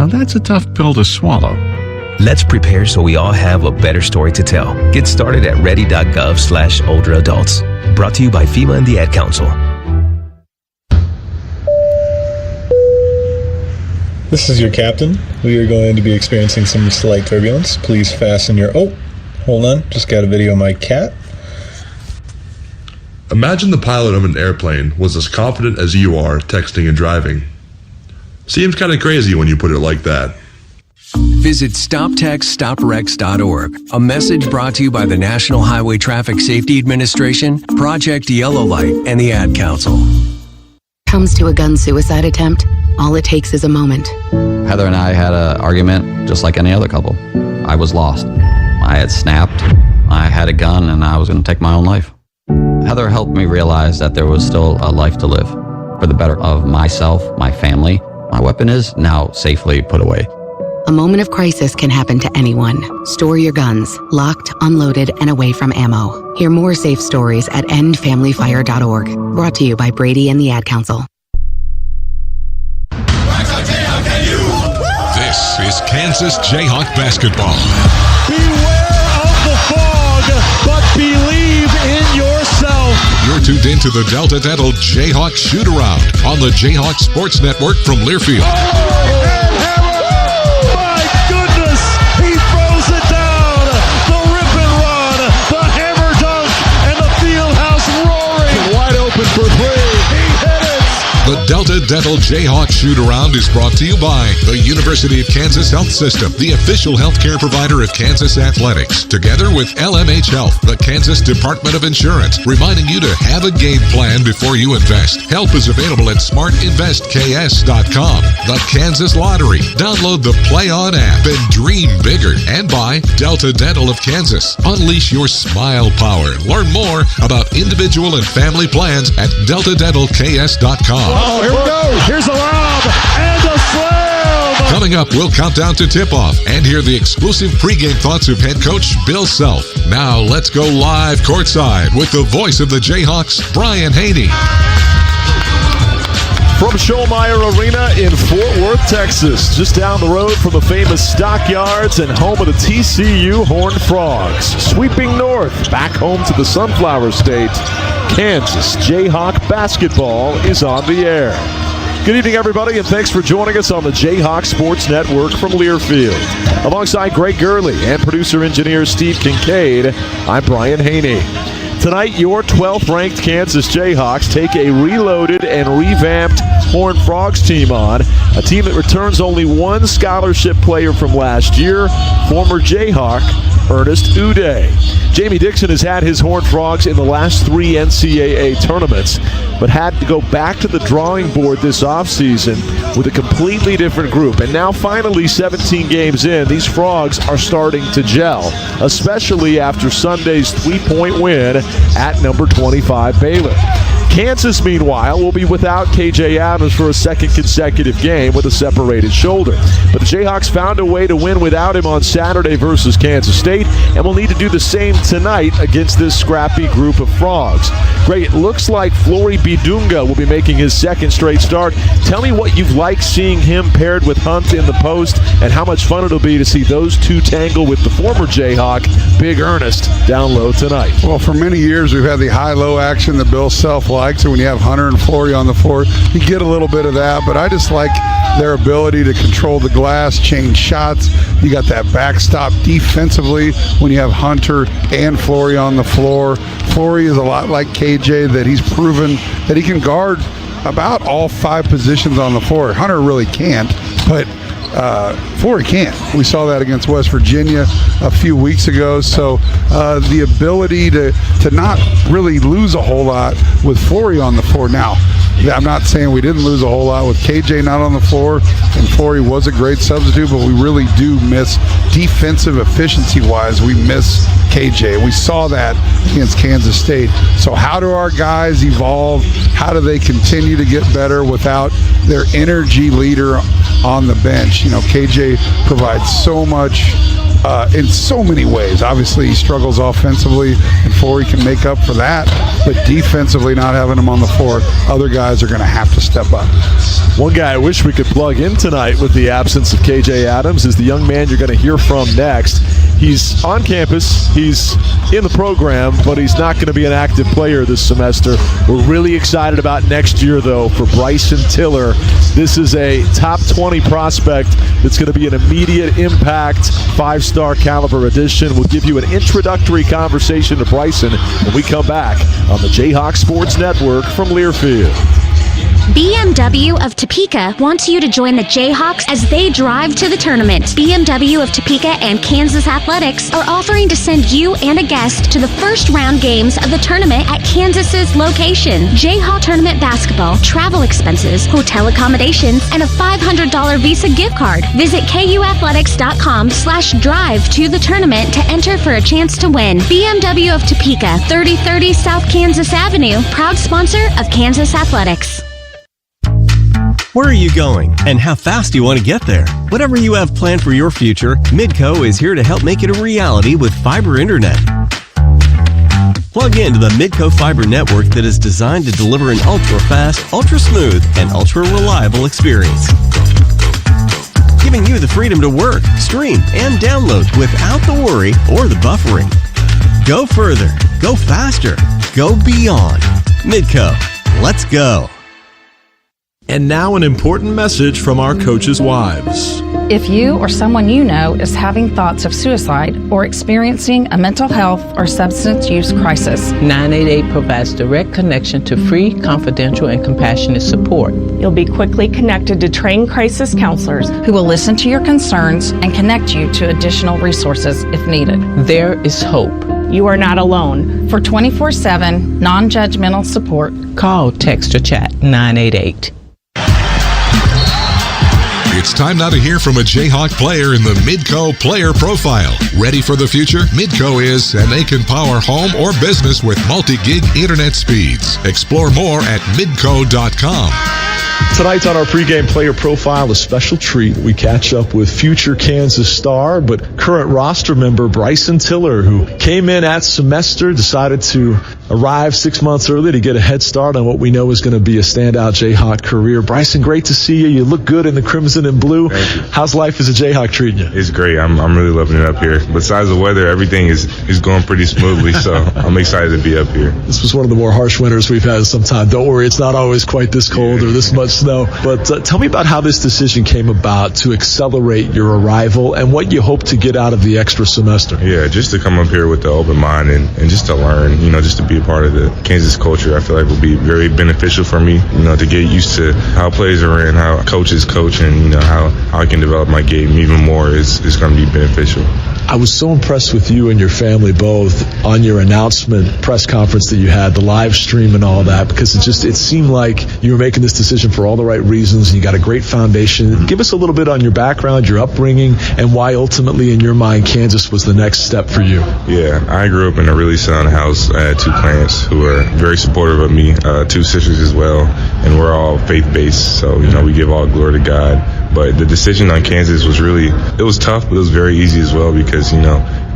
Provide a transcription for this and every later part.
Now that's a tough pill to swallow. Let's prepare so we all have a better story to tell. Get started at ready.gov/older adults. Brought to you by FEMA and the Ad Council. This is your captain. We are going to be experiencing some slight turbulence. Please fasten your... Oh, hold on. Just got a video of my cat. Imagine the pilot of an airplane was as confident as you are texting and driving. Seems kind of crazy when you put it like that. Visit StopTextStopWrecks.org. A message brought to you by the National Highway Traffic Safety Administration, Project Yellow Light, and the Ad Council. Comes to a gun suicide attempt, all it takes is a moment. Heather and I had an argument just like any other couple. I was lost. I had snapped. I had a gun and I was going to take my own life. Heather helped me realize that there was still a life to live for the better of myself, my family. My weapon is now safely put away. A moment of crisis can happen to anyone. Store your guns, locked, unloaded, and away from ammo. Hear more safe stories at endfamilyfire.org. Brought to you by Brady and the Ad Council. This is Kansas Jayhawk basketball. Beware of the fog, but believe in yourself. You're tuned into the Delta Dental Jayhawk Shoot-Around on the Jayhawk Sports Network from Learfield. My goodness, he throws it down. The rip and run, the hammer dunk, and the field house roaring. Wide open for three. He hit it. The Delta Dental Jayhawk Shoot-Around is brought to you by the University of Kansas Health System, the official healthcare provider of Kansas Athletics, together with LMH Health, the Kansas Department of Insurance, reminding you to have a game plan before you invest. Help is available at smartinvestks.com. The Kansas Lottery. Download the Play On app and dream bigger. And by Delta Dental of Kansas. Unleash your smile power. Learn more about individual and family plans at deltadentalks.com. Oh, here we go. Here's a lob and a slam. Coming up, we'll count down to tip-off and hear the exclusive pregame thoughts of head coach Bill Self. Now, let's go live courtside with the voice of the Jayhawks, Brian Haney. From Schollmeyer Arena in Fort Worth, Texas, just down the road from the famous Stockyards and home of the TCU Horned Frogs. Sweeping north, back home to the Sunflower State, Kansas Jayhawk basketball is on the air. Good evening, everybody, and thanks for joining us on the Jayhawk Sports Network from Learfield. Alongside Greg Gurley and producer-engineer Steve Kincaid, I'm Brian Haney. Tonight, your 12th-ranked Kansas Jayhawks take a reloaded and revamped Horned Frogs team on, a team that returns only one scholarship player from last year, former Jayhawk Ernest Uday. Jamie Dixon has had his Horned Frogs in the last 3 NCAA tournaments, but had to go back to the drawing board this offseason with a completely different group. And now finally, 17 games in, these Frogs are starting to gel, especially after Sunday's 3-point win at number 25 Baylor. Kansas, meanwhile, will be without KJ Adams for a second consecutive game with a separated shoulder. But the Jayhawks found a way to win without him on Saturday versus Kansas State, and will need to do the same tonight against this scrappy group of Frogs. Greg, it looks like Flory Bidunga will be making his second straight start. Tell me what you've liked seeing him paired with Hunt in the post, and how much fun it'll be to see those two tangle with the former Jayhawk, Big Ernest, down low tonight. Well, for many years we've had the high-low action that Bill Self likes, and when you have Hunter and Flory on the floor, you get a little bit of that, but I just like their ability to control the glass, change shots. You got that backstop defensively when you have Hunter and Flory on the floor. Flory is a lot like KJ, that he's proven that he can guard about all 5 positions on the floor. Hunter really can't, but Flory can't. We saw that against West Virginia a few weeks ago. So the ability to not really lose a whole lot with Flory on the floor. Now, I'm not saying we didn't lose a whole lot with KJ not on the floor, and Flory was a great substitute, but we really do miss defensive efficiency-wise. We miss KJ. We saw that against Kansas State. So how do our guys evolve? How do they continue to get better without their energy leader on the bench? You know, KJ provides so much in so many ways. Obviously, he struggles offensively, and Forey can make up for that. But defensively, not having him on the floor, other guys are going to have to step up. One guy I wish we could plug in tonight with the absence of KJ Adams is the young man you're going to hear from next. He's on campus, he's in the program, but he's not going to be an active player this semester. We're really excited about next year, though, for Bryson Tiller. This is a top 20 prospect that's going to be an immediate impact, 5-star caliber addition. We'll give you an introductory conversation to Bryson when we come back on the Jayhawks Sports Network from Learfield. BMW of Topeka wants you to join the Jayhawks as they drive to the tournament. BMW of Topeka and Kansas Athletics are offering to send you and a guest to the first round games of the tournament at Kansas's location. Jayhawk tournament basketball, travel expenses, hotel accommodations, and a $500 Visa gift card. Visit KUathletics.com/drive to the tournament to enter for a chance to win. BMW of Topeka, 3030 South Kansas Avenue, proud sponsor of Kansas Athletics. Where are you going, and how fast do you want to get there? Whatever you have planned for your future, Midco is here to help make it a reality with fiber internet. Plug into the Midco fiber network that is designed to deliver an ultra-fast, ultra-smooth, and ultra-reliable experience, giving you the freedom to work, stream, and download without the worry or the buffering. Go further, go faster, go beyond. Midco, let's go. And now an important message from our coaches' wives. If you or someone you know is having thoughts of suicide or experiencing a mental health or substance use crisis, 988 provides direct connection to free, confidential, and compassionate support. You'll be quickly connected to trained crisis counselors who will listen to your concerns and connect you to additional resources if needed. There is hope. You are not alone. For 24/7 non-judgmental support, call, text, or chat 988. It's time now to hear from a Jayhawk player in the Midco Player Profile. Ready for the future? Midco is, and they can power home or business with multi-gig internet speeds. Explore more at midco.com. Tonight on our pregame player profile, a special treat. We catch up with future Kansas star, but current roster member Bryson Tiller, who came in at semester, decided to arrive 6 months early to get a head start on what we know is going to be a standout Jayhawk career. Bryson, great to see you. You look good in the crimson and blue. How's life as a Jayhawk treating you? It's great. I'm really loving it up here. Besides the weather, everything is going pretty smoothly, so I'm excited to be up here. This was one of the more harsh winters we've had in some time. Don't worry, it's not always quite this cold or this much snow. But tell me about how this decision came about to accelerate your arrival and what you hope to get out of the extra semester. Yeah, just to come up here with the open mind and just to learn, just to be a part of the Kansas culture, I feel like will be very beneficial for me, to get used to how players are ran, how coaches coach, and, how I can develop my game even more is going to be beneficial. I was so impressed with you and your family both on your announcement press conference that you had, the live stream and all that, because it seemed like you were making this decision for all the right reasons, and you got a great foundation. Give us a little bit on your background, your upbringing, and why ultimately in your mind Kansas was the next step for you. Yeah, I grew up in a really sound house. I had two parents who were very supportive of me, two sisters as well, and we're all faith-based, so, we give all glory to God. But the decision on Kansas was it was tough, but it was very easy as well because,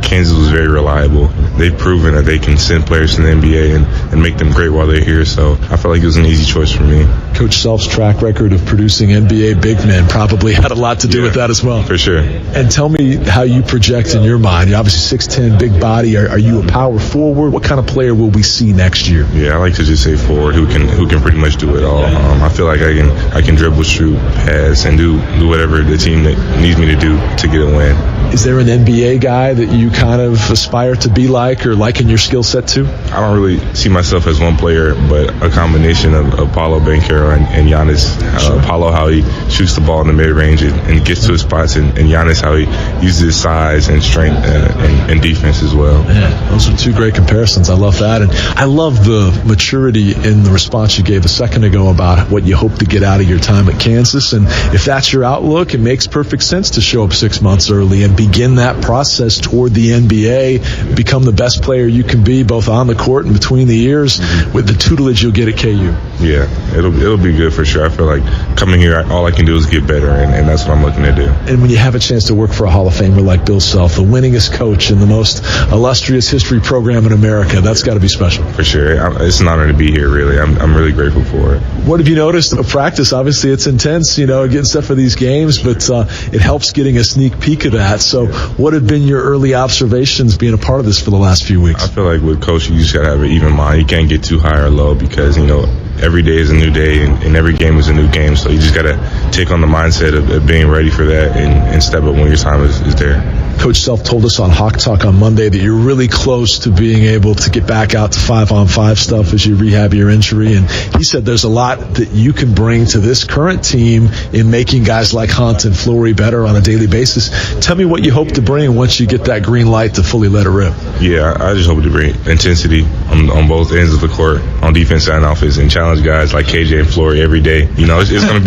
Kansas was very reliable. They've proven that they can send players to the NBA and make them great while they're here, so I felt like it was an easy choice for me. Coach Self's track record of producing NBA big men probably had a lot to do with that as well. For sure. And tell me how you project in your mind. You're obviously 6'10", big body. Are you a power forward? What kind of player will we see next year? Yeah, I like to just say forward who can pretty much do it all. I feel like I can dribble, shoot, pass, and do whatever the team that needs me to do to get a win. Is there an NBA guy that you kind of aspire to be like or liken your skill set to? I don't really see myself as one player, but a combination of Paolo Banchero and Giannis. Sure. Paolo, how he shoots the ball in the mid-range and gets to his spots, and Giannis, how he uses his size and strength and defense as well. Yeah, those are two great comparisons. I love that. And I love the maturity in the response you gave a second ago about what you hope to get out of your time at Kansas. And if that's your outlook, it makes perfect sense to show up 6 months early and begin that process toward the NBA, become the best player you can be both on the court and between the ears with the tutelage you'll get at KU. Yeah, it'll be good for sure. I feel like coming here, all I can do is get better, and that's what I'm looking to do. And when you have a chance to work for a Hall of Famer like Bill Self, the winningest coach in the most illustrious history program in America, that's got to be special. For sure. It's an honor to be here, really. I'm really grateful for it. What have you noticed in practice? Obviously, it's intense, getting set for these games, but it helps getting a sneak peek of that. So what have been your early observations being a part of this for the last few weeks? I feel like with coach, you just got to have an even mind. You can't get too high or low because, every day is a new day and every game is a new game. So you just got to take on the mindset of being ready for that and step up when your time is there. Coach Self told us on Hawk Talk on Monday that you're really close to being able to get back out to 5-on-5 stuff as you rehab your injury. And he said there's a lot that you can bring to this current team in making guys like Hunt and Flory better on a daily basis. Tell me what you hope to bring once you get that green light to fully let it rip. Yeah, I just hope to bring intensity on both ends of the court, on defense and offense, and challenge guys like KJ and Flory every day. It's gonna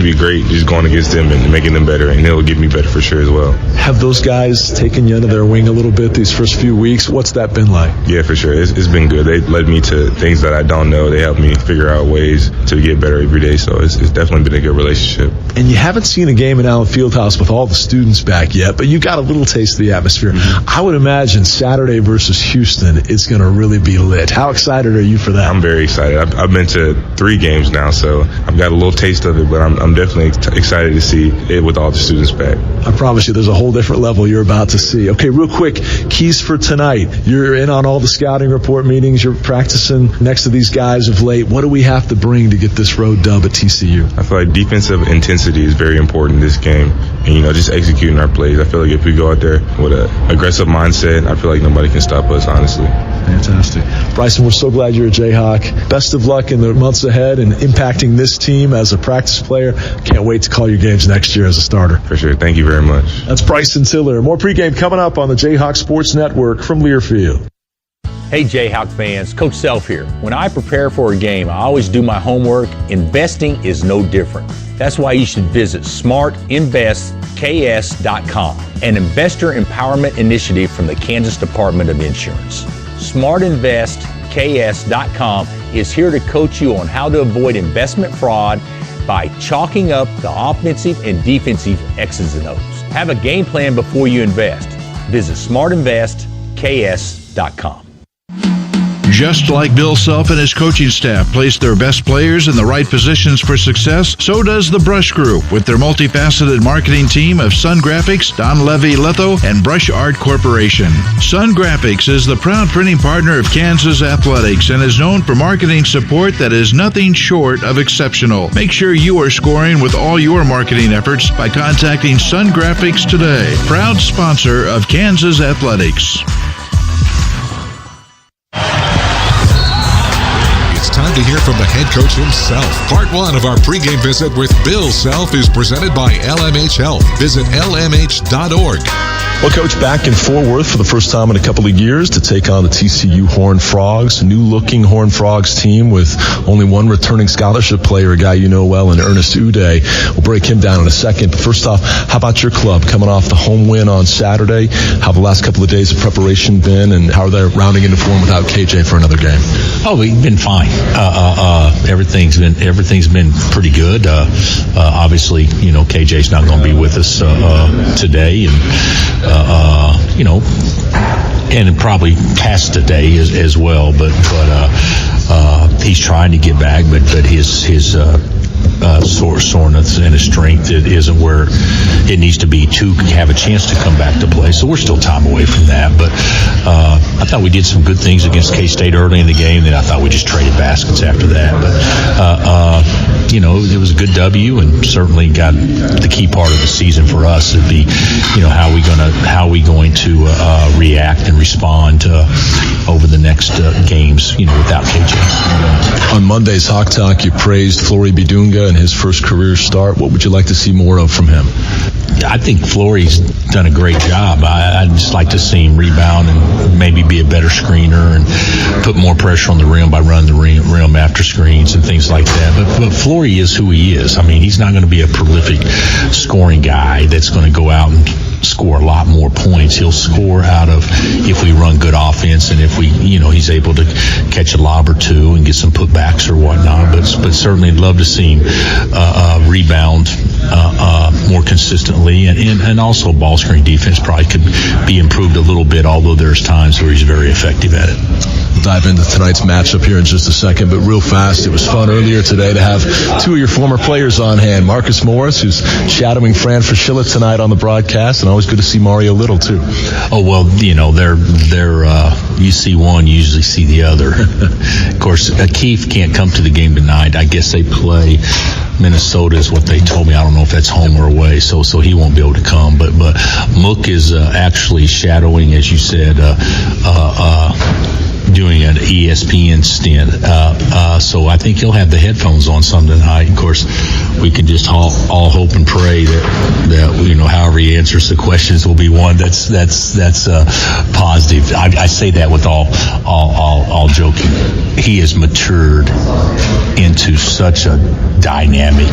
be great just going against them and making them better, and it'll get me better for sure as well. Have those guys taken you under their wing a little bit these first few weeks? What's that been like? Yeah, for sure. It's been good. They led me to things that I don't know. They helped me figure out ways to get better every day. So it's definitely been a good relationship. And you haven't seen a game in Allen Fieldhouse with all the students back yet, but you got a little taste of the atmosphere. Mm-hmm. I would imagine Saturday versus Houston is going to really be lit. How excited are you for that? I'm very excited. I've been to 3 games now, so I've got a little taste of it, but I'm definitely excited to see it with all the students back. I promise you there's a whole different level you're about to see. Okay, real quick, keys for tonight. You're in on all the scouting report meetings. You're practicing next to these guys of late. What do we have to bring to get this road dub at TCU? I feel like defensive intensity is very important in this game. And, just executing our plays. I feel like if we go out there with an aggressive mindset, I feel like nobody can stop us, honestly. Fantastic. Bryson, we're so glad you're a Jayhawk. Best of luck in the months ahead and impacting this team as a practice player. Can't wait to call your games next year as a starter. For sure. Thank you very much. That's Bryson Tiller. More pregame coming up on the Jayhawk Sports Network from Learfield. Hey Jayhawk fans, Coach Self here. When I prepare for a game, I always do my homework. Investing is no different. That's why you should visit smartinvestks.com, an investor empowerment initiative from the Kansas Department of Insurance. Smartinvestks.com is here to coach you on how to avoid investment fraud by chalking up the offensive and defensive X's and O's. Have a game plan before you invest. Visit smartinvestks.com. Just like Bill Self and his coaching staff place their best players in the right positions for success, so does the Brush Group with their multifaceted marketing team of Sun Graphics, Don Levy Litho, and Brush Art Corporation. Sun Graphics is the proud printing partner of Kansas Athletics and is known for marketing support that is nothing short of exceptional. Make sure you are scoring with all your marketing efforts by contacting Sun Graphics today. Proud sponsor of Kansas Athletics. Time to hear from the head coach himself. Part 1 of our pregame visit with Bill Self is presented by LMH Health. Visit LMH.org. Well, Coach, back in Fort Worth for the first time in a couple of years to take on the TCU Horned Frogs, a new-looking Horned Frogs team with only one returning scholarship player, a guy you know well, in Ernest Uday. We'll break him down in a second. But first off, how about your club coming off the home win on Saturday? How have the last couple of days of preparation been, and how are they rounding into form without KJ for another game? Oh, we've been fine. Everything's been pretty good. Obviously, KJ's not going to be with us today, and probably past today as well. But he's trying to get back, but his soreness and his strength isn't where it needs to be to have a chance to come back to play. So we're still time away from that. But I thought we did some good things against K-State early in the game. Then I thought we just traded baskets after that. But it was a good W, and certainly got the key part of the season for us would be, how are we going to react and respond over the next games, without KJ. On Monday's Hawk Talk, you praised Flory Bidunga and his first career start. What would you like to see more of from him? I think Flory's done a great job. I'd just like to see him rebound and maybe be a better screener and put more pressure on the rim by running the rim after screens and things like that. But Flory is who he is. I mean, he's not going to be a prolific scoring guy that's going to go out and score a lot more points. He'll score out of if we run good offense and if we, he's able to catch a lob or two and get some putbacks or whatnot. But certainly love to see him rebound more consistently, and also ball screen defense probably could be improved a little bit, although there's times where he's very effective at it. We'll dive into tonight's matchup here in just a second, but real fast, it was fun earlier today to have two of your former players on hand. Marcus Morris, who's shadowing Fran Fraschilla tonight on the broadcast, and always good to see Mario Little too. Oh, well, they're you see one, you usually see the other. Of course, Keith can't come to the game tonight. I guess they play Minnesota is what they told me. I don't know if that's home or away, so he won't be able to come. But Mook is actually shadowing, as you said, doing an ESPN stint. So I think he'll have the headphones on some tonight. Of course, we can just all hope and pray that however he answers the questions will be one that's positive. I say that with all joking. He has matured into such a dynamic,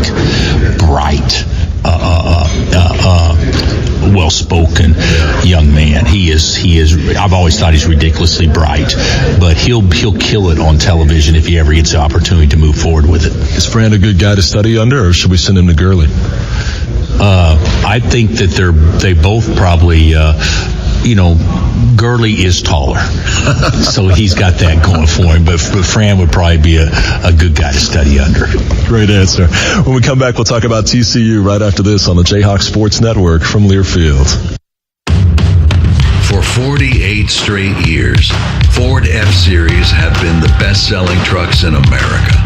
bright, well-spoken young man. He is. I've always thought he's ridiculously bright, but he'll kill it on television if he ever gets the opportunity to move forward with it. Is Fran a good guy to study under, or should we send him to Gurley? I think that they both probably. Gurley is taller, so he's got that going for him. But Fran would probably be a good guy to study under. Great answer. When we come back, we'll talk about TCU right after this on the Jayhawks Sports Network from Learfield. For 48 straight years, Ford F-Series have been the best-selling trucks in America.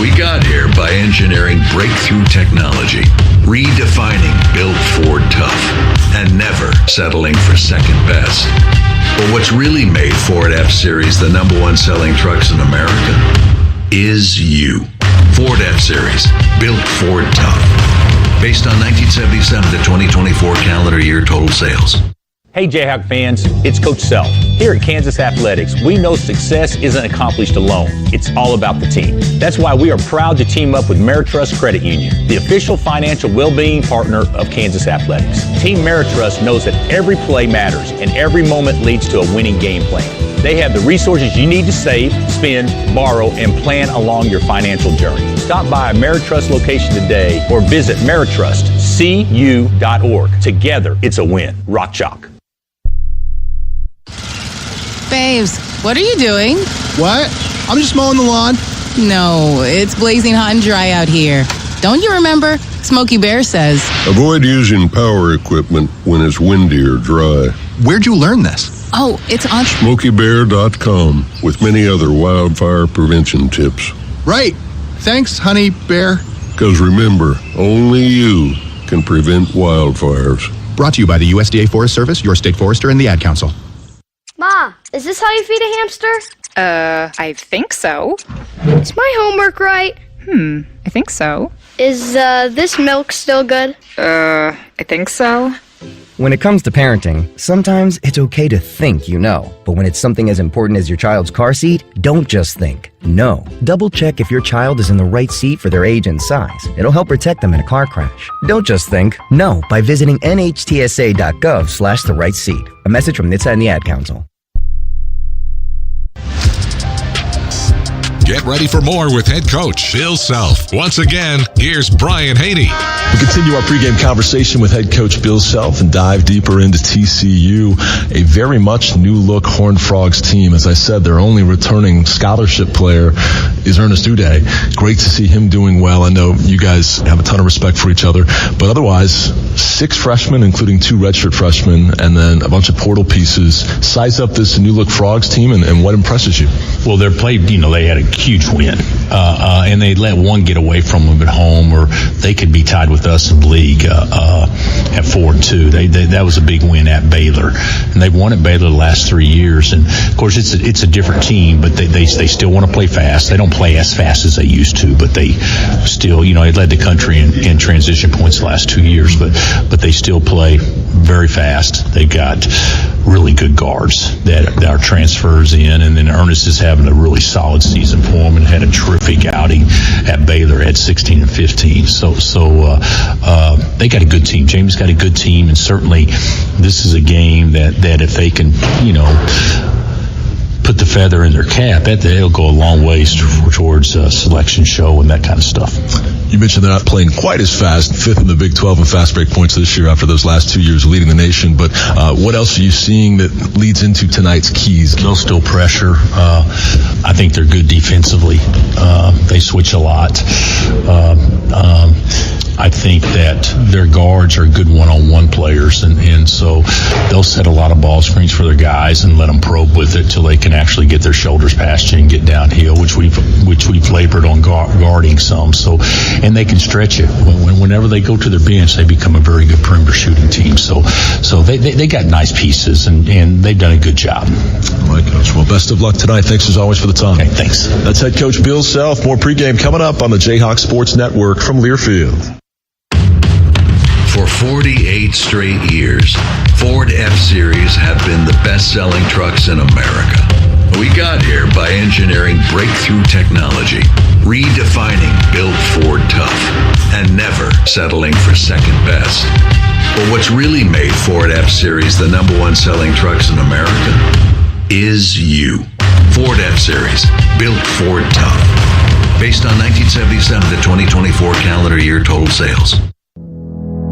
We got here by engineering breakthrough technology, redefining built Ford tough, and never settling for second best. But what's really made Ford F-Series the #1 selling trucks in America is you. Ford F-Series, built Ford tough. Based on 1977 to 2024 calendar year total sales. Hey Jayhawk fans, it's Coach Self. Here at Kansas Athletics, we know success isn't accomplished alone. It's all about the team. That's why we are proud to team up with Ameritrust Credit Union, the official financial well-being partner of Kansas Athletics. Team Ameritrust knows that every play matters and every moment leads to a winning game plan. They have the resources you need to save, spend, borrow, and plan along your financial journey. Stop by a Ameritrust location today or visit ameritrustcu.org. Together, it's a win. Rock Chalk. Babes, what are you doing? What? I'm just mowing the lawn. No, it's blazing hot and dry out here. Don't you remember? Smokey Bear says. Avoid using power equipment when it's windy or dry. Where'd you learn this? Oh, it's on SmokeyBear.com with many other wildfire prevention tips. Right. Thanks, Honey Bear. Because remember, only you can prevent wildfires. Brought to you by the USDA Forest Service, your state forester, and the Ad Council. Ma, is this how you feed a hamster? I think so. Is my homework right? I think so. Is, this milk still good? I think so. When it comes to parenting, sometimes it's okay to think you know. But when it's something as important as your child's car seat, don't just think. Know. Double check if your child is in the right seat for their age and size. It'll help protect them in a car crash. Don't just think. Know by visiting nhtsa.gov/the right seat. A message from NHTSA and the Ad Council. Get ready for more with head coach Bill Self. Once again, here's Brian Haney. We continue our pregame conversation with head coach Bill Self and dive deeper into TCU, a very much new-look Horned Frogs team. As I said, their only returning scholarship player is Ernest Uday. Great to see him doing well. I know you guys have a ton of respect for each other, but otherwise, 6 freshmen, including 2 redshirt freshmen, and then a bunch of portal pieces. Size up this new-look Frogs team, and what impresses you? Well, they had a huge win, and they let one get away from them at home, or they could be tied with us in the league at 4-2. That was a big win at Baylor, and they've won at Baylor the last 3 years. And of course, it's a different team, but they still want to play fast. They don't play as fast as they used to, but they still, they led the country in transition points the last 2 years, but they still play very fast. They've got really good guards that are transfers in, and then Ernest is having a really solid season for him and had a terrific outing at Baylor at 16 and 15. So they got a good team. Jamie's got a good team, and certainly this is a game that if they can, put the feather in their cap, that'll go a long ways towards selection show and that kind of stuff. You mentioned they're not playing quite as fast, 5th in the Big 12 in fast break points this year after those last 2 years leading the nation. But what else are you seeing that leads into tonight's keys? They'll still pressure. I think they're good defensively. They switch a lot. I think that their guards are good one-on-one players, and so they'll set a lot of ball screens for their guys and let them probe with it till they can actually get their shoulders past you and get downhill, which we've labored on guarding some. So, and they can stretch it. Whenever they go to their bench, they become a very good perimeter shooting team. So they got nice pieces, and they've done a good job. All right, Coach. Well, best of luck tonight. Thanks as always for the time. Okay, thanks. That's head coach Bill Self. More pregame coming up on the Jayhawks Sports Network from Learfield. For 48 straight years, Ford F-Series have been the best-selling trucks in America. We got here by engineering breakthrough technology, redefining built Ford tough, and never settling for second best. But what's really made Ford F-Series the #1 selling trucks in America is you. Ford F-Series, built Ford tough. Based on 1977 to 2024 calendar year total sales.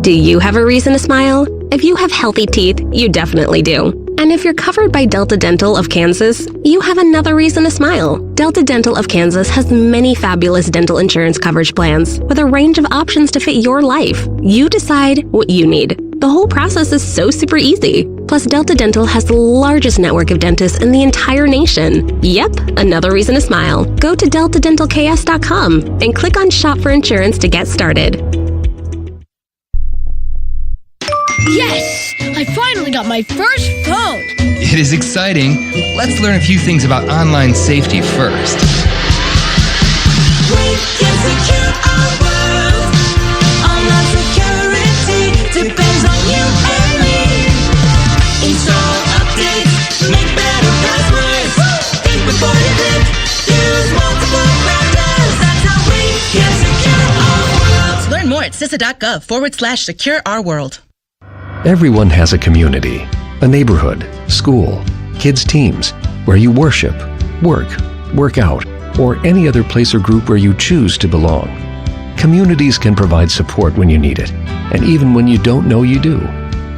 Do you have a reason to smile? If you have healthy teeth, you definitely do. And if you're covered by Delta Dental of Kansas, you have another reason to smile. Delta Dental of Kansas has many fabulous dental insurance coverage plans with a range of options to fit your life. You decide what you need. The whole process is so super easy. Plus, Delta Dental has the largest network of dentists in the entire nation. Yep, another reason to smile. Go to deltadentalks.com and click on Shop for Insurance to get started. Yes! I finally got my first phone! It is exciting. Let's learn a few things about online safety first. We can secure our world. Online security depends on you and me. Install updates, make better passwords. Think before you click, use multiple browsers. That's how we can secure our world. Learn more at CISA.gov/secure-our-world. Everyone has a community, a neighborhood, school, kids' teams, where you worship, work out, or any other place or group where you choose to belong. Communities can provide support when you need it, and even when you don't know you do.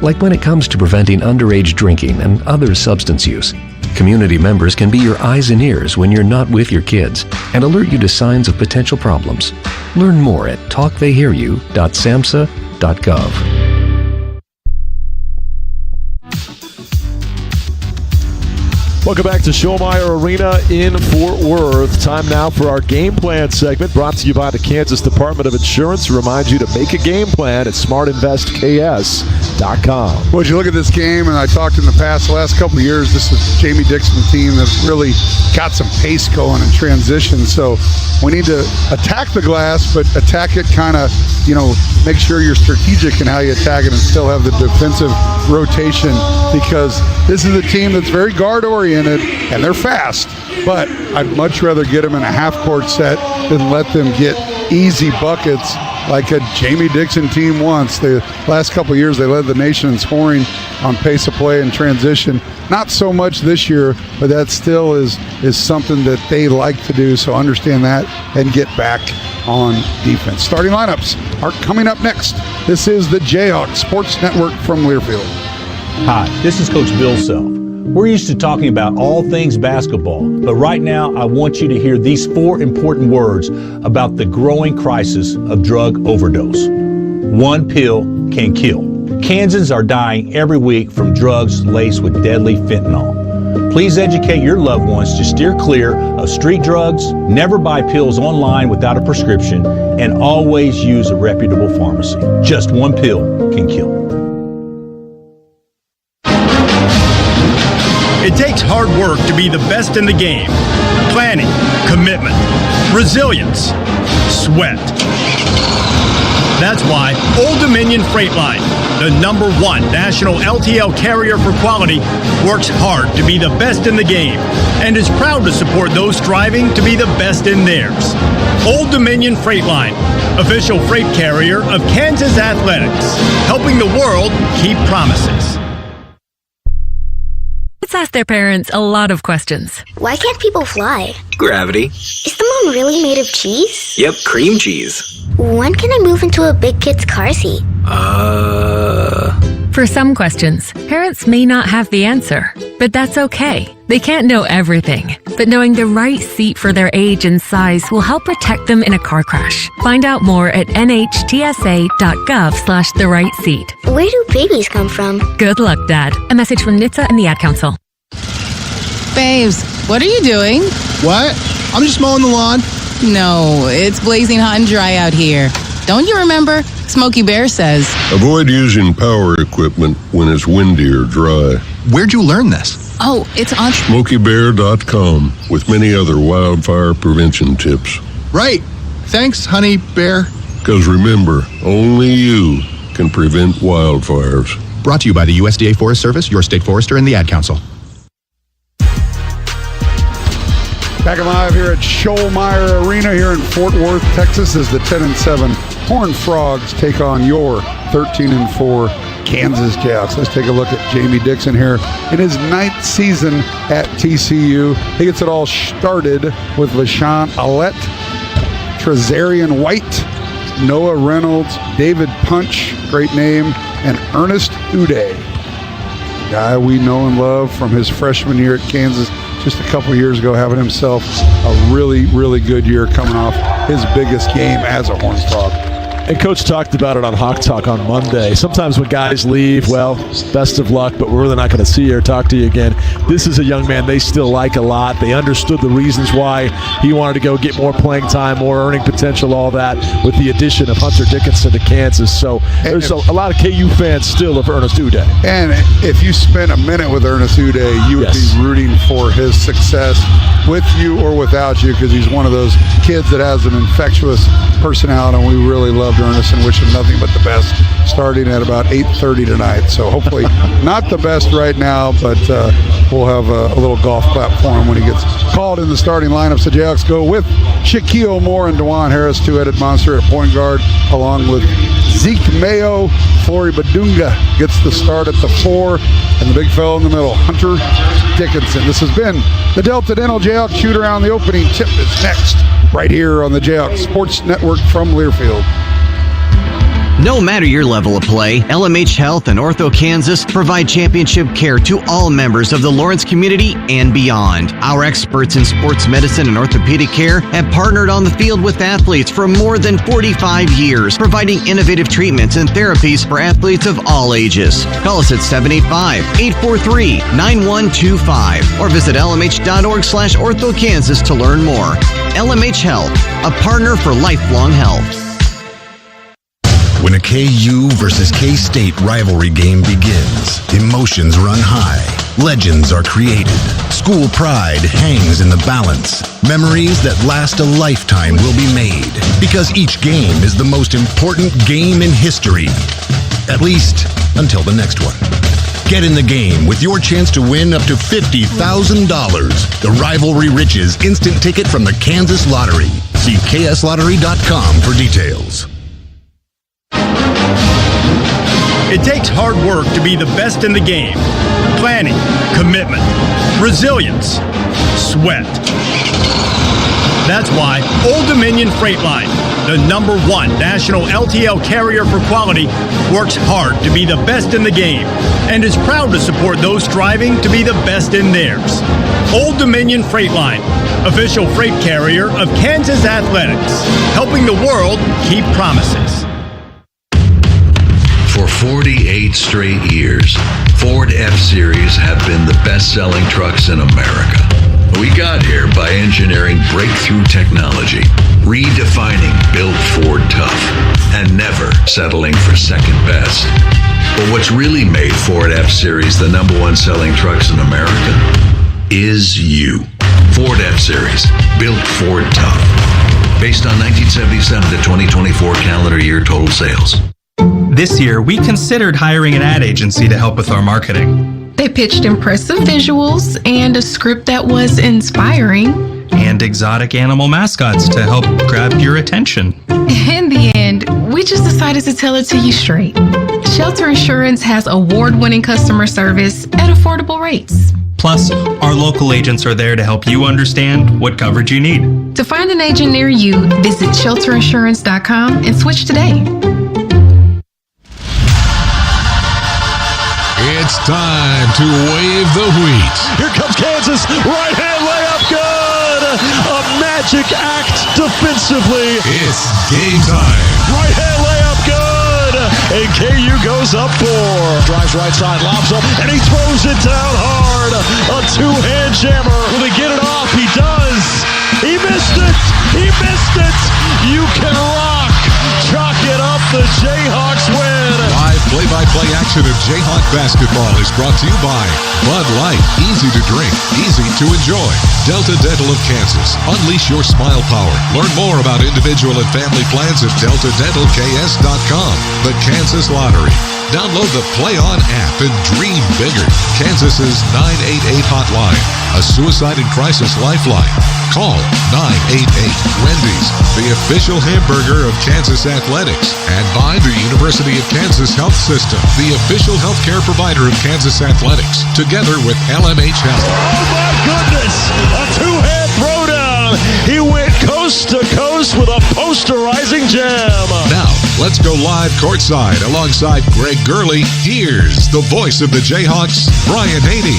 Like when it comes to preventing underage drinking and other substance use. Community members can be your eyes and ears when you're not with your kids and alert you to signs of potential problems. Learn more at talktheyhearyou.samhsa.gov. Welcome back to Schollmeyer Arena in Fort Worth. Time now for our game plan segment, brought to you by the Kansas Department of Insurance. Reminds you to make a game plan at smartinvestks.com. Well, as you look at this game, and I talked in the last couple of years, this is Jamie Dixon's team that's really got some pace going in transition. So we need to attack the glass, but attack it kind of, make sure you're strategic in how you attack it and still have the defensive rotation, because this is a team that's very guard-oriented and they're fast. But I'd much rather get them in a half-court set than let them get easy buckets like a Jamie Dixon team once. The last couple of years, they led the nation in scoring on pace of play and transition. Not so much this year, but that still is something that they like to do. So understand that and get back on defense. Starting lineups are coming up next. This is the Jayhawks Sports Network from Learfield. Hi, this is Coach Bill Self. We're used to talking about all things basketball, but right now I want you to hear these 4 important words about the growing crisis of drug overdose. One pill can kill. Kansans are dying every week from drugs laced with deadly fentanyl. Please educate your loved ones to steer clear of street drugs, never buy pills online without a prescription, and always use a reputable pharmacy. Just one pill can kill. It takes hard work to be the best in the game. Planning, commitment, resilience, sweat. That's why Old Dominion Freight Line the #1 national LTL carrier for quality, works hard to be the best in the game and is proud to support those striving to be the best in theirs. Old Dominion Freight Line, official freight carrier of Kansas Athletics, helping the world keep promises. Kids ask their parents a lot of questions. Why can't people fly? Gravity. Is the moon really made of cheese? Yep, cream cheese. When can I move into a big kid's car seat? For some questions, parents may not have the answer, but that's okay. They can't know everything, but knowing the right seat for their age and size will help protect them in a car crash. Find out more at nhtsa.gov/the right seat. Where do babies come from? Good luck, Dad. A message from NHTSA and the Ad Council. Babes, what are you doing? What? I'm just mowing the lawn. No, it's blazing hot and dry out here. Don't you remember? Smokey Bear says. Avoid using power equipment when it's windy or dry. Where'd you learn this? Oh, it's on SmokeyBear.com with many other wildfire prevention tips. Right. Thanks, honey bear. Because remember, only you can prevent wildfires. Brought to you by the USDA Forest Service, your state forester, and the Ad Council. Back live here at Schollmeyer Arena here in Fort Worth, Texas, as the 10-7 Horned Frogs take on your 13-4 Kansas Jayhawks. Let's take a look at Jamie Dixon here in his 9th season at TCU. He gets it all started with LaShawn Allett, Trezarian White, Noah Reynolds, David Punch, great name, and Ernest Uday, guy we know and love from his freshman year at Kansas just a couple years ago, having himself a really, really good year coming off his biggest game as a Horned Frog. And Coach talked about it on Hawk Talk on Monday. Sometimes when guys leave, well, best of luck, but we're really not going to see you or talk to you again. This is a young man they still like a lot. They understood the reasons why he wanted to go get more playing time, more earning potential, all that, with the addition of Hunter Dickinson to Kansas. So there's a lot of KU fans still of Ernest Uday. And if you spent a minute with Ernest Uday, you would be rooting for his success with you or without you, because he's one of those kids that has an infectious personality, and we really loved Ernest and wish him nothing but the best, starting at about 8:30 tonight. So hopefully not the best right now, but we'll have a little golf clap for him when he gets called in the starting lineup. So Jayhawks go with Shaquille Moore and DeJuan Harris, two-headed monster at point guard, along with Zeke Mayo. Flory Badunga gets the start at the 4, and the big fellow in the middle, Hunter Dickinson. This has been the Delta Dental Jayhawks shoot around. The opening tip is next, right here on the Jayhawks Sports Network from Learfield. No matter your level of play, LMH Health and Ortho Kansas provide championship care to all members of the Lawrence community and beyond. Our experts in sports medicine and orthopedic care have partnered on the field with athletes for more than 45 years, providing innovative treatments and therapies for athletes of all ages. Call us at 785-843-9125 or visit lmh.org/orthokansas to learn more. LMH Health, a partner for lifelong health. When a KU versus K-State rivalry game begins, emotions run high, legends are created, school pride hangs in the balance, memories that last a lifetime will be made, because each game is the most important game in history, at least until the next one. Get in the game with your chance to win up to $50,000. The Rivalry Riches instant ticket from the Kansas Lottery. See kslottery.com for details. It takes hard work to be the best in the game. Planning, commitment, resilience, sweat. That's why Old Dominion Freight Line, the #1 national LTL carrier for quality, works hard to be the best in the game and is proud to support those striving to be the best in theirs. Old Dominion Freight Line, official freight carrier of Kansas Athletics, helping the world keep promises. For 48 straight years, Ford F-Series have been the best-selling trucks in America. We got here by engineering breakthrough technology, redefining Built Ford Tough, and never settling for second best. But what's really made Ford F-Series the #1 selling trucks in America is you. Ford F-Series, Built Ford Tough. Based on 1977 to 2024 calendar year total sales. This year, we considered hiring an ad agency to help with our marketing. They pitched impressive visuals and a script that was inspiring. And exotic animal mascots to help grab your attention. In the end, we just decided to tell it to you straight. Shelter Insurance has award-winning customer service at affordable rates. Plus, our local agents are there to help you understand what coverage you need. To find an agent near you, visit shelterinsurance.com and switch today. It's time to wave the wheat. Here comes Kansas. Right hand layup. Good. A magic act defensively. It's game time. Right hand layup. Good. And KU goes up 4. Drives right side. Lobs up. And he throws it down hard. A two-hand jammer. Will he get it off? He does. He missed it. He missed it. You can rock. Chalk it up. The Jayhawks win. Live play-by-play action of Jayhawk basketball is brought to you by Bud Light. Easy to drink, easy to enjoy. Delta Dental of Kansas. Unleash your smile power. Learn more about individual and family plans at deltadentalks.com. The Kansas Lottery. Download the Play On app and dream bigger. Kansas's 988 hotline. A suicide and crisis lifeline. Call 988-WENDYS, the official hamburger of Kansas Athletics. And by the University of Kansas Health System, the official healthcare provider of Kansas Athletics, together with LMH Health. Oh my goodness! A two-hand throwdown! He went coast to coast with a posterizing jam. Now, let's go live courtside alongside Greg Gurley. Here's the voice of the Jayhawks, Brian Haney.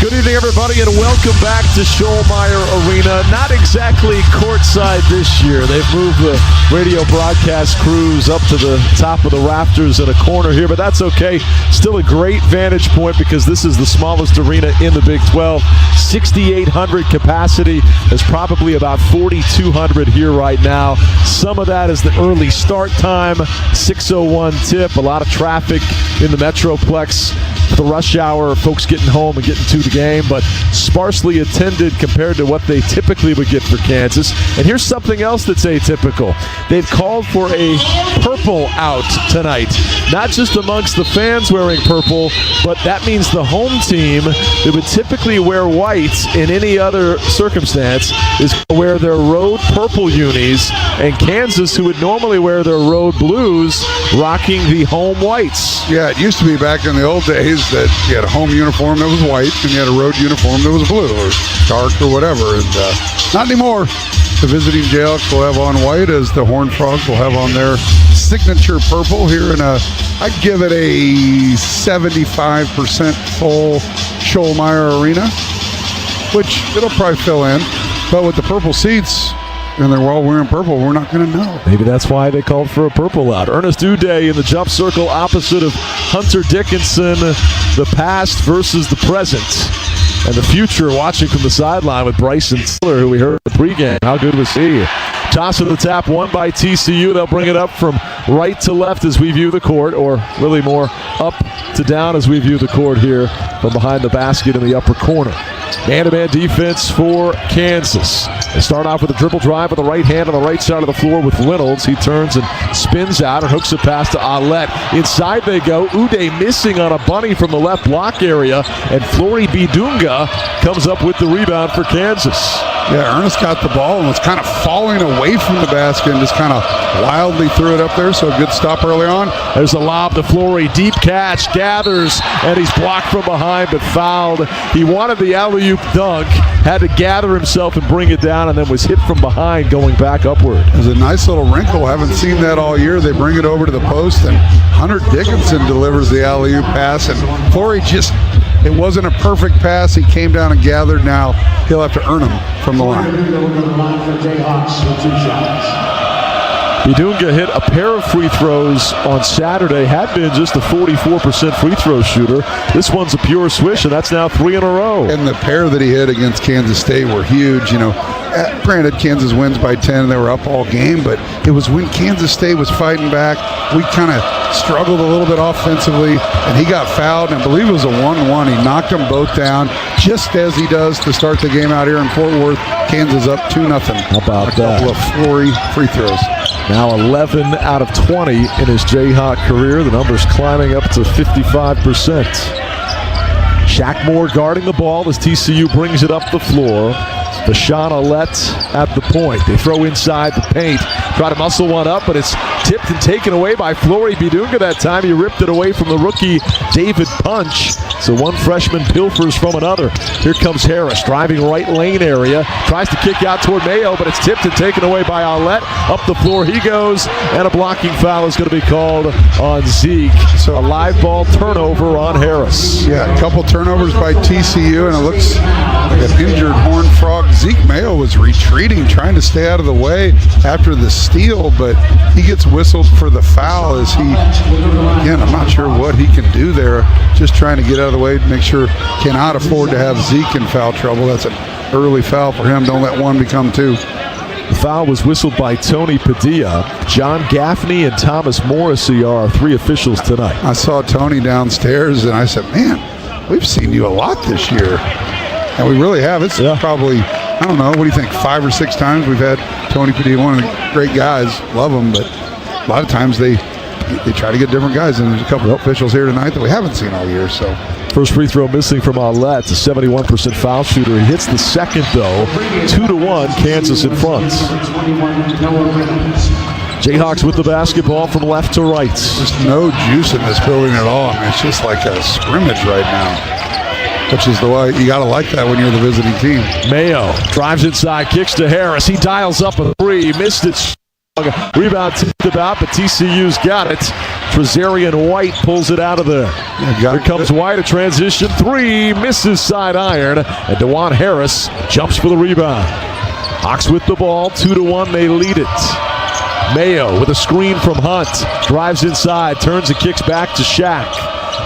Good evening, everybody, and welcome back to Schollmeyer Arena. Not exactly courtside this year. They've moved the radio broadcast crews up to the top of the rafters in a corner here, but that's okay. Still a great vantage point because this is the smallest arena in the Big 12. 6,800 capacity. There's probably about 4,200 here right now. Some of that is the early start time, 6:01 tip, a lot of traffic in the Metroplex. The rush hour, folks getting home and getting to the game, but sparsely attended compared to what they typically would get for Kansas. And here's something else that's atypical. They've called for a purple out tonight. Not just amongst the fans wearing purple, but that means the home team that would typically wear white in any other circumstance is going to wear their road purple unis, and Kansas, who would normally wear their road blues, rocking the home whites. Yeah, it used to be back in the old days that you had a home uniform that was white and you had a road uniform that was blue or dark or whatever. And not anymore. The visiting Jayhawks will have on white, as the Horned Frogs will have on their signature purple here in I'd give it a 75% full Schollmeyer Arena, which it'll probably fill in. But with the purple seats, and they're all wearing purple, we're not going to know. Maybe that's why they called for a purple out. Ernest Uday in the jump circle opposite of Hunter Dickinson. The past versus the present. And the future watching from the sideline with Bryson Tiller, who we heard in the pregame. How good was he? Toss of the tap, won by TCU. They'll bring it up from right to left as we view the court, or really more up to down as we view the court here from behind the basket in the upper corner. Man-to-man defense for Kansas. They start off with a dribble drive with the right hand on the right side of the floor with Reynolds. He turns and spins out and hooks it past to Alet. Inside they go. Uday missing on a bunny from the left block area, and Flory Bidunga comes up with the rebound for Kansas. Yeah, Ernest got the ball and was kind of falling away from the basket and just kind of wildly threw it up there, so a good stop early on. There's a lob to Flory, deep catch, gathers, and he's blocked from behind but fouled. He wanted the alley-oop dunk, had to gather himself and bring it down, and then was hit from behind going back upward. There's a nice little wrinkle. Haven't seen that all year. They bring it over to the post, and Hunter Dickinson delivers the alley-oop pass, and Flory just... It wasn't a perfect pass. He came down and gathered. Now he'll have to earn them from the line. Bidunga hit a pair of free throws on Saturday, had been just a 44% free throw shooter. This one's a pure swish, and that's now 3 in a row. And the pair that he hit against Kansas State were huge. You know, granted, Kansas wins by 10. They were up all game, but it was when Kansas State was fighting back. We kind of struggled a little bit offensively, and he got fouled, and I believe it was a 1-1. He knocked them both down, just as he does to start the game out here in Fort Worth. Kansas up 2-0. How about that? A couple of Flory free throws. Now 11 out of 20 in his Jayhawk career. The number's climbing up to 55%. Shaq Moore guarding the ball as TCU brings it up the floor. Bashan Alette at the point. They throw inside the paint. Try to muscle one up, but it's tipped and taken away by Flory Bidunga that time. He ripped it away from the rookie David Punch. So one freshman pilfers from another. Here comes Harris, driving right lane area. Tries to kick out toward Mayo, but it's tipped and taken away by Alette. Up the floor he goes, and a blocking foul is going to be called on Zeke. So a live ball turnover on Harris. Yeah, a couple turnovers by TCU, and it looks like an injured Horned Frog. Zeke Mayo was retreating, trying to stay out of the way after the steal, but he gets whistled for the foul as he, again, I'm not sure what he can do there, just trying to get out of the way to make sure cannot afford to have Zeke in foul trouble. That's an early foul for him. Don't let one become two. The foul was whistled by Tony Padilla. John Gaffney and Thomas Morrissey are our three officials tonight. I saw Tony downstairs, and I said, man, we've seen you a lot this year. And we really have. It's probably, I don't know, what do you think, 5 or 6 times we've had Tony Padilla, one of the great guys, love him, but a lot of times they try to get different guys, and there's a couple of officials here tonight that we haven't seen all year. So first free throw missing from Alette. It's a 71% foul shooter. He hits the second, though. 2-1, Kansas in front. Jayhawks with the basketball from left to right. Just no juice in this building at all. I mean, it's just like a scrimmage right now, which is the way you got to like that when you're the visiting team. Mayo drives inside, kicks to Harris. He dials up a three, missed it. Rebound tipped about, but TCU's got it. Trezarian White pulls it out of there. Here comes White, a transition three, misses side iron, and DeJuan Harris jumps for the rebound. Hawks with the ball, 2-1, they lead it. Mayo with a screen from Hunt, drives inside, turns and kicks back to Shaq.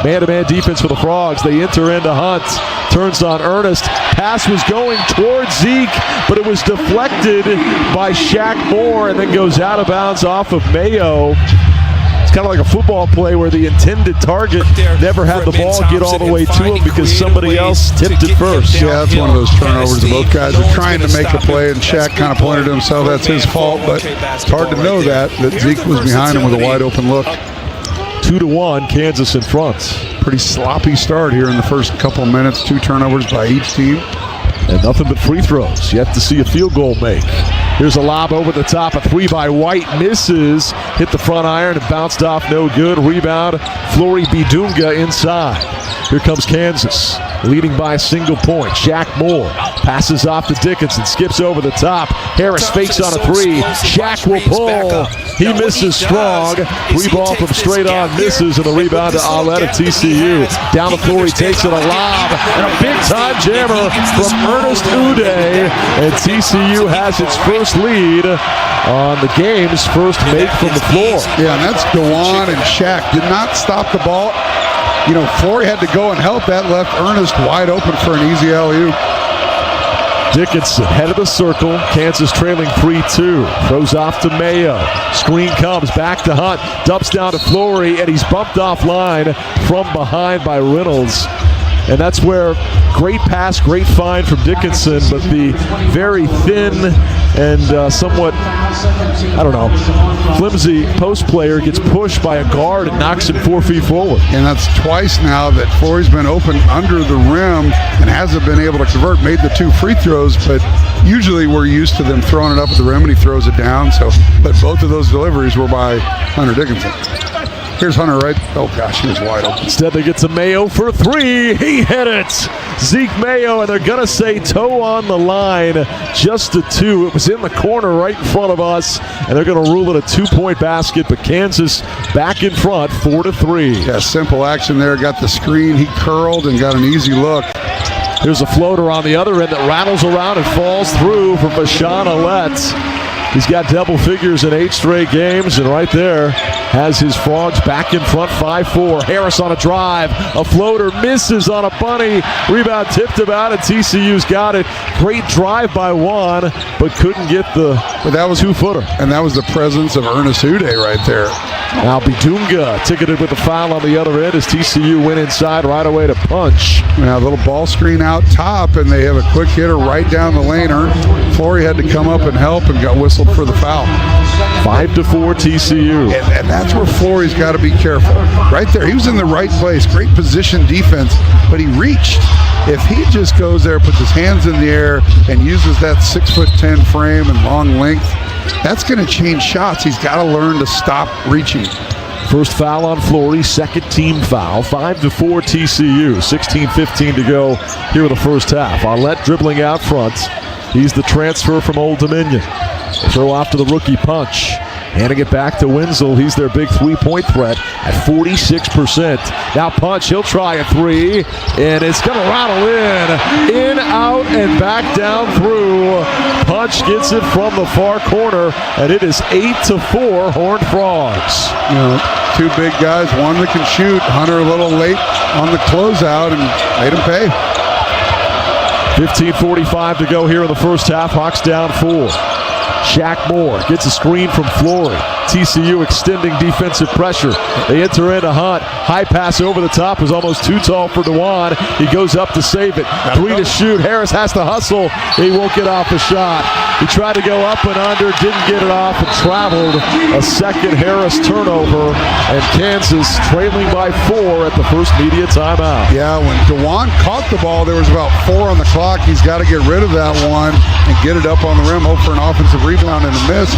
Man-to-man defense for the Frogs. They enter into Hunt. Turns on Ernest. Pass was going towards Zeke, but it was deflected by Shaq Moore and then goes out of bounds off of Mayo. It's kind of like a football play where the intended target never had the ball get all the way to him because somebody else tipped it first. Yeah, that's one of those turnovers. Both guys are trying to make a play, and Shaq kind of pointed to himself. That's his fault, but it's hard to know that Zeke was behind him with a wide open look. 2-1, Kansas in front. Pretty sloppy start here in the first couple of minutes. 2 turnovers by each team. And nothing but free throws. Yet to see a field goal make. Here's a lob over the top. A three by White misses. Hit the front iron and bounced off. No good. Rebound. Flory Bidunga inside. Here comes Kansas. Leading by a single point. Shaq Moore passes off to Dickinson. Skips over the top. Harris fakes on a three. Shaq will pull. He misses strong. Free ball from straight on misses, and the rebound to Alette of TCU. Down the floor, he takes it, a lob, and a big-time jammer from Ernest Uday. And TCU has its first lead on the game's first make from the floor. Yeah, and that's DeJuan and Shaq. Did not stop the ball. You know, Flory had to go and help. That left Ernest wide open for an easy alley-oop. Dickinson, head of the circle. Kansas trailing 3-2. Throws off to Mayo. Screen comes back to Hunt. Dumps down to Flory, and he's bumped offline from behind by Reynolds. And that's where great pass, great find from Dickinson, but the very thin and somewhat, I don't know, flimsy post player gets pushed by a guard and knocks him 4 feet forward. And that's twice now that Flory's been open under the rim and hasn't been able to convert. Made the 2 free throws, but usually we're used to them throwing it up at the rim and he throws it down. So, but both of those deliveries were by Hunter Dickinson. Here's Hunter right. Oh, gosh, he was wide open. Instead, they get to Mayo for 3. He hit it. Zeke Mayo, and they're going to say toe on the line. Just a 2. It was in the corner right in front of us, and they're going to rule it a 2-point basket. But Kansas back in front, 4-3. Yeah, simple action there. Got the screen. He curled and got an easy look. Here's a floater on the other end that rattles around and falls through for Bashan Alette. He's got double figures in 8 straight games, and right there, has his Frogs back in front 5-4. Harris on a drive. A floater misses on a bunny. Rebound tipped about it. TCU's got it. Great drive by Juan, but couldn't get the two-footer. And that was the presence of Ernest Ude right there. Now Bidunga ticketed with the foul on the other end as TCU went inside right away to punch. Now a little ball screen out top, and they have a quick hitter right down the lane. Flory had to come up and help and got whistled for the foul. 5-4 TCU. And that's where Flory's got to be careful. Right there, he was in the right place. Great position defense, but he reached. If he just goes there, puts his hands in the air, and uses that 6'10" frame and long length, that's going to change shots. He's got to learn to stop reaching. First foul on Flory, second team foul. 5-4 TCU. 16:15 to go here in the first half. Arlette dribbling out front. He's the transfer from Old Dominion. Throw off to the rookie punch. Handing it back to Wenzel. He's their big three-point threat at 46%. Now punch. He'll try a three. And it's going to rattle in, out, and back down through. Punch gets it from the far corner. And it is 8-4 Horned Frogs. You know, two big guys, one that can shoot. Hunter a little late on the closeout and made him pay. 15:45 to go here in the first half. Hawks down 4. Shaq Moore gets a screen from Flory. TCU extending defensive pressure. They enter into Hunt. High pass over the top is almost too tall for Dewan. He goes up to save it. 3 to shoot. Harris has to hustle. He won't get off the shot. He tried to go up and under, didn't get it off, and traveled. A second Harris turnover, and Kansas trailing by 4 at the first media timeout. Yeah, when Dewan caught the ball, there was about 4 on the clock. He's got to get rid of that one and get it up on the rim, hope for an offensive rebound and a miss.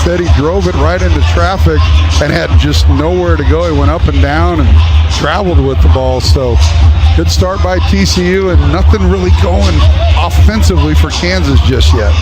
Instead, he drove it right into traffic and had just nowhere to go. He went up and down and traveled with the ball. So good start by TCU, and nothing really going offensively for Kansas just yet.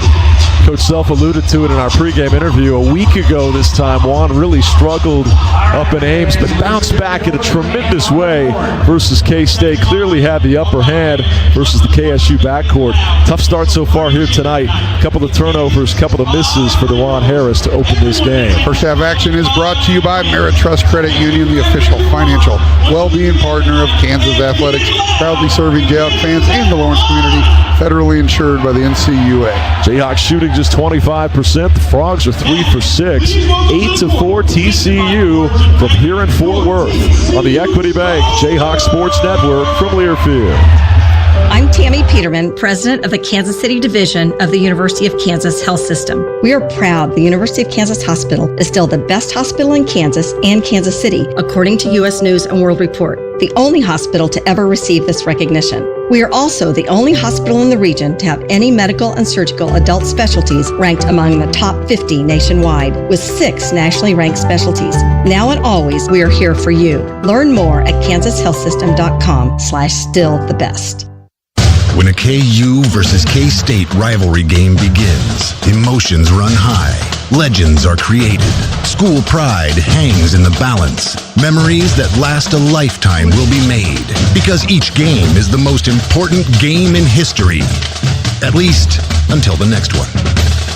Coach Self alluded to it in our pregame interview a week ago this time. Juan really struggled up in Ames, but bounced back in a tremendous way versus K-State. Clearly had the upper hand versus the KSU backcourt. Tough start so far here tonight. A couple of turnovers, a couple of misses for DeJuan Harris to open this game. First half action is brought to you by Merit Trust Credit Union, the official financial well-being partner of Kansas Athletics, proudly serving Jayhawks fans and the Lawrence community, federally insured by the NCAA. Jayhawks shooting just 25%. The Frogs are 3 for 6. 8-4 TCU from here in Fort Worth on the Equity Bank Jayhawks Sports Network from Learfield. I'm Tammy Peterman, president of the Kansas City Division of the University of Kansas Health System. We are proud the University of Kansas Hospital is still the best hospital in Kansas and Kansas City, according to U.S. News and World Report, the only hospital to ever receive this recognition. We are also the only hospital in the region to have any medical and surgical adult specialties ranked among the top 50 nationwide, with 6 nationally ranked specialties. Now and always, we are here for you. Learn more at kansashealthsystem.com/stillthebest. When a KU versus K-State rivalry game begins, emotions run high, legends are created, school pride hangs in the balance, memories that last a lifetime will be made, because each game is the most important game in history, at least until the next one.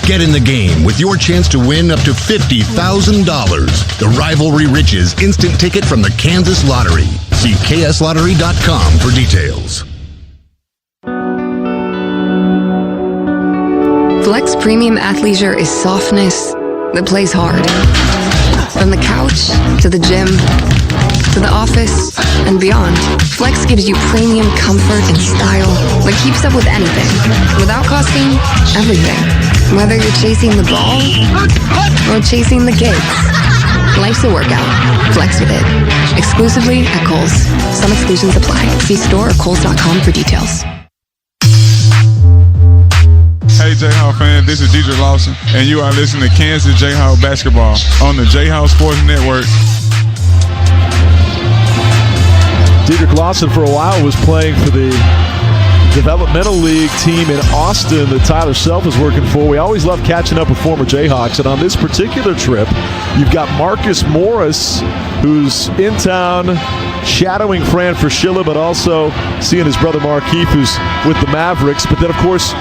Get in the game with your chance to win up to $50,000. The Rivalry Riches instant ticket from the Kansas Lottery. See kslottery.com for details. Flex Premium Athleisure is softness that plays hard. From the couch to the gym to the office and beyond, Flex gives you premium comfort and style that keeps up with anything without costing everything. Whether you're chasing the ball or chasing the gigs, life's a workout. Flex with it. Exclusively at Kohl's. Some exclusions apply. See store or kohls.com for details. Hey Jayhawk fan, this is Deidre Lawson, and you are listening to Kansas Jayhawk basketball on the Jayhawk Sports Network. Deidre Lawson for a while was playing for the developmental league team in Austin that Tyler Self is working for. We always love catching up with former Jayhawks, and on this particular trip, you've got Marcus Morris, who's in town shadowing Fran Fraschilla, but also seeing his brother Markeith, who's with the Mavericks. But then, of course,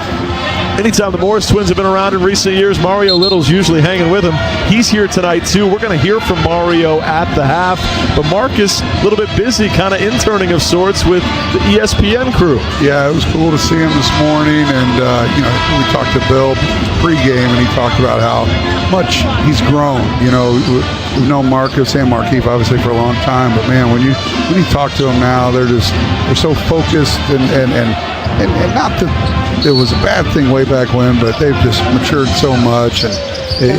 Anytime the Morris twins have been around in recent years, Mario Little's usually hanging with him. He's here tonight, too. We're going to hear from Mario at the half. But Marcus, a little bit busy, kind of interning of sorts with the ESPN crew. Yeah, it was cool to see him this morning. And, we talked to Bill pregame, and he talked about how much he's grown. We've known Marcus and Markeith, obviously, for a long time. But, man, when you talk to them now, they're so focused and not that it was a bad thing way back when, but they've just matured so much, and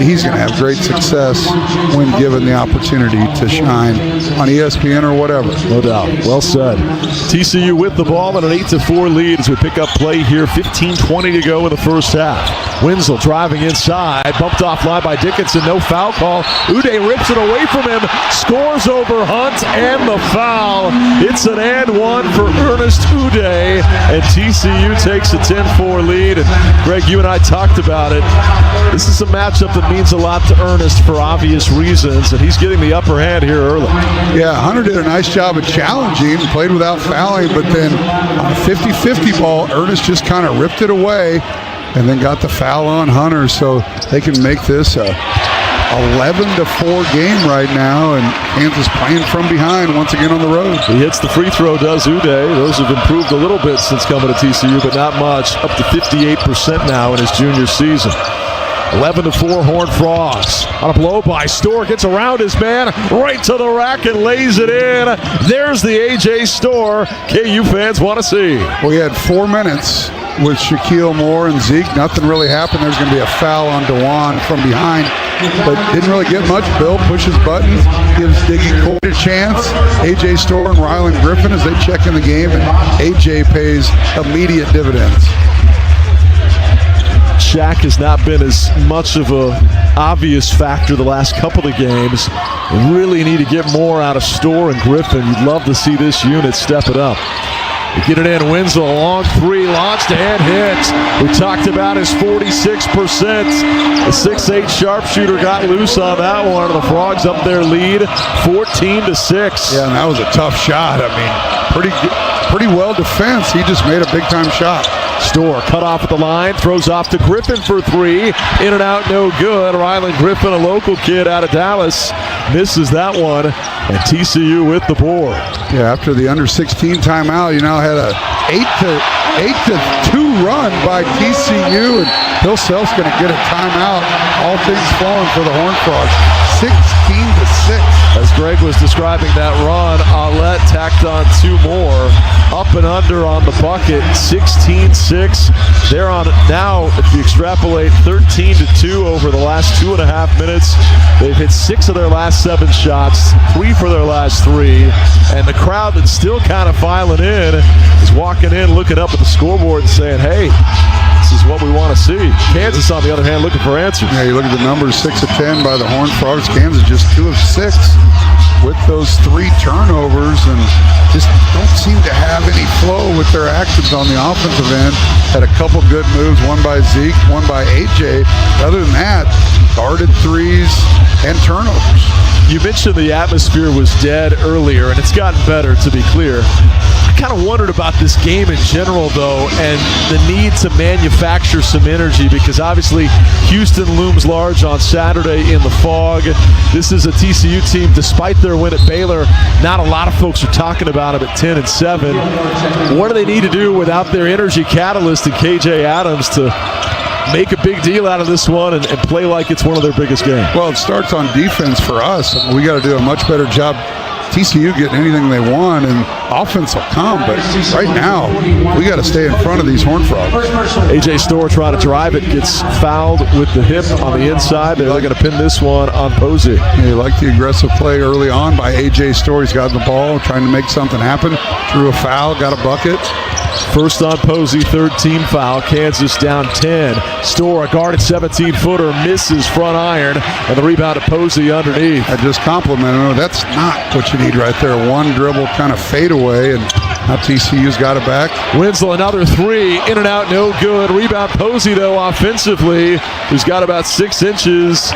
he's going to have great success when given the opportunity to shine on ESPN or whatever. No doubt. Well said. TCU with the ball and an 8-4 lead as we pick up play here. 15:20 to go in the first half. Wenzel driving inside, bumped offline by Dickinson. No foul call. Uday rips it away from him, scores over Hunt, and the foul. It's an and one for Ernest Uday, and TCU takes a 10-4 lead. And Greg, you and I talked about it. This is a matchup that means a lot to Ernest for obvious reasons, and he's getting the upper hand here early. Yeah, Hunter did a nice job of challenging, played without fouling, but then on a 50-50 ball, Ernest just kind of ripped it away and then got the foul on Hunter, so they can make this a 11-4 game right now, and Kansas playing from behind once again on the road. He hits the free throw, does Uday. Those have improved a little bit since coming to TCU, but not much. Up to 58% now in his junior season. 11-4 Horned Frogs. On a blow by Storr, gets around his man, right to the rack and lays it in. There's the A.J. Storr KU fans want to see. We had 4 minutes with Shaquille Moore and Zeke. Nothing really happened. There's going to be a foul on DeJuan from behind, but didn't really get much. Bill pushes buttons, gives Diggy Court a chance. A.J. Storr and Ryland Griffin as they check in the game, and A.J. pays immediate dividends. Shaq has not been as much of a obvious factor the last couple of games. We really need to get more out of Storr and Griffin. You'd love to see this unit step it up. We get it in. Wenzel, a long three, launched and hits. We talked about his 46%. The 6'8 sharpshooter got loose on that one. The Frogs up their lead, 14-6. Yeah, and that was a tough shot. I mean, pretty well defense. He just made a big-time shot. Storr cut off at the line, throws off to Griffin for three. In and out, no good. Ryland Griffin, a local kid out of Dallas, misses that one. And TCU with the board. Yeah, after the under-16 timeout, you now had a 8-2 run by TCU, and Bill Self's going to get a timeout. All things flowing for the Horned Frogs. 16-6. As Greg was describing that run, Aulette tacked on 2 more. Up and under on the bucket, 16-6. They're on it now. If you extrapolate 13-2 over the last 2.5 minutes, they've hit 6 of their last 7 shots, 3 for their last 3. And the crowd that's still kind of filing in is walking in, looking up at the scoreboard and saying, hey, this is what we want to see. Kansas, on the other hand, looking for answers. Yeah, you look at the numbers, 6 of 10 by the Horned Frogs. Kansas just 2 of 6 with those 3 turnovers, and just don't seem to have any flow with their actions on the offensive end. Had a couple good moves, one by Zeke, one by AJ. Other than that, guarded threes and turnovers. You mentioned the atmosphere was dead earlier, and it's gotten better, to be clear. I kind of wondered about this game in general, though, and the need to manufacture some energy, because obviously Houston looms large on Saturday in the fog. This is a TCU team, despite their win at Baylor, not a lot of folks are talking about them at 10-7. What do they need to do without their energy catalyst in KJ Adams to make a big deal out of this one and play like it's one of their biggest games? Well, it starts on defense for us. We got to do a much better job. TCU getting anything they want, and offense will come, but right now we got to stay in front of these Horned Frogs. A.J. Storr trying to drive it, gets fouled with the hip on the inside. They're going to pin this one on Posey. Yeah, you like the aggressive play early on by A.J. Storr. He's got the ball, trying to make something happen. Drew a foul, got a bucket. First on Posey, 3rd team foul. Kansas down 10. Storr, a guarded 17-footer, misses front iron, and the rebound to Posey underneath. I just complimented him. That's not what you need right there. One dribble kind of fade away, and now TCU's got it back. Wenzel, another 3, in and out, no good. Rebound Posey, though, offensively, who's got about 6 inches.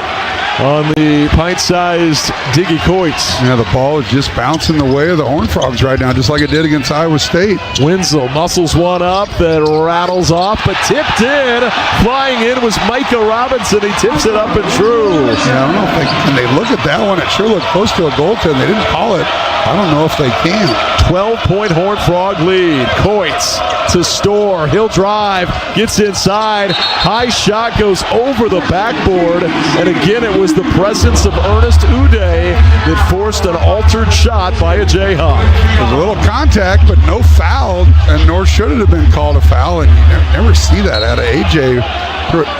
on the pint-sized Diggy Coits. Yeah, the ball is just bouncing the way of the Horned Frogs right now, just like it did against Iowa State. Wenzel muscles one up, then rattles off, but tipped in. Flying in was Micah Robinson. He tips it up and true. Yeah, I don't know if when they look at that one, it sure looked close to a goaltend. They didn't call it. I don't know if they can. 12-point Horned Frog lead. Coits to Storr. He'll drive, gets inside. High shot goes over the backboard. And again, it was the presence of Ernest Uday that forced an altered shot by a Jayhawk. There's a little contact, but no foul, and nor should it have been called a foul. And you never see that out of AJ.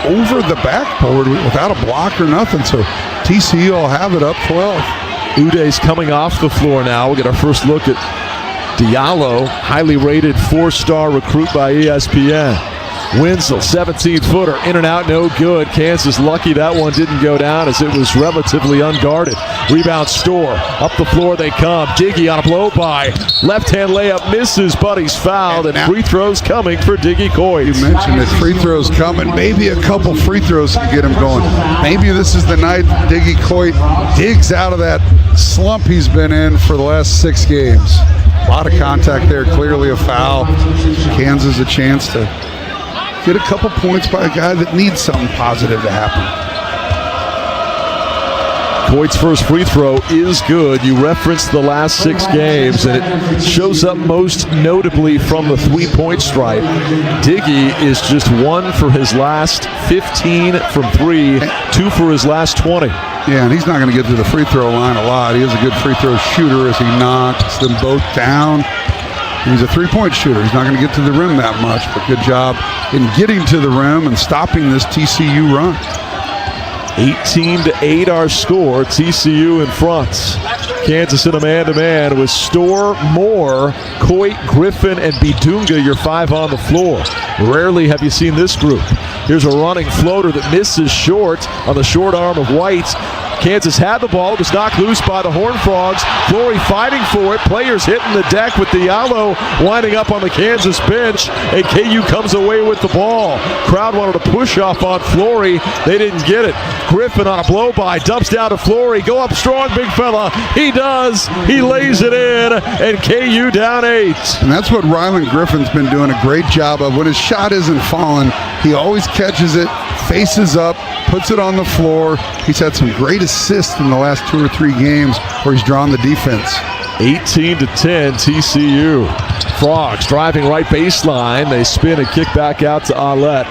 Over the backboard without a block or nothing. So TCU will have it up 12. Uday's coming off the floor now. We'll get our first look at Diallo, highly rated 4-star recruit by ESPN. Wenzel, 17-footer, in and out, no good. Kansas lucky that one didn't go down as it was relatively unguarded. Rebound Storr, up the floor they come. Diggy on a blow-by. Left-hand layup misses, but he's fouled, and free throws coming for Diggy Coits. You mentioned that free throws coming. Maybe a couple free throws to get him going. Maybe this is the night Diggy Coit digs out of that slump he's been in for the last 6 games. A lot of contact there, clearly a foul. Kansas a chance to get a couple points by a guy that needs something positive to happen. Coit's first free throw is good. You referenced the last 6 games, and it shows up most notably from the 3-point stripe. Diggy is just 1 for his last 15 from 3, 2 for his last 20. Yeah, and he's not going to get to the free throw line a lot. He is a good free throw shooter as he knocks them both down. He's a 3-point shooter. He's not going to get to the rim that much, but good job in getting to the rim and stopping this TCU run. 18-8 our score. TCU in front. Kansas in a man-to-man with Storr, Moore, Coit, Griffin, and Bidunga, your 5 on the floor. Rarely have you seen this group. Here's a running floater that misses short on the short arm of White. Kansas had the ball. It was knocked loose by the Horned Frogs. Flory fighting for it. Players hitting the deck with Diallo winding up on the Kansas bench. And KU comes away with the ball. Crowd wanted to push off on Flory. They didn't get it. Griffin on a blow-by. Dumps down to Flory. Go up strong, big fella. He does. He lays it in. And KU down 8. And that's what Rylan Griffin's been doing a great job of. When his shot isn't falling, he always catches it, faces up, puts it on the floor. He's had some great assists in the last 2 or 3 games where he's drawn the defense. 18-10 TCU. Frogs driving right baseline. They spin and kick back out to Alet.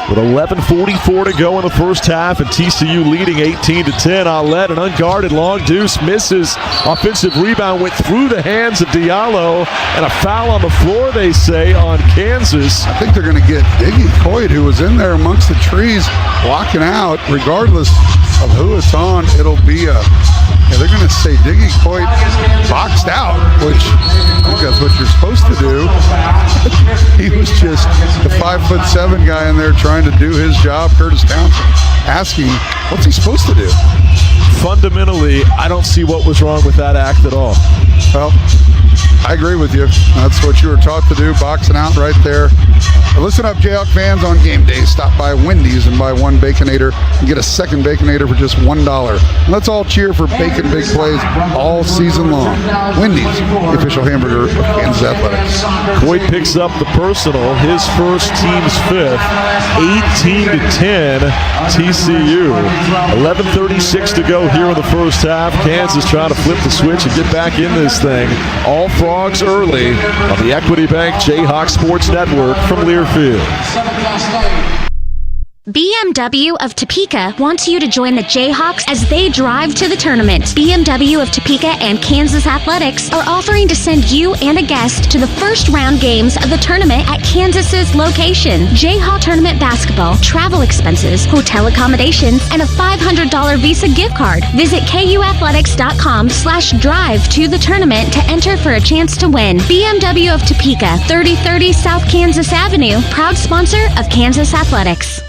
With 11:44 to go in the first half, and TCU leading 18-10. Alet, an unguarded long deuce, misses. Offensive rebound went through the hands of Diallo, and a foul on the floor, they say, on Kansas. I think they're going to get Diggy Coit, who was in there amongst the trees, blocking out. Regardless of who it's on, it'll be they're going to say Diggy Coit boxed out, which I think that's what you're supposed to do. He was just the 5'7" guy in there trying to do his job. Curtis Townsend asking, what's he supposed to do? Fundamentally, I don't see what was wrong with that act at all. Well, I agree with you. That's what you were taught to do, boxing out right there. But listen up, Jayhawk fans, on game day, stop by Wendy's and buy 1 Baconator and get a second Baconator for just $1. And let's all cheer for Bacon Big Plays all season long. Wendy's, the official hamburger of Kansas Athletics. Coit picks up the personal, his first, team's 5th. 18-10 TCU. 11:36 to go here in the first half. Kansas trying to flip the switch and get back in this thing. All Frogs early on the Equity Bank Jayhawk Sports Network from Learfield. BMW of Topeka wants you to join the Jayhawks as they drive to the tournament. BMW of Topeka and Kansas Athletics are offering to send you and a guest to the first round games of the tournament at Kansas's location. Jayhawk tournament basketball, travel expenses, hotel accommodations, and a $500 Visa gift card. Visit KUathletics.com/drive to the tournament to enter for a chance to win. BMW of Topeka, 3030 South Kansas Avenue, proud sponsor of Kansas Athletics.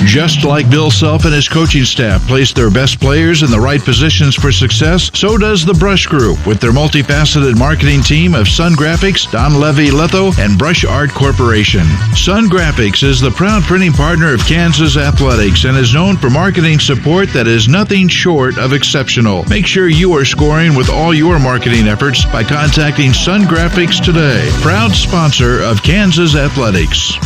Just like Bill Self and his coaching staff place their best players in the right positions for success, so does the Brush Group with their multifaceted marketing team of Sun Graphics, Don Levy Litho, and Brush Art Corporation. Sun Graphics is the proud printing partner of Kansas Athletics and is known for marketing support that is nothing short of exceptional. Make sure you are scoring with all your marketing efforts by contacting Sun Graphics today. Proud sponsor of Kansas Athletics.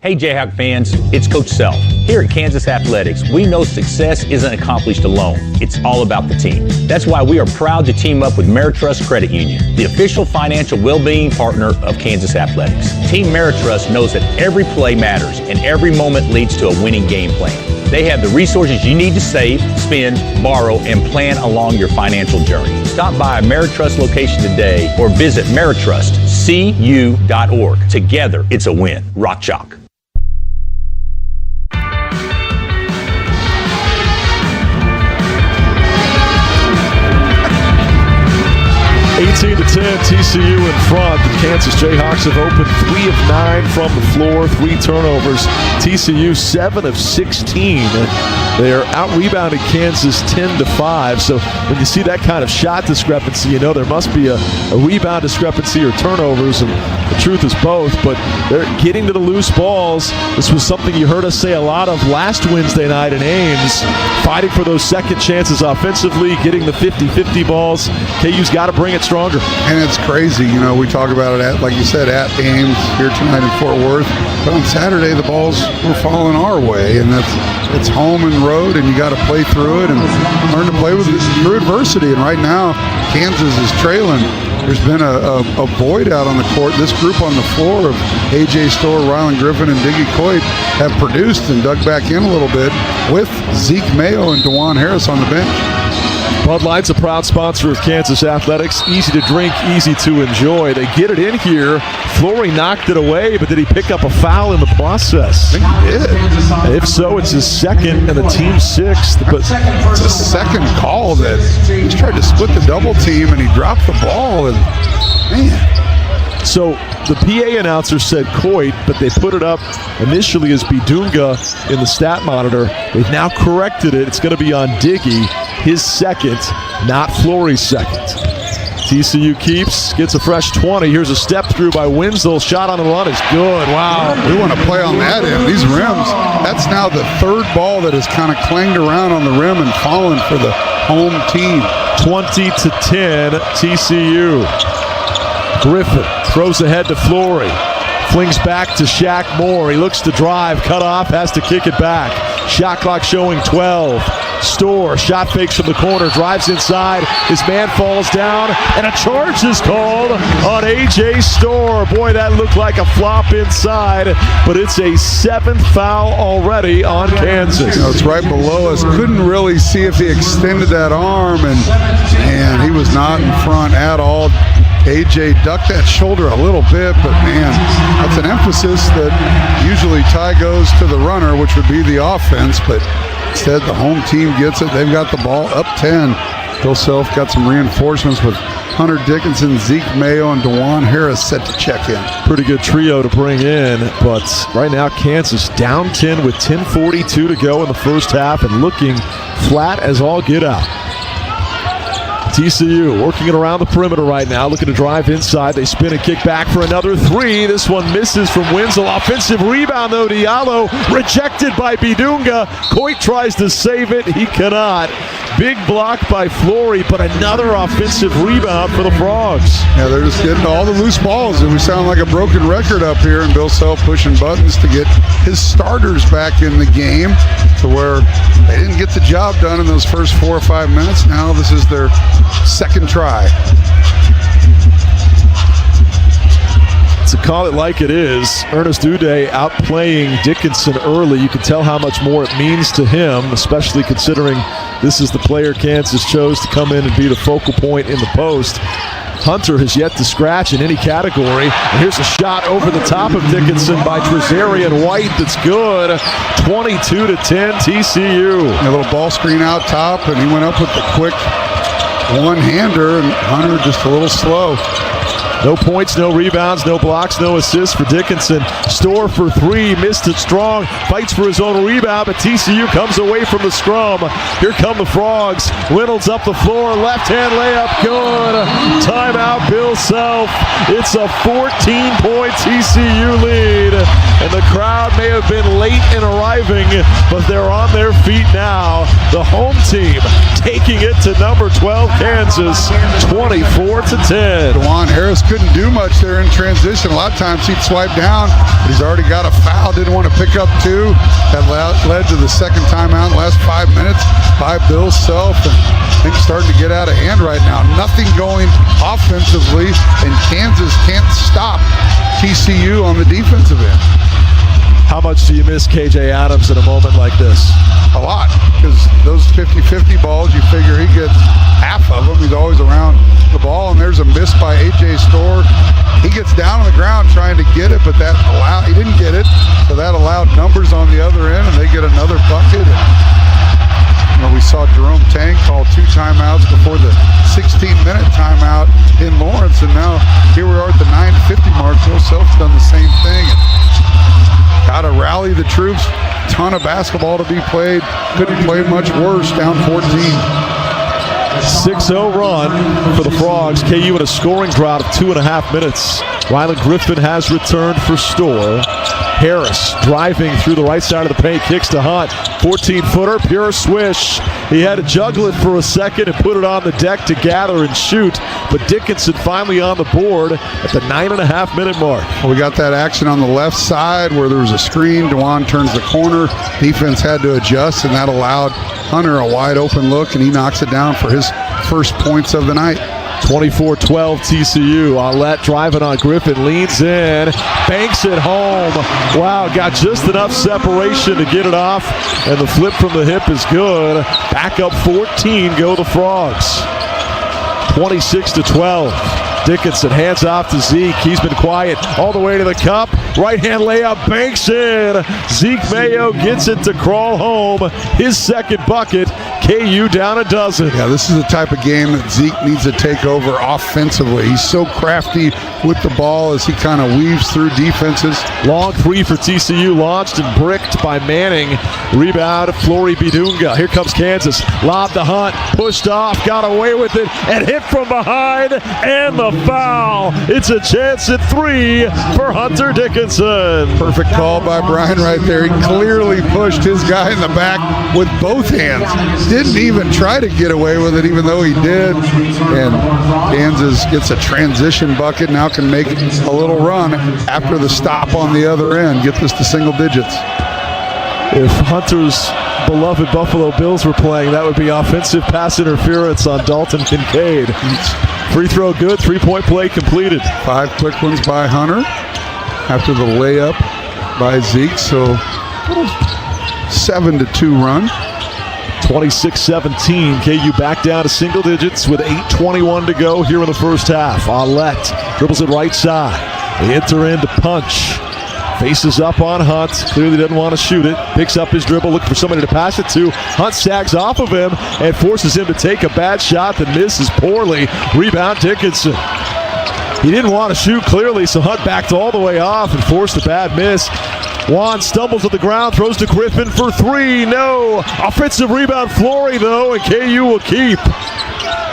Hey Jayhawk fans, it's Coach Self. Here at Kansas Athletics, we know success isn't accomplished alone. It's all about the team. That's why we are proud to team up with Ameritrust Credit Union, the official financial well-being partner of Kansas Athletics. Team Ameritrust knows that every play matters and every moment leads to a winning game plan. They have the resources you need to save, spend, borrow, and plan along your financial journey. Stop by a Ameritrust location today or visit ameritrustcu.org. Together, it's a win. Rock Chalk. 18-10, TCU in front. The Kansas Jayhawks have opened 3 of 9 from the floor, 3 turnovers. TCU 7 of 16. They are out-rebounding Kansas 10-5. So when you see that kind of shot discrepancy, you know there must be a rebound discrepancy or turnovers, and the truth is both. But they're getting to the loose balls. This was something you heard us say a lot of last Wednesday night in Ames, fighting for those second chances offensively, getting the 50-50 balls. KU's got to bring it stronger. And it's crazy, you know, we talk about it at, like you said, at Ames here tonight in Fort Worth. But on Saturday, the balls were falling our way, and it's home and road, and you got to play through it and learn to play with through adversity. And right now, Kansas is trailing. There's been a void out on the court. This group on the floor of A.J. Storr, Rylan Griffin, and Diggy Coit have produced and dug back in a little bit with Zeke Mayo and DeJuan Harris on the bench. Bud Light's a proud sponsor of Kansas Athletics. Easy to drink, easy to enjoy. They get it in here. Flory knocked it away, but did he pick up a foul in the process? I think he did. If so, it's his second and the team's 6th. But it's a second call that he's tried to split the double team, and he dropped the ball. And man. So the PA announcer said Coit, but they put it up initially as Bidunga in the stat monitor. They've now corrected it. It's going to be on Diggy, his second, not Flory's second. TCU keeps, gets a fresh 20. Here's a step through by Winslow. Shot on the run is good. Wow. We want to play on that end. These rims, that's now the third ball that has kind of clanged around on the rim and fallen for the home team. 20-10, TCU. Griffin throws ahead to Flory. Flings back to Shaq Moore. He looks to drive, cut off, has to kick it back. Shot clock showing 12. Storr, shot fakes from the corner, drives inside. His man falls down, and a charge is called on A.J. Storr. Boy, that looked like a flop inside, but it's a 7th foul already on Kansas. You know, it's right below us. Couldn't really see if he extended that arm, and he was not in front at all. A.J. ducked that shoulder a little bit, but man, that's an emphasis that usually tie goes to the runner, which would be the offense, but instead the home team gets it. They've got the ball up 10. Bill Self got some reinforcements with Hunter Dickinson, Zeke Mayo, and DeJuan Harris set to check in. Pretty good trio to bring in, but right now Kansas down 10 with 10:42 to go in the first half and looking flat as all get out. TCU working it around the perimeter right now, looking to drive inside. They spin and kick back for another 3. This one misses from Winslow. Offensive rebound, though. Diallo rejected by Bidunga. Coit tries to save it. He cannot. Big block by Flory, but another offensive rebound for the Frogs. Yeah, they're just getting all the loose balls, and we sound like a broken record up here, and Bill Self pushing buttons to get his starters back in the game to where they didn't get the job done in those first 4 or 5 minutes. Now this is their second try. To call it like it is, Ernest Uday outplaying Dickinson early. You can tell how much more it means to him, especially considering this is the player Kansas chose to come in and be the focal point in the post. Hunter has yet to scratch in any category. And here's a shot over the top of Dickinson by Trezarian White that's good. 22-10 TCU. A little ball screen out top, and he went up with the quick one-hander, and Hunter just a little slow. No points, no rebounds, no blocks, no assists for Dickinson. Store for three, missed it strong. Fights for his own rebound, but TCU comes away from the scrum. Here come the Frogs. Reynolds up the floor, left-hand layup, good. Timeout, Bill Self. It's a 14-point TCU lead, and the crowd may have been late in arriving, but they're on their feet now. The home team taking it to number 12, Kansas, 24-10. DeJuan Harris couldn't do much there in transition. A lot of times he'd swipe down, but he's already got a foul. Didn't want to pick up two. That led to the second timeout in the last 5 minutes by Bill Self. And things starting to get out of hand right now. Nothing going offensively, and Kansas can't stop TCU on the defensive end. How much do you miss KJ Adams in a moment like this? A lot, because those 50-50 balls, you figure he gets half of them. He's always around the ball, and there's a miss by A.J. Storr. He gets down on the ground trying to get it, but he didn't get it, so that allowed numbers on the other end, and they get another bucket. And, we saw Jerome Tang call 2 timeouts before the 16-minute timeout in Lawrence, and now here we are at the 9:50 mark. Bill Self's done the same thing. Got to rally the troops. Ton of basketball to be played. Couldn't play much worse, down 14. 6-0 run for the Frogs. KU in a scoring drought of 2.5 minutes. Ryland Griffin has returned for Storr. Harris driving through the right side of the paint, kicks to Hunt. 14-footer, pure swish. He had to juggle it for a second and put it on the deck to gather and shoot. But Dickinson finally on the board at the 9.5-minute mark. Well, we got that action on the left side where there was a screen. DeJuan turns the corner. Defense had to adjust, and that allowed Hunter a wide open look, and he knocks it down for his first points of the night. 24-12 TCU. Aulette driving on Griffin, leans in, banks it home. Wow, got just enough separation to get it off, and the flip from the hip is good. Back up 14, go the Frogs. 26-12. Dickinson hands off to Zeke. He's been quiet all the way to the cup. Right-hand layup, banks in. Zeke Mayo gets it to crawl home. His second bucket. KU down a dozen. Yeah, this is the type of game that Zeke needs to take over offensively. He's so crafty with the ball as he kind of weaves through defenses. Long three for TCU, launched and bricked by Manning. Rebound, Flory Bidunga. Here comes Kansas. Lob to Hunt, pushed off, got away with it, and hit from behind, and the foul. It's a chance at 3 for Hunter Dickinson. Perfect call by Brian right there. He clearly pushed his guy in the back with both hands. Didn't even try to get away with it, even though he did. And Kansas gets a transition bucket, now can make a little run after the stop on the other end. Get this to single digits. If Hunter's beloved Buffalo Bills were playing, that would be offensive pass interference on Dalton Kincaid. Free throw good, 3-point play completed. 5 quick ones by Hunter after the layup by Zeke. So 7-2 run. 26-17. KU back down to single digits with 8:21 to go here in the first half. Aulette dribbles it right side. They enter in to punch. Faces up on Hunt. Clearly doesn't want to shoot it. Picks up his dribble, looking for somebody to pass it to. Hunt sags off of him and forces him to take a bad shot that misses poorly. Rebound Dickinson. He didn't want to shoot clearly, so Hunt backed all the way off and forced a bad miss. Juan stumbles to the ground, throws to Griffin for 3. No. Offensive rebound Flory, though, and KU will keep.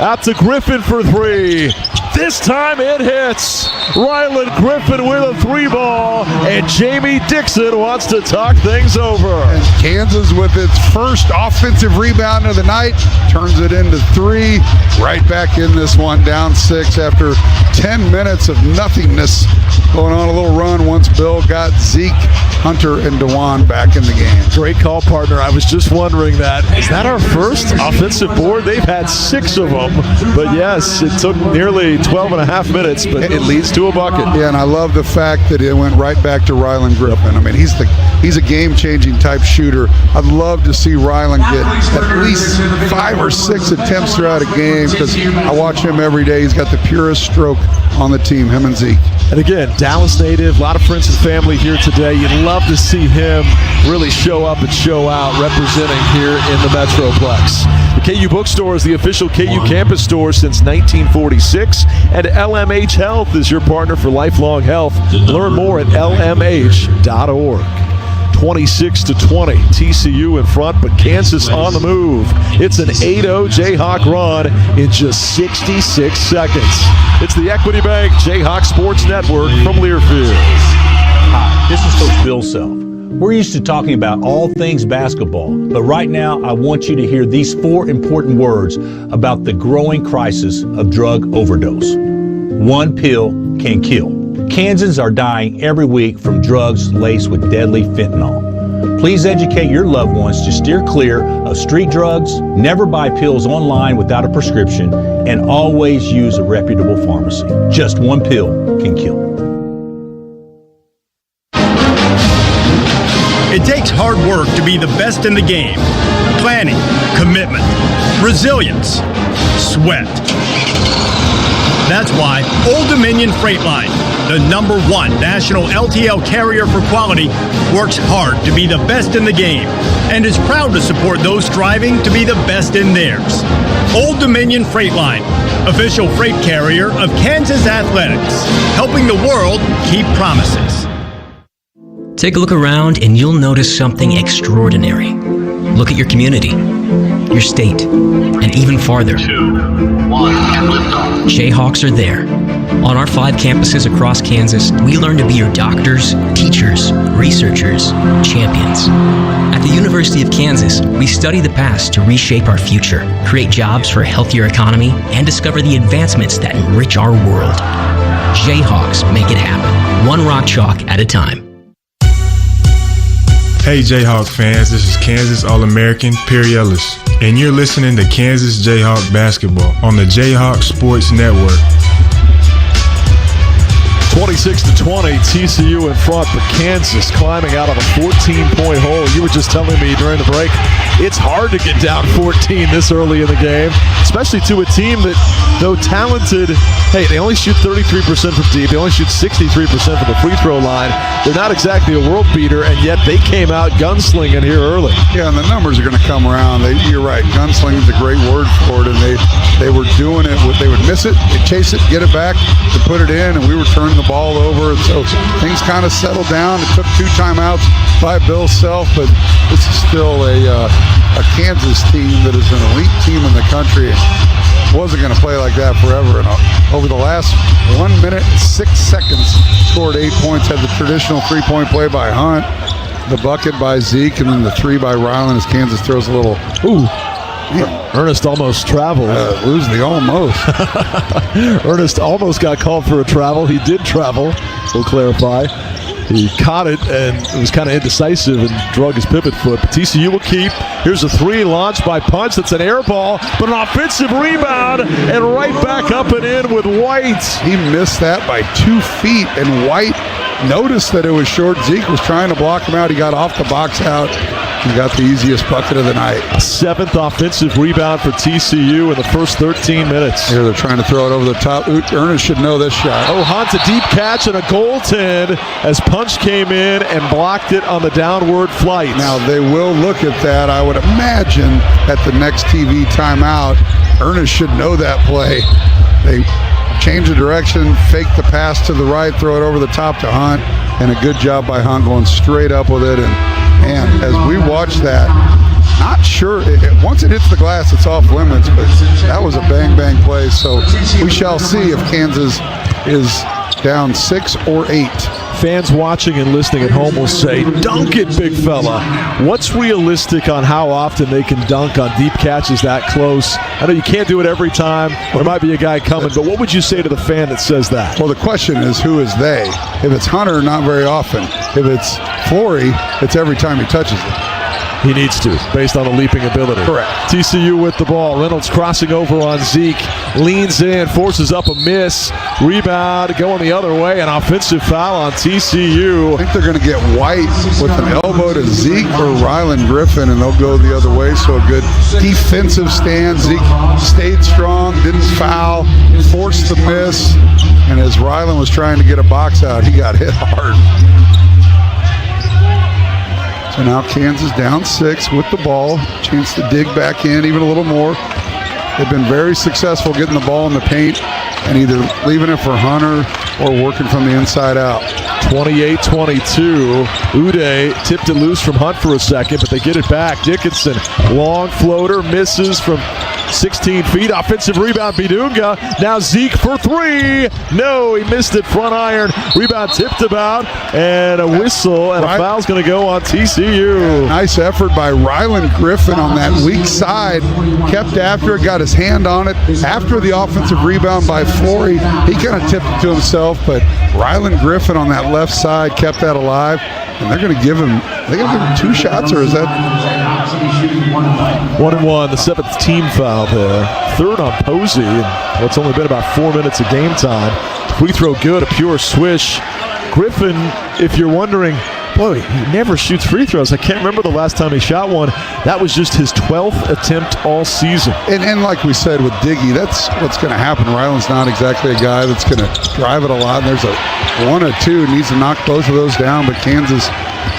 Out to Griffin for 3. This time it hits. Ryland Griffin with a 3-ball, and Jamie Dixon wants to talk things over. And Kansas, with its first offensive rebound of the night, turns it into 3. Right back in this one, down 6 after 10 minutes of nothingness. Going on a little run once Bill got Zeke, Hunter, and DeJuan back in the game. Great call, partner. I was just wondering that. Is that our first offensive board? They've had 6 of them. But yes, it took nearly 12.5 minutes, but it leads to a bucket. Yeah, and I love the fact that it went right back to Ryland Griffin. I mean, he's a game-changing type shooter. I'd love to see Ryland get at least 5 or 6 attempts throughout a game, because I watch him every day. He's got the purest stroke on the team, him and Zeke. And again, Dallas native, a lot of friends and family here today. You'd love to see him really show up and show out representing here in the Metroplex. The KU Bookstore is the official KU campus store since 1946, and LMH Health is your partner for lifelong health. Learn more at lmh.org. 26-20, TCU in front, but Kansas on the move. It's an 8-0 Jayhawk run in just 66 seconds. It's the Equity Bank Jayhawk Sports Network from Learfield. Hi, this is Coach Bill Self. We're used to talking about all things basketball, but right now I want you to hear these 4 important words about the growing crisis of drug overdose. One pill can kill. Kansans are dying every week from drugs laced with deadly fentanyl. Please educate your loved ones to steer clear of street drugs, never buy pills online without a prescription, and always use a reputable pharmacy. Just one pill can kill. It takes hard work to be the best in the game. Planning, commitment, resilience, sweat. That's why Old Dominion Freight Line, the #1 national LTL carrier for quality, works hard to be the best in the game and is proud to support those striving to be the best in theirs. Old Dominion Freight Line, official freight carrier of Kansas Athletics, helping the world keep promises. Take a look around and you'll notice something extraordinary. Look at your community, your state, and even farther. 2, 1, and liftoff. Jayhawks are there. On our 5 campuses across Kansas, we learn to be your doctors, teachers, researchers, champions. At the University of Kansas, we study the past to reshape our future, create jobs for a healthier economy, and discover the advancements that enrich our world. Jayhawks make it happen, one rock chalk at a time. Hey Jayhawk fans, this is Kansas All-American Perry Ellis, and you're listening to Kansas Jayhawk Basketball on the Jayhawk Sports Network. 26-20, TCU in front, but Kansas climbing out of a 14-point hole. You were just telling me during the break, it's hard to get down 14 this early in the game, especially to a team that, though talented, hey, they only shoot 33% from deep, they only shoot 63% from the free throw line. They're not exactly a world beater, and yet they came out gunslinging here early. Yeah, and the numbers are going to come around. You're right, gunslinging is a great word for it, and they were doing it. They would miss it, they'd chase it, get it back, to put it in, and we were turning the ball over. So things kind of settled down. It took 2 timeouts by Bill Self, but this is still a Kansas team that is an elite team in the country. Wasn't going to play like that forever. And over the last 1 minute and 6 seconds, scored 8 points. Had the traditional 3-point play by Hunt, the bucket by Zeke, and then the 3 by Ryland as Kansas throws a little. Ooh. Ernest almost traveled. Lose the almost. Ernest almost got called for a travel. He did travel. We'll clarify. He caught it and it was kind of indecisive and drug his pivot foot. But TCU will keep. Here's a 3 launched by Punch. That's an air ball, but an offensive rebound and right back up and in with White. He missed that by 2 feet, and White noticed that it was short. Zeke was trying to block him out. He got off the box out. He got the easiest bucket of the night. A 7th offensive rebound for TCU in the first 13 minutes. Here they're trying to throw it over the top. Ernest should know this shot. Oh, Hunt, a deep catch and a goaltend as Punch came in and blocked it on the downward flight. Now they will look at that, I would imagine, at the next TV timeout. Ernest should know that play. They change the direction, fake the pass to the right, throw it over the top to Hunt, and a good job by Hunt going straight up with it. And as we watch that, not sure, once it hits the glass, it's off limits, but that was a bang-bang play. So we shall see if Kansas is down 6 or 8. Fans watching and listening at home will say, dunk it, big fella. What's realistic on how often they can dunk on deep catches that close? I know you can't do it every time. There might be a guy coming, but what would you say to the fan that says that? Well, the question is, who is they? If it's Hunter, not very often. If it's Flory, it's every time he touches it. He needs to, based on the leaping ability. Correct. TCU with the ball. Reynolds crossing over on Zeke. Leans in, forces up a miss. Rebound going the other way. An offensive foul on TCU. I think they're going to get White with an elbow to Zeke or Ryland Griffin, and they'll go the other way. So a good defensive stand. Zeke stayed strong, didn't foul, forced the miss, and as Ryland was trying to get a box out, he got hit hard. So now Kansas down 6 with the ball. Chance to dig back in even a little more. They've been very successful getting the ball in the paint and either leaving it for Hunter or working from the inside out. 28-22. Uday tipped it loose from Hunt for a second, but they get it back. Dickinson, long floater, misses from 16 feet. Offensive rebound, Bidunga. Now Zeke for 3. No, he missed it. Front iron. Rebound tipped about, and a whistle, and a foul's going to go on TCU. Nice effort by Ryland Griffin on that weak side. Kept after it, got his hand on it. After the offensive rebound by Flory, he kind of tipped it to himself, but Ryland Griffin on that left side kept that alive. And they're going to give him, they going to give him 2 shots, or is that? 1-1, the 7th team foul there. 3rd on Posey. Well, it's only been about 4 minutes of game time. Free throw good, a pure swish. Griffin, if you're wondering, boy, he never shoots free throws. I can't remember the last time he shot one. That was just his 12th attempt all season. And like we said with Diggy, that's what's going to happen. Ryland's not exactly a guy that's going to drive it a lot. And there's a 1 or 2, needs to knock both of those down, but Kansas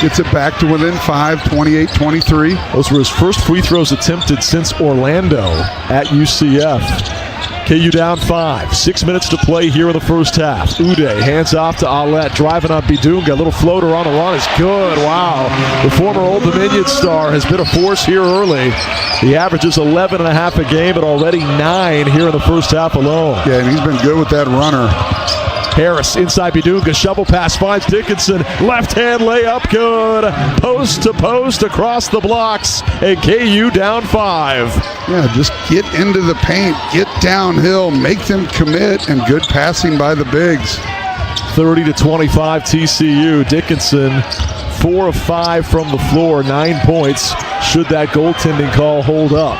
gets it back to within 5, 28-23. Those were his first free throws attempted since Orlando at UCF. KU down 5. 6 minutes to play here in the first half. Uday hands off to Alette, driving on Bidunga. A little floater on the run is good. Wow. The former Old Dominion star has been a force here early. He averages 11.5 a game, but already 9 here in the first half alone. Yeah, and he's been good with that runner. Harris inside Bidunga, shovel pass finds Dickinson, left hand layup good, post to post across the blocks, and KU down 5. Yeah, just get into the paint, get downhill, make them commit, and good passing by the bigs. 30-25 TCU. Dickinson 4 of 5 from the floor, 9 points. Should that goaltending call hold up?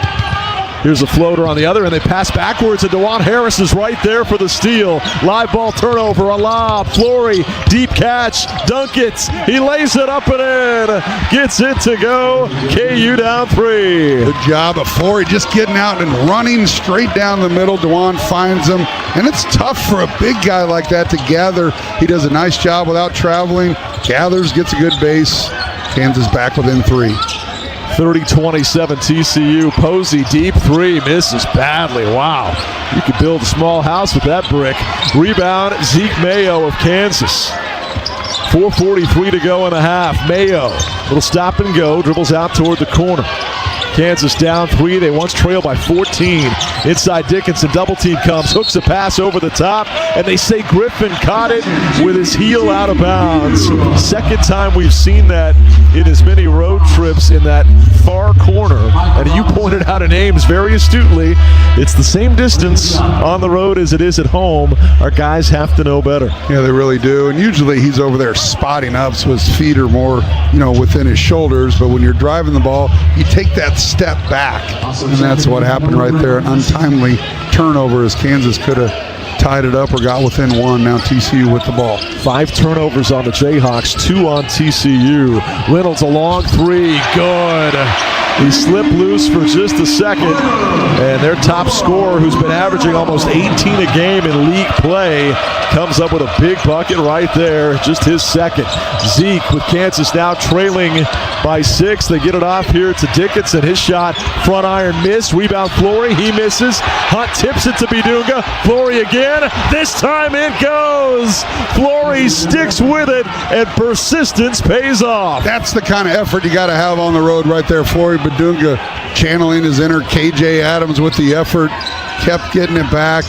Here's a floater on the other, and they pass backwards, and DeJuan Harris is right there for the steal. Live ball turnover, a lob. Flory, deep catch, dunk it. He lays it up and in. Gets it to go. KU down 3. Good job of Flory just getting out and running straight down the middle. DeJuan finds him, and it's tough for a big guy like that to gather. He does a nice job without traveling. Gathers, gets a good base. Kansas back within 3. 30-27 TCU. Posey deep 3, misses badly. Wow, you could build a small house with that brick. Rebound, Zeke Mayo of Kansas. 4:43 to go in a half. Mayo, little stop and go, dribbles out toward the corner. Kansas down 3. They once trailed by 14. Inside Dickinson, double team comes, hooks a pass over the top, and they say Griffin caught it with his heel out of bounds. Second time we've seen that in as many road trips in that far corner. And you pointed out in Ames very astutely, it's the same distance on the road as it is at home. Our guys have to know better. Yeah, they really do. And usually he's over there spotting up, so his feet are more, within his shoulders. But when you're driving the ball, you take that step back, and that's what happened right there. An untimely turnover as Kansas could have tied it up or got within 1. Now TCU with the ball. 5 turnovers on the Jayhawks, 2 on TCU. Reynolds a long 3, good. He slipped loose for just a second, and their top scorer, who's been averaging almost 18 a game in league play, comes up with a big bucket right there, just his second. Zeke with Kansas now trailing by 6. They get it off here to Dickinson. His shot, front iron miss. Rebound Flory, he misses. Hunt tips it to Bidunga. Flory again. This time it goes. Flory sticks with it, and persistence pays off. That's the kind of effort you got to have on the road right there. Flory Bidunga channeling his inner KJ Adams with the effort. Kept getting it back.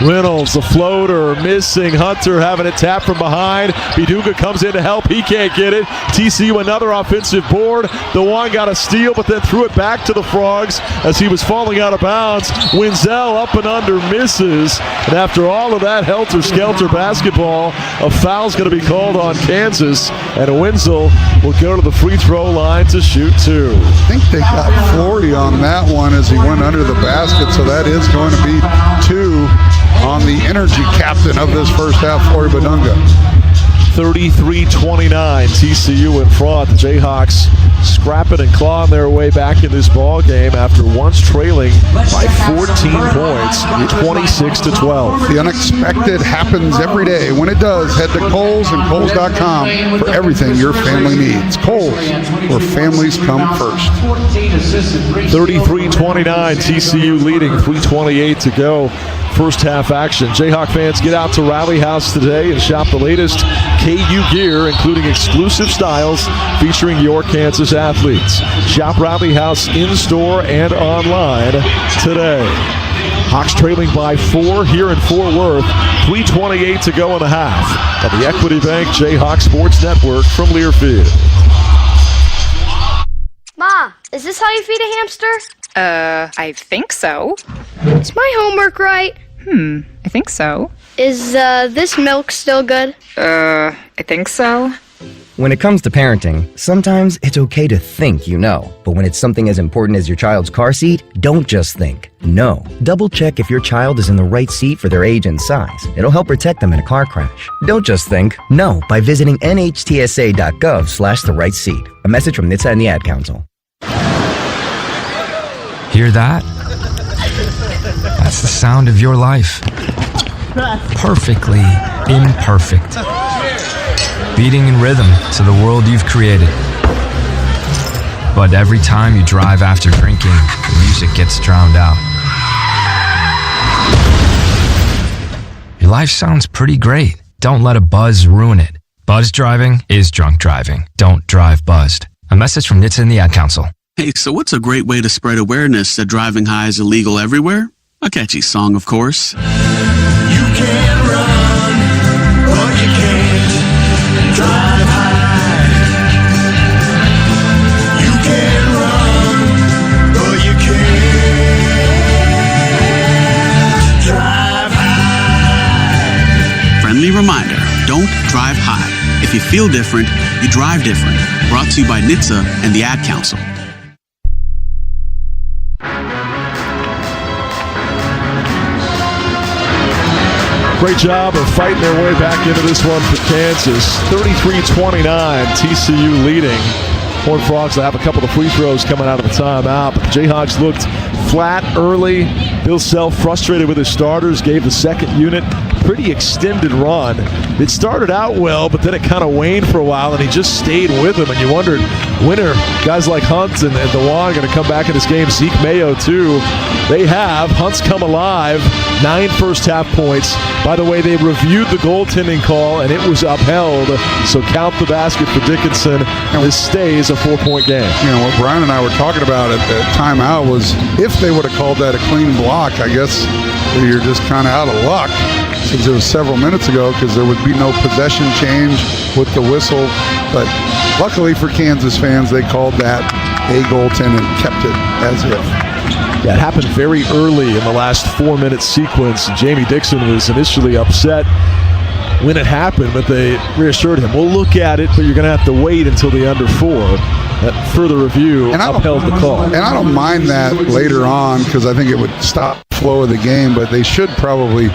Reynolds, the floater, missing. Hunter having it tapped from behind. Bidunga comes in to help. He can't get it. TCU another offensive board. DeJuan got a steal, but then threw it back to the Frogs as he was falling out of bounds. Winzel up and under, misses. And after all of that helter-skelter basketball, a foul's going to be called on Kansas. And Winzel will go to the free throw line to shoot 2. I think they got Flory on that one as he went under the basket, so that is going to be 2 on the energy captain of this first half, Flory Bidunga. 33-29, TCU in front. The Jayhawks scrapping and clawing their way back in this ball game after once trailing by 14 points, 26-12. The unexpected happens every day. When it does, head to Kohl's and Kohl's.com for everything your family needs. Kohl's, where families come first. 33-29, TCU leading, 3:28 to go. First half action. Jayhawk fans, get out to Rally House today and shop the latest KU gear, including exclusive styles featuring your Kansas athletes. Shop Rally House in-store and online today. Hawks trailing by 4 here in Fort Worth. 3:28 to go in the half. On the Equity Bank Jayhawk Sports Network from Learfield. Ma, is this how you feed a hamster? I think so. Is my homework right? I think so. Is this milk still good? I think so. When it comes to parenting, sometimes it's okay to think you know. But when it's something as important as your child's car seat, don't just think. Know. Double check if your child is in the right seat for their age and size. It'll help protect them in a car crash. Don't just think. Know by visiting nhtsa.gov/the right seat. A message from NHTSA and the Ad Council. Hear that? That's the sound of your life. Perfectly imperfect. Beating in rhythm to the world you've created. But every time you drive after drinking, the music gets drowned out. Your life sounds pretty great. Don't let a buzz ruin it. Buzz driving is drunk driving. Don't drive buzzed. A message from NHTSA and the Ad Council. Hey, so what's a great way to spread awareness that driving high is illegal everywhere? A catchy song, of course. You can run, but you can't drive high. You can run, but you can't drive high. Friendly reminder, don't drive high. If you feel different, you drive different. Brought to you by NHTSA and the Ad Council. Great job of fighting their way back into this one for Kansas. 33-29, TCU leading. Horned Frogs will have a couple of free throws coming out of the timeout. But the Jayhawks looked flat early. Bill Self frustrated with his starters, gave the second unit a pretty extended run. It started out well, but then it kind of waned for a while, and he just stayed with them. And you wondered, when are guys like Hunt and DeWan going to come back in this game? Zeke Mayo, too. They have. Hunt's come alive. 9 first-half points. By the way, they reviewed the goaltending call, and it was upheld. So count the basket for Dickinson, and this stays a 4-point game. You know, what Brian and I were talking about at the timeout was if they would have called that a clean block, I guess you're just kind of out of luck since it was several minutes ago because there would be no possession change with the whistle. But luckily for Kansas fans, they called that a goaltend and kept it as if. Yeah, it happened very early in the last 4-minute sequence. Jamie Dixon was initially upset when it happened, but they reassured him, we'll look at it, but you're going to have to wait until the under 4. That further review upheld the call. And I don't mind that later on because I think it would stop the flow of the game, but they should probably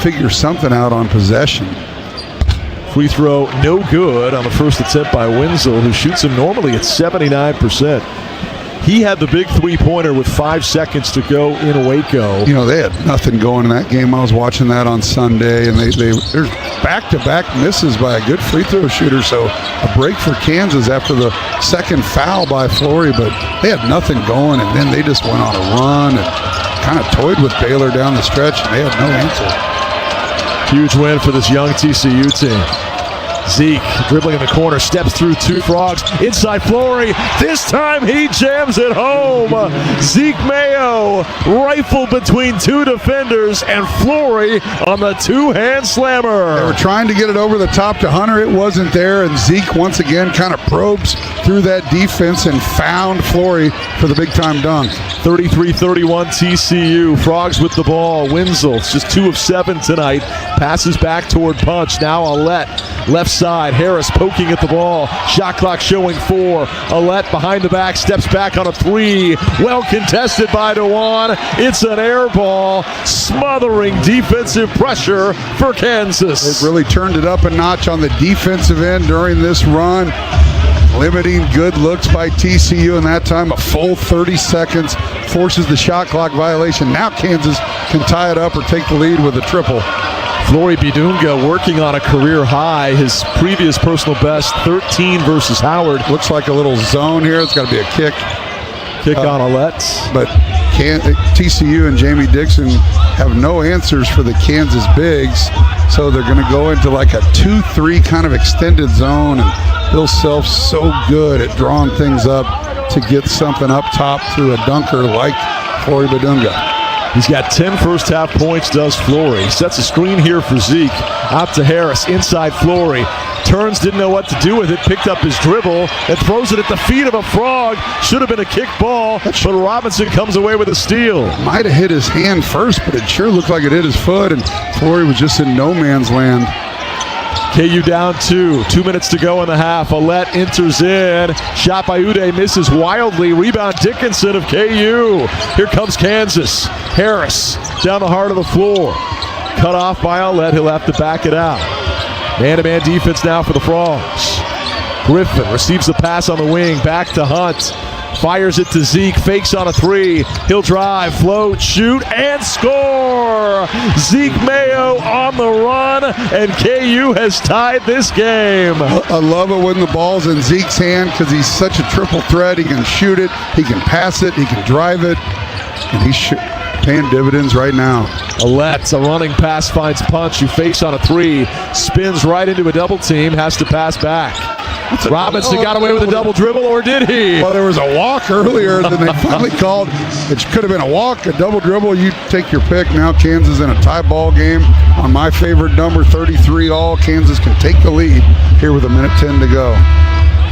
figure something out on possession. Free throw no good on the first attempt by Wenzel, who shoots him normally at 79%. He had the big three-pointer with 5 seconds to go in Waco. You know, they had nothing going in that game. I was watching that on Sunday, and there's back-to-back misses by a good free throw shooter. So a break for Kansas after the second foul by Flory, but they had nothing going, and then they just went on a run and kind of toyed with Baylor down the stretch, and they had no answer. Huge win for this young TCU team. Zeke dribbling in the corner, steps through 2 Frogs, inside Flory. This time he jams it home. Zeke Mayo rifled between 2 defenders, and Flory on the 2-hand slammer. They were trying to get it over the top to Hunter. It wasn't there, and Zeke once again kind of probes through that defense and found Flory for the big-time dunk. 33-31 TCU. Frogs with the ball. Wenzel, just 2 of 7 tonight. Passes back toward Punch. Now Alette. Left side, Harris poking at the ball. Shot clock showing 4. Alette behind the back, steps back on a 3. Well contested by DeWan. It's an air ball, smothering defensive pressure for Kansas. It really turned it up a notch on the defensive end during this run. limiting good looks by TCU in that time. A full 30 seconds forces the shot clock violation. Now Kansas can tie it up or take the lead with a triple. Flory Bidunga working on a career high. His previous personal best, 13 versus Howard. Looks like a little zone here. It's got to be a kick. Kick on Alette. But TCU and Jamie Dixon have no answers for the Kansas bigs, so they're going to go into like a 2-3 kind of extended zone, and Bill Self's so good at drawing things up to get something up top through a dunker like Flory Bidunga. He's got 10 first-half points, does Flory. Sets a screen here for Zeke. Out to Harris, inside Flory. Turns, didn't know what to do with it, picked up his dribble, and throws it at the feet of a frog. Should have been a kick ball, but Robinson comes away with a steal. Might have hit his hand first, but it sure looked like it hit his foot, and Flory was just in no man's land. KU down 2. 2 minutes to go in the half. Alette enters in. Shot by Uday, misses wildly. Rebound Dickinson of KU. Here comes Kansas. Harris down the heart of the floor. Cut off by Alette. He'll have to back it out. Man-to-man defense now for the Frogs. Griffin receives the pass on the wing. Back to Hunt. Fires it to Zeke. Fakes on a 3. He'll drive, float, shoot, and score! Zeke Mayo on the run, and KU has tied this game. I love it when the ball's in Zeke's hand because he's such a triple threat. He can shoot it, he can pass it, he can drive it, and he's paying dividends right now. Alette, a running pass, finds Punch, who fakes on a 3, spins right into a double team, has to pass back. Robinson got away with a double dribble, or did he? Well, there was a walk earlier that they finally called. It could have been a walk, a double dribble. You take your pick. Now Kansas in a tie ball game on my favorite number, 33 all. Kansas can take the lead here with 1:10 to go.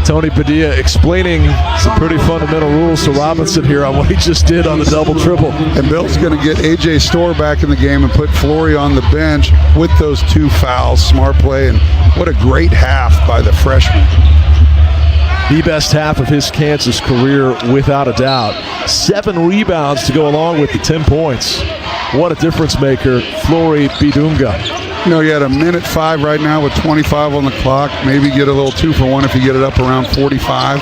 Tony Padilla explaining some pretty fundamental rules to Robinson here on what he just did on the double triple. And Bill's going to get A.J. Storr back in the game and put Flory on the bench with those 2 fouls. Smart play, and what a great half by the freshman. The best half of his Kansas career, without a doubt. 7 rebounds to go along with the 10 points. What a difference maker, Flory Bidunga. You know, you had 1:05 right now with 25 on the clock. Maybe get a little 2 for 1 if you get it up around 45.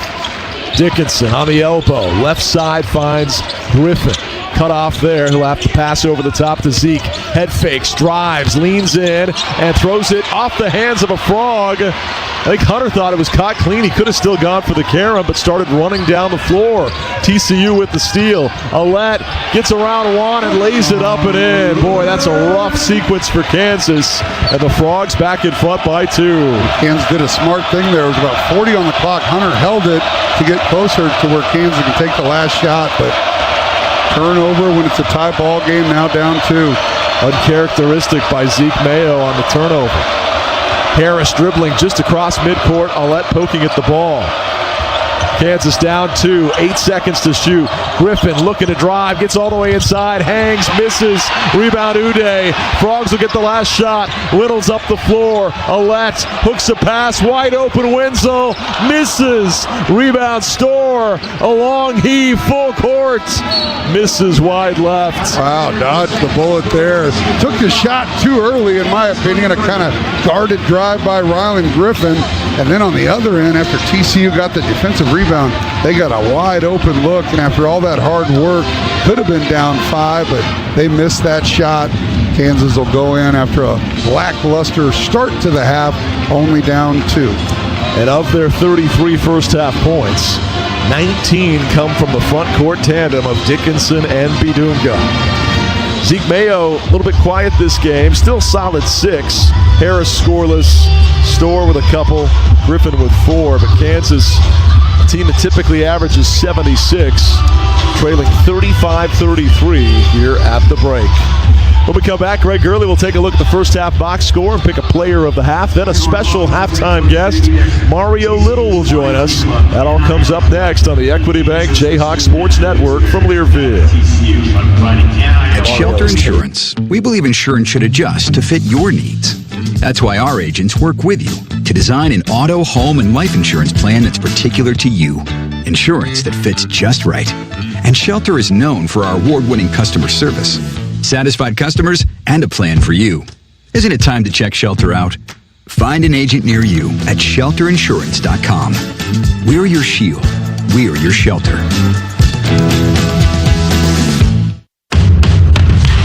Dickinson on the elbow. Left side finds Griffin. Cut off there. He'll have to pass over the top to Zeke. Head fakes, drives, leans in, and throws it off the hands of a frog. I think Hunter thought it was caught clean. He could have still gone for the carom, but started running down the floor. TCU with the steal. Alette gets around one and lays it up and in. Boy, that's a rough sequence for Kansas. And the Frogs back in front by 2. Kansas did a smart thing there. It was about 40 on the clock. Hunter held it to get closer to where Kansas can take the last shot, but turnover when it's a tie ball game, now down 2. Uncharacteristic by Zeke Mayo on the turnover. Harris dribbling just across midcourt. Alette poking at the ball. Kansas down 2, 8 seconds to shoot. Griffin looking to drive, gets all the way inside, hangs, misses. Rebound Uday. Frogs will get the last shot. Little's up the floor. Alette hooks a pass, wide open. Wenzel misses. Rebound Storr. A long heave, full court. Misses wide left. Wow, dodged the bullet there. Took the shot too early, in my opinion. A kind of guarded drive by Rylan Griffin. And then on the other end, after TCU got the defensive rebound, they got a wide open look. And after all that hard work, could have been down 5, but they missed that shot. Kansas will go in after a lackluster start to the half, only down 2. And of their 33 first half points, 19 come from the front court tandem of Dickinson and Bidunga. Zeke Mayo, a little bit quiet this game, still solid 6. Harris scoreless, Storr with a couple, Griffin with 4. But Kansas, a team that typically averages 76, trailing 35-33 here at the break. When we come back, Greg Gurley will take a look at the first half box score and pick a player of the half. Then a special halftime guest, Mario Little, will join us. That all comes up next on the Equity Bank Jayhawks Sports Network from Learfield. At Shelter Insurance, we believe insurance should adjust to fit your needs. That's why our agents work with you to design an auto, home, and life insurance plan that's particular to you. Insurance that fits just right. And Shelter is known for our award-winning customer service. Satisfied customers and a plan for you. Isn't it time to check Shelter out? Find an agent near you at shelterinsurance.com. We're your shield. We're your shelter.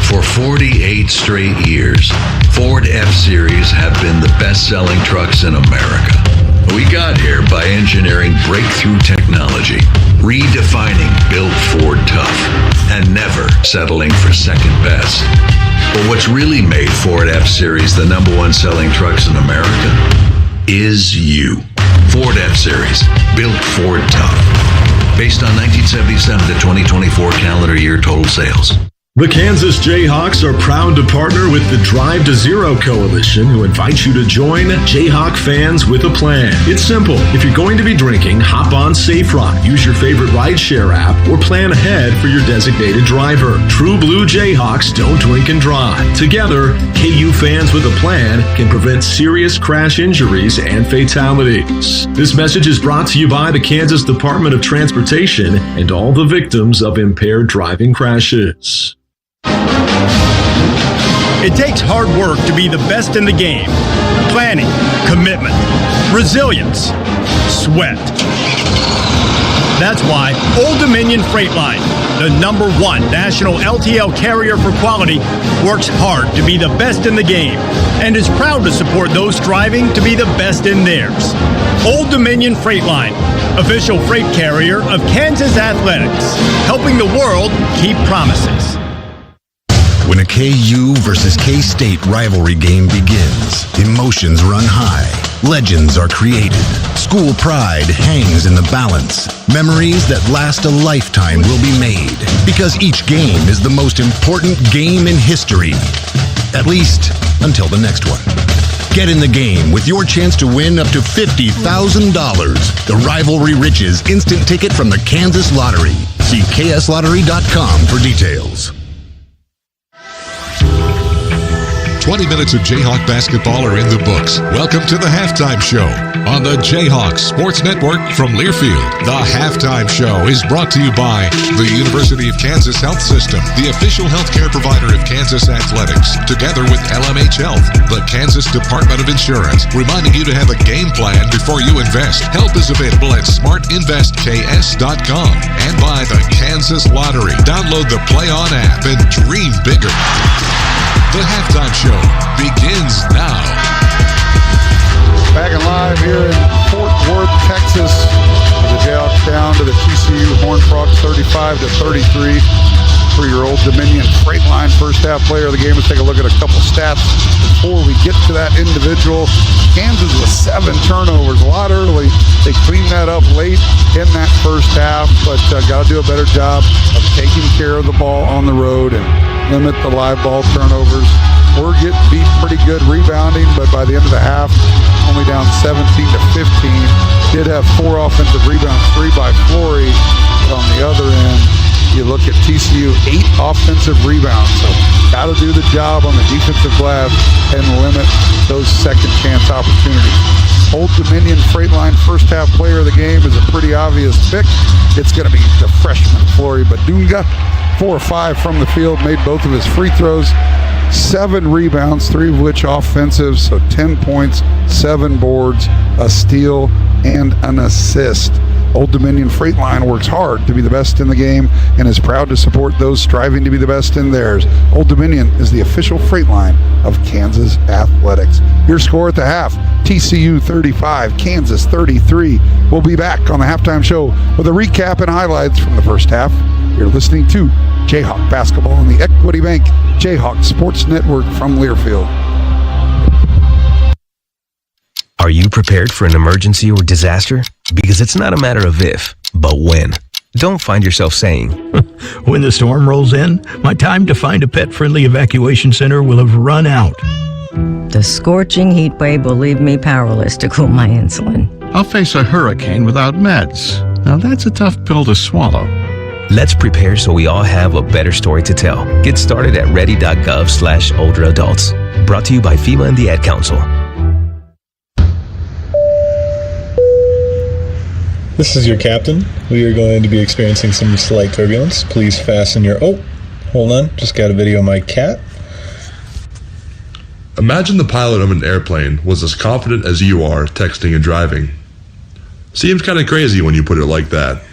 For 48 straight years, Ford F-Series have been the best-selling trucks in America. We got here by engineering breakthrough technology, redefining Built Ford Tough, and never settling for second best. But what's really made Ford F-Series the #1 selling trucks in America is you. Ford F-Series, Built Ford Tough. Based on 1977 to 2024 calendar year total sales. The Kansas Jayhawks are proud to partner with the Drive to Zero Coalition, who invites you to join Jayhawk fans with a plan. It's simple. If you're going to be drinking, hop on SafeRock, use your favorite rideshare app, or plan ahead for your designated driver. True Blue Jayhawks don't drink and drive. Together, KU fans with a plan can prevent serious crash injuries and fatalities. This message is brought to you by the Kansas Department of Transportation and all the victims of impaired driving crashes. It takes hard work to be the best in the game. Planning, commitment, resilience, sweat. That's why Old Dominion Freight Line, the #1 national LTL carrier for quality, works hard to be the best in the game and is proud to support those striving to be the best in theirs. Old Dominion Freight Line, official freight carrier of Kansas Athletics, helping the world keep promises. When a KU versus K-State rivalry game begins, emotions run high, legends are created, school pride hangs in the balance, memories that last a lifetime will be made, because each game is the most important game in history, at least until the next one. Get in the game with your chance to win up to $50,000. The Rivalry Riches instant ticket from the Kansas Lottery. See kslottery.com for details. 20 minutes of Jayhawk basketball are in the books. Welcome to the Halftime Show on the Jayhawks Sports Network from Learfield. The Halftime Show is brought to you by the University of Kansas Health System, the official healthcare provider of Kansas Athletics, together with LMH Health, the Kansas Department of Insurance, reminding you to have a game plan before you invest. Help is available at smartinvestks.com, and by the Kansas Lottery. Download the Play On app and dream bigger. The Halftime Show begins now. Back and live here in Fort Worth, Texas. The Jayhawks down to the TCU Horned Frogs 35-33. For your Old Dominion Freight Line first half player of the game. Let's take a look at a couple stats before we get to that individual. Kansas with 7 turnovers, a lot early. They cleaned that up late in that first half, but got to do a better job of taking care of the ball on the road and limit the live ball turnovers. We're getting beat pretty good rebounding, but by the end of the half, only down 17-15. Did have 4 offensive rebounds, 3 by Flory. But on the other end, you look at TCU, 8 offensive rebounds. So got to do the job on the defensive glass and limit those second chance opportunities. Old Dominion Freight Line first half player of the game is a pretty obvious pick. It's going to be the freshman Flory Badunga. 4 or 5 from the field, made both of his free throws. 7 rebounds, 3 of which offensive, so 10 points, 7 boards, a steal, and an assist. Old Dominion Freight Line works hard to be the best in the game and is proud to support those striving to be the best in theirs. Old Dominion is the official freight line of Kansas Athletics. Your score at the half, TCU 35, Kansas 33. We'll be back on the Halftime Show with a recap and highlights from the first half. You're listening to Jayhawk Basketball on the Equity Bank Jayhawk Sports Network from Learfield. Are you prepared for an emergency or disaster? Because it's not a matter of if, but when. Don't find yourself saying, when the storm rolls in, my time to find a pet-friendly evacuation center will have run out. The scorching heat wave will leave me powerless to cool my insulin. I'll face a hurricane without meds. Now that's a tough pill to swallow. Let's prepare so we all have a better story to tell. Get started at ready.gov/older adults. Brought to you by FEMA and the Ad Council. This is your captain. We are going to be experiencing some slight turbulence. Please fasten your... Oh, hold on. Just got a video of my cat. Imagine the pilot of an airplane was as confident as you are texting and driving. Seems kind of crazy when you put it like that.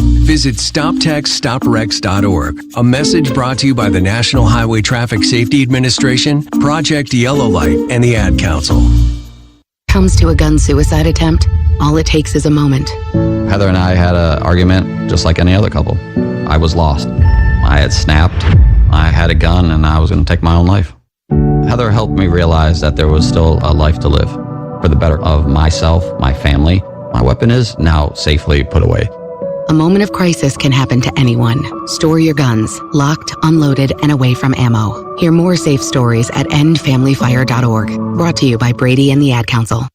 Visit StopTextStopWrecks.org. A message brought to you by the National Highway Traffic Safety Administration, Project Yellow Light, and the Ad Council. Comes to a gun suicide attempt, all it takes is a moment. Heather and I had an argument just like any other couple. I was lost. I had snapped. I had a gun and I was going to take my own life. Heather helped me realize that there was still a life to live for the better of myself, my family. My weapon is now safely put away. A moment of crisis can happen to anyone. Store your guns, locked, unloaded, and away from ammo. Hear more safe stories at endfamilyfire.org. Brought to you by Brady and the Ad Council.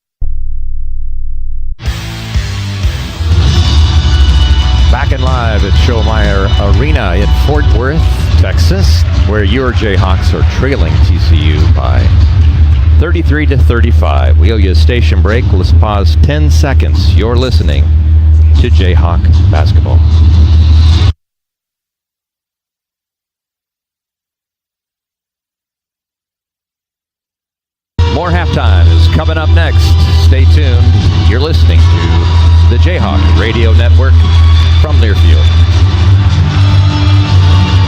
Back in live at Schollmeyer Arena in Fort Worth, Texas, where your Jayhawks are trailing TCU by 33-35. We owe you a station break. Let's pause 10 seconds. You're listening to Jayhawk basketball. More halftime is coming up next. Stay tuned. You're listening to the Jayhawk Radio Network from Learfield.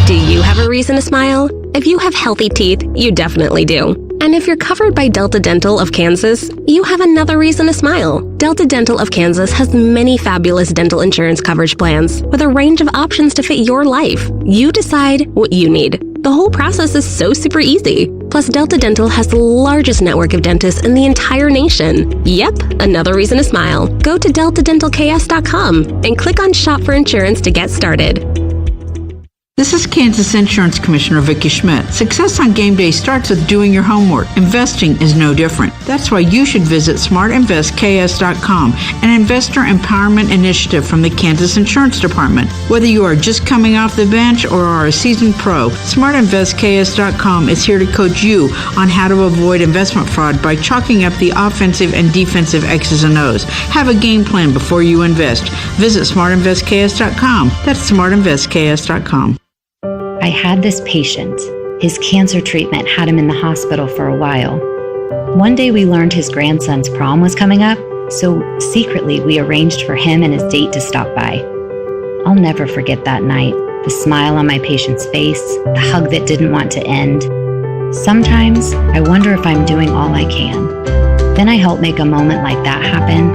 Do you have a reason to smile? If you have healthy teeth, you definitely do. And if you're covered by Delta Dental of Kansas, you have another reason to smile. Delta Dental of Kansas has many fabulous dental insurance coverage plans with a range of options to fit your life. You decide what you need. The whole process is so super easy. Plus, Delta Dental has the largest network of dentists in the entire nation. Yep, another reason to smile. Go to deltadentalks.com and click on Shop for Insurance to get started. This is Kansas Insurance Commissioner Vicki Schmidt. Success on game day starts with doing your homework. Investing is no different. That's why you should visit smartinvestks.com, an investor empowerment initiative from the Kansas Insurance Department. Whether you are just coming off the bench or are a seasoned pro, smartinvestks.com is here to coach you on how to avoid investment fraud by chalking up the offensive and defensive X's and O's. Have a game plan before you invest. Visit smartinvestks.com. That's smartinvestks.com. I had this patient. His cancer treatment had him in the hospital for a while. One day we learned his grandson's prom was coming up, so secretly we arranged for him and his date to stop by. I'll never forget that night, the smile on my patient's face, the hug that didn't want to end. Sometimes I wonder if I'm doing all I can. Then I help make a moment like that happen,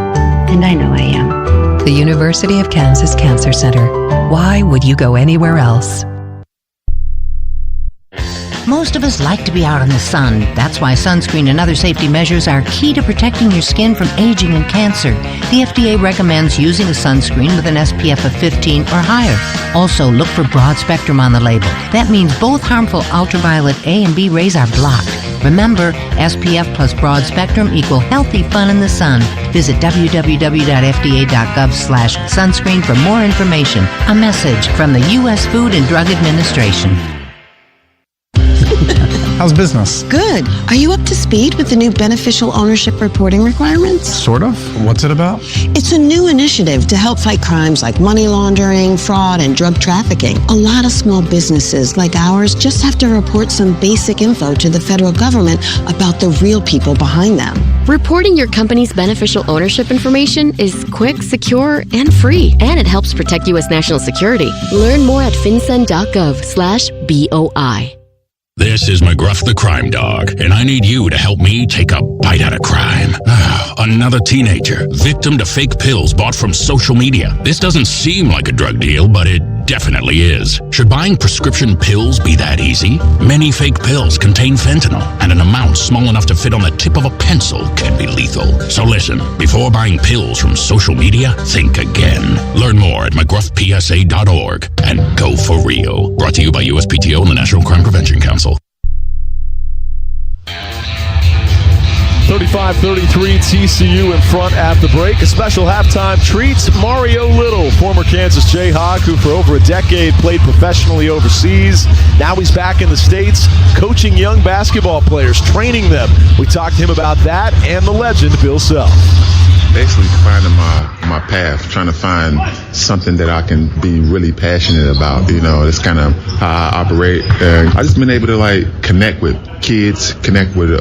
and I know I am. The University of Kansas Cancer Center. Why would you go anywhere else? Most of us like to be out in the sun. That's why sunscreen and other safety measures are key to protecting your skin from aging and cancer. The FDA recommends using a sunscreen with an SPF of 15 or higher. Also, look for broad spectrum on the label. That means both harmful ultraviolet A and B rays are blocked. Remember, SPF plus broad spectrum equal healthy fun in the sun. Visit www.fda.gov/sunscreen for more information. A message from the U.S. Food and Drug Administration. How's business? Good. Are you up to speed with the new beneficial ownership reporting requirements? Sort of. What's it about? It's a new initiative to help fight crimes like money laundering, fraud, and drug trafficking. A lot of small businesses like ours just have to report some basic info to the federal government about the real people behind them. Reporting your company's beneficial ownership information is quick, secure, and free. And it helps protect U.S. national security. Learn more at fincen.gov/BOI. This is McGruff the Crime Dog, and I need you to help me take a bite out of crime. Another teenager, victim to fake pills bought from social media. This doesn't seem like a drug deal, but it definitely is. Should buying prescription pills be that easy? Many fake pills contain fentanyl, and an amount small enough to fit on the tip of a pencil can be lethal. So listen, before buying pills from social media, think again. Learn more at McGruffPSA.org and go for real. Brought to you by USPTO and the National Crime Prevention Council. 35-33 TCU in front at the break. A special halftime treat. Mario Little, former Kansas Jayhawk, who for over a decade played professionally overseas. Now he's back in the States, coaching young basketball players, training them. We talked to him about that and the legend, Bill Self. Basically finding my my path, trying to find something that I can be really passionate about. That's kind of how I operate. And I just been able to like connect with kids, connect with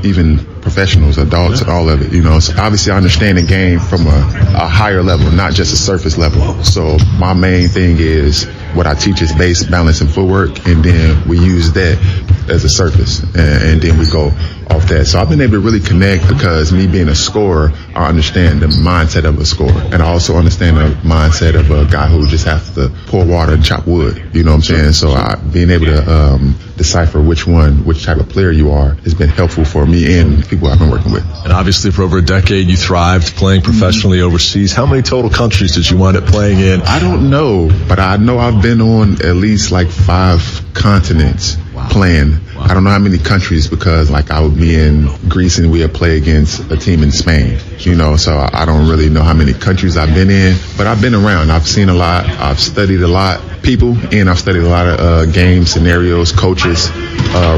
even professionals, adults, and all of it. So obviously I understand the game from a higher level, not just a surface level. So my main thing is what I teach is base, balance, and footwork, and then we use that as a surface, and then we go off that. So I've been able to really connect because me being a scorer, I understand the mindset of a scorer, and I also understand the mindset of a guy who just has to pour water and chop wood. You know what I'm saying? So being able to decipher which type of player you are has been helpful for me and people I've been working with. And obviously for over a decade you thrived playing professionally overseas. How many total countries did you wind up playing in? I don't know, but I know I've been on at least like 5 continents playing. Wow. I don't know how many countries because like I would be in Greece and we would play against a team in Spain, so I don't really know how many countries I've been in, but I've been around. I've seen a lot. I've studied a lot people, and I've studied a lot of game scenarios, coaches,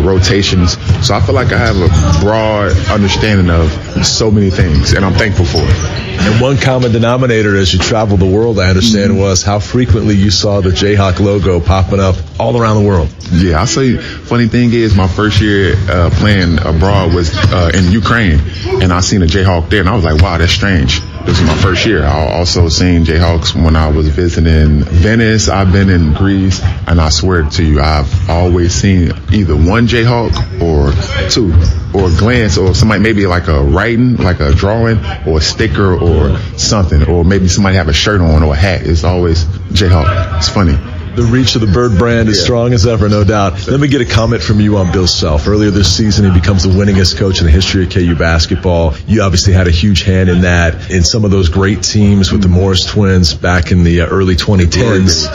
rotations. So I feel like I have a broad understanding of so many things, and I'm thankful for it. And one common denominator as you traveled the world, I understand, was how frequently you saw the Jayhawk logo popping up all around the world. Yeah, I'll say, funny thing is, my first year playing abroad was in Ukraine, and I seen a Jayhawk there, and I was like, wow, that's strange. This was my first year. I also seen Jayhawks when I was visiting Venice. I've been in Greece, and I swear to you, I've always seen either one Jayhawk or 2, or a glance, or somebody maybe like a writing, like a drawing, or a sticker, or something, or maybe somebody have a shirt on or a hat. It's always Jayhawk. It's funny. The reach of the Bird brand is strong as ever, no doubt. Let me get a comment from you on Bill Self. Earlier this season, he becomes the winningest coach in the history of KU basketball. You obviously had a huge hand in that, in some of those great teams with the Morris twins back in the early 2010s.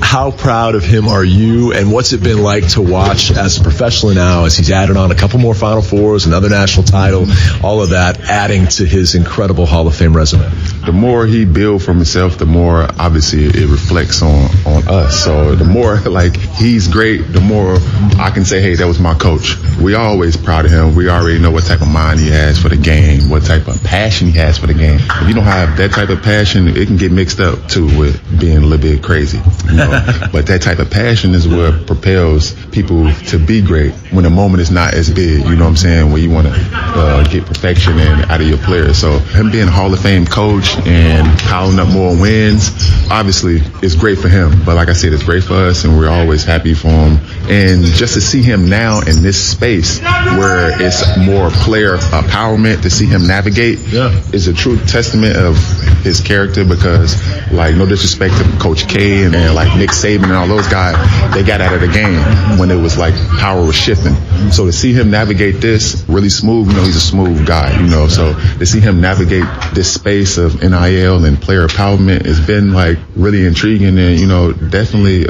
How proud of him are you, and what's it been like to watch as a professional now as he's added on a couple more Final Fours, another national title, all of that adding to his incredible Hall of Fame resume? The more he builds for himself, the more obviously it reflects on us. So the more like he's great, the more I can say, hey, that was my coach. We always proud of him. We already know what type of mind he has for the game, what type of passion he has for the game. If you don't have that type of passion, it can get mixed up too with being a little bit crazy. But that type of passion is what propels people to be great when the moment is not as big, you know what I'm saying, where you want to get perfection out of your players. So him being a Hall of Fame coach and piling up more wins, obviously it's great for him, but like I said, it's great for us, and we're always happy for him. And just to see him now in this space where it's more player empowerment, to see him navigate is a true testament of his character, because like, no disrespect to Coach K and like Nick Saban and all those guys, they got out of the game when it was like power was shifting. So to see him navigate this really smooth, he's a smooth guy, so to see him navigate this space of NIL and player empowerment has been like really intriguing and, definitely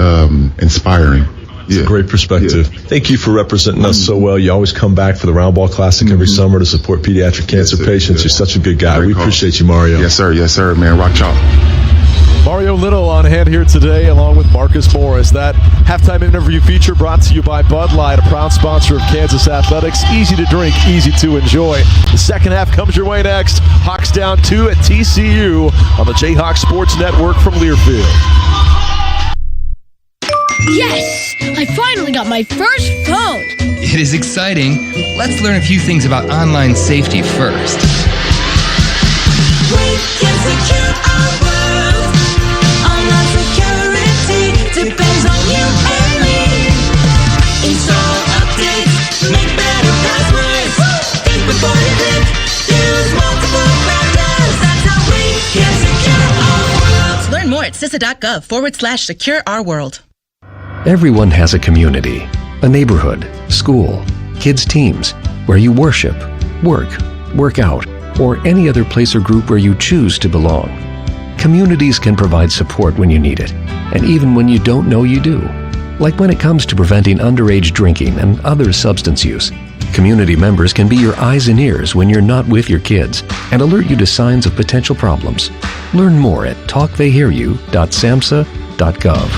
inspiring. It's a great perspective. Thank you for representing us so well. You always come back for the Round Ball Classic every summer to support pediatric cancer patients. You're such a good guy. We appreciate you, Mario. Yes, sir, man. Rock chalk. Mario Little on hand here today along with Marcus Morris. That halftime interview feature brought to you by Bud Light, a proud sponsor of Kansas Athletics. Easy to drink, easy to enjoy. The second half comes your way next. Hawks down 2 at TCU on the Jayhawk Sports Network from Learfield. Yes! I finally got my first phone! It is exciting. Let's learn a few things about online safety first. We can secure our world. Online security depends on you and me. Install updates, make better passwords. Think before you click, use multiple factors. That's how we can secure our world. Learn more at CISA.gov/secure-our-world. Everyone has a community, a neighborhood, school, kids' teams, where you worship, work out, or any other place or group where you choose to belong. Communities can provide support when you need it, and even when you don't know you do. Like when it comes to preventing underage drinking and other substance use. Community members can be your eyes and ears when you're not with your kids and alert you to signs of potential problems. Learn more at talktheyhearyou.samhsa.gov.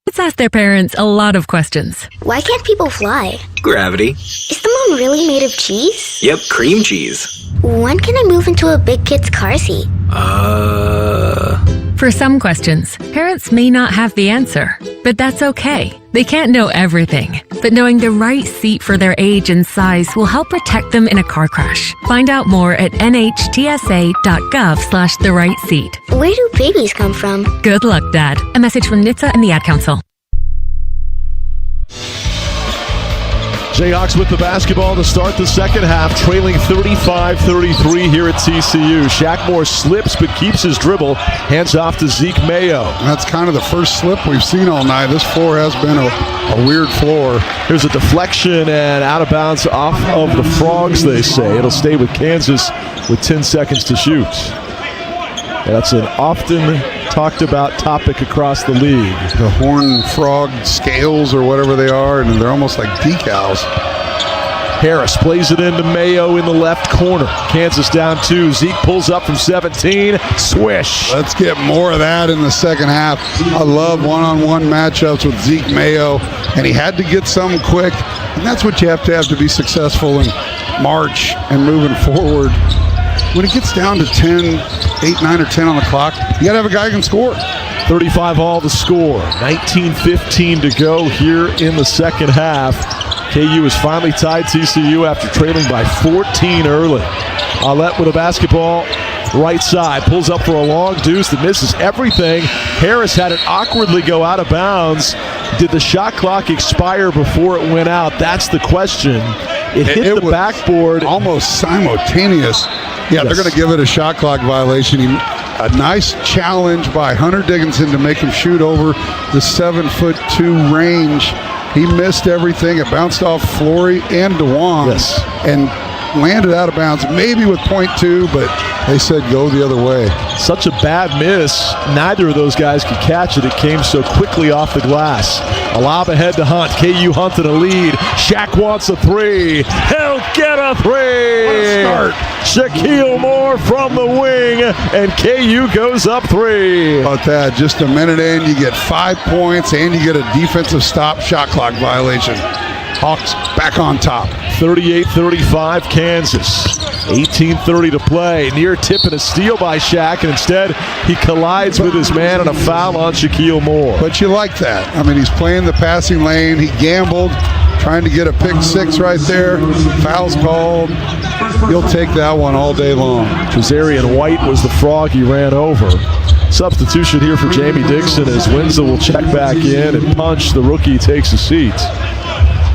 Kids ask their parents a lot of questions. Why can't people fly? Gravity. Is the phone really made of cheese? Yep, cream cheese. When can I move into a big kid's car seat? For some questions, parents may not have the answer, but that's okay. They can't know everything, but knowing the right seat for their age and size will help protect them in a car crash. Find out more at nhtsa.gov/the-right-seat. Where do babies come from? Good luck, Dad. A message from NHTSA and the Ad Council. Jayhawks with the basketball to start the second half, trailing 35-33 here at TCU. Shaq Moore slips but keeps his dribble, hands off to Zeke Mayo. That's kind of the first slip we've seen all night. This floor has been a weird floor. Here's a deflection and out of bounds off of the Frogs, they say. It'll stay with Kansas with 10 seconds to shoot. That's an often talked about topic across the league. The horned frog scales or whatever they are, and they're almost like decals. Harris plays it into Mayo in the left corner. Kansas down 2. Zeke pulls up from 17. Swish. Let's get more of that in the second half. I love one-on-one matchups with Zeke Mayo, and he had to get something quick, and that's what you have to be successful in March and moving forward. When it gets down to 10, 8, 9, or 10 on the clock, you got to have a guy who can score. 35 all to score. 19-15 to go here in the second half. KU has finally tied TCU after trailing by 14 early. Aulette with a basketball right side. Pulls up for a long deuce that misses everything. Harris had it awkwardly go out of bounds. Did the shot clock expire before it went out? That's the question. It hit the backboard. Almost simultaneous. Yeah, yes. They're going to give it a shot clock violation. A nice challenge by Hunter Dickinson to make him shoot over the 7'2" range. He missed everything. It bounced off Flory and DeJuan. Yes. And landed out of bounds, maybe with .2, but they said go the other way. Such a bad miss. Neither of those guys could catch it. It came so quickly off the glass. A lob ahead to Hunt. KU Hunt in a lead. Shaq wants a 3. He'll get a 3. What a start. Shaquille Moore from the wing, and KU goes up 3. How about that? Just a minute in, you get 5 points, and you get a defensive stop shot clock violation. Hawks back on top. 38-35 Kansas. 18:30 to play. Near tip and a steal by Shaq, and instead he collides with his man and a foul on Shaquille Moore. But you like that. I mean, he's playing the passing lane. He gambled, trying to get a pick 6 right there. Foul's called. He'll take that one all day long. Trazarian White was the frog he ran over. Substitution here for Jamie Dixon as Winslow will check back in and punch. The rookie takes a seat.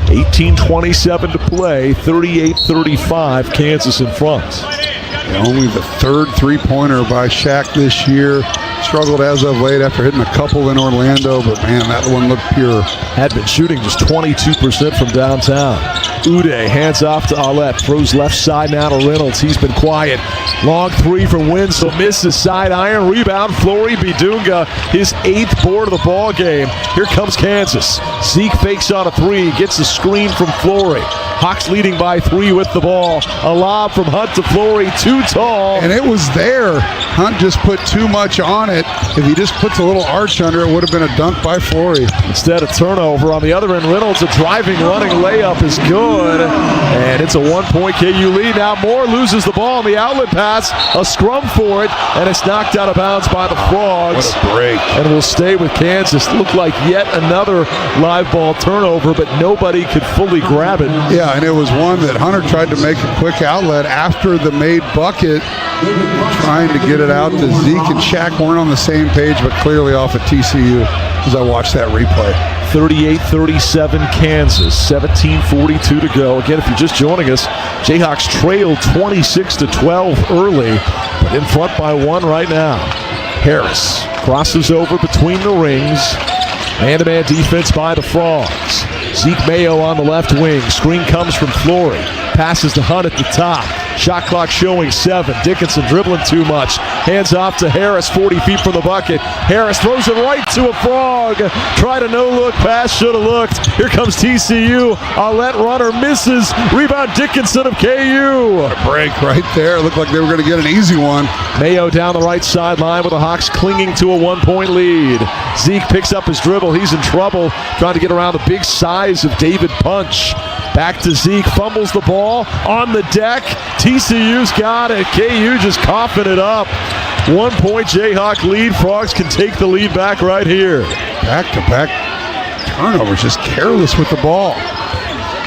18:27 to play, 38-35, Kansas in front. Yeah, only the third three-pointer by Shaq this year. Struggled as of late after hitting a couple in Orlando, but man, that one looked pure. Had been shooting just 22% from downtown. Uday hands off to Aulette, throws left side now to Reynolds. He's been quiet. Long 3 from Winslow, misses side iron, rebound. Flory Bidunga, his 8th board of the ball game. Here comes Kansas. Zeke fakes on a 3, gets a screen from Flory. Hawks leading by 3 with the ball. A lob from Hunt to Flory, too tall. And it was there. Hunt just put too much on it. If he just puts a little arch under it, would have been a dunk by Flory. Instead, a turnover. On the other end, Reynolds, a driving, running layup is good. And it's a 1-point KU lead. Now Moore loses the ball on the outlet pass. A scrum for it, and it's knocked out of bounds by the Frogs. What a break. And will stay with Kansas. Looked like yet another live ball turnover, but nobody could fully grab it. Yeah, and it was one that Hunter tried to make a quick outlet after the made bucket, trying to get it out to Zeke, and Shaq weren't on the same page, but clearly off at TCU as I watched that replay. 38-37 Kansas, 17:42 to go. Again, if you're just joining us, Jayhawks trailed 26-12 early, but in front by 1 right now. Harris crosses over between the rings. Man-to-man defense by the Frogs. Zeke Mayo on the left wing. Screen comes from Flory. Passes to Hunt at the top. Shot clock showing 7. Dickinson dribbling too much. Hands off to Harris, 40 feet from the bucket. Harris throws it right to a Frog. Tried a no-look pass, should have looked. Here comes TCU. Aulette runner misses. Rebound Dickinson of KU. A break right there. Looked like they were going to get an easy one. Mayo down the right sideline with the Hawks clinging to a 1-point lead. Zeke picks up his dribble. He's in trouble trying to get around the big size of David Punch. Back to Zeke, fumbles the ball on the deck. TCU's got it. KU just coughing it up. 1 point Jayhawk lead. Frogs can take the lead back right here. Back-to-back turnovers, just careless with the ball.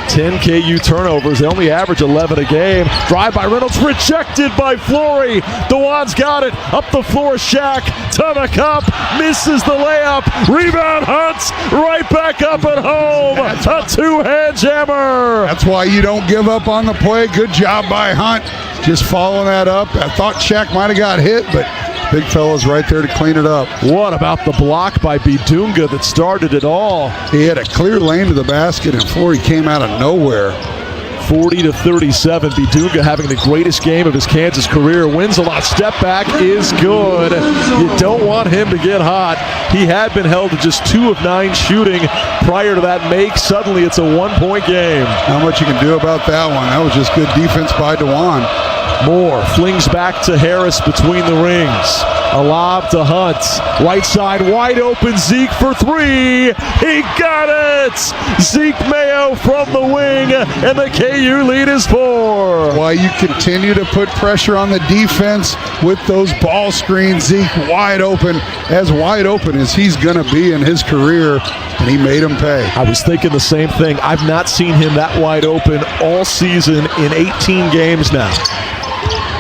10 KU turnovers. They only average 11 a game. Drive by Reynolds, rejected by Flory. Dewan's got it. Up the floor, Shaq to the cup. Misses the layup. Rebound, Hunt. Right back up at home. A two-hand jammer. That's why you don't give up on the play. Good job by Hunt. Just following that up. I thought Shaq might have got hit, but big fella's right there to clean it up. What about the block by Bidunga that started it all? He had a clear lane to the basket, and Flory came out of nowhere. 40-37. Bidunga having the greatest game of his Kansas career. Wins a lot. Step back is good. You don't want him to get hot. He had been held to just 2 of 9 shooting prior to that make. Suddenly it's a 1-point game. Not much you can do about that one. That was just good defense by Dewan. Moore flings back to Harris between the rings. A lob to Hunt. Right side wide open. Zeke for 3. He got it! Zeke Mayo from the wing, and the KU lead is 4. Why you continue to put pressure on the defense with those ball screens. Zeke wide open as he's going to be in his career, and he made him pay. I was thinking the same thing. I've not seen him that wide open all season in 18 games now.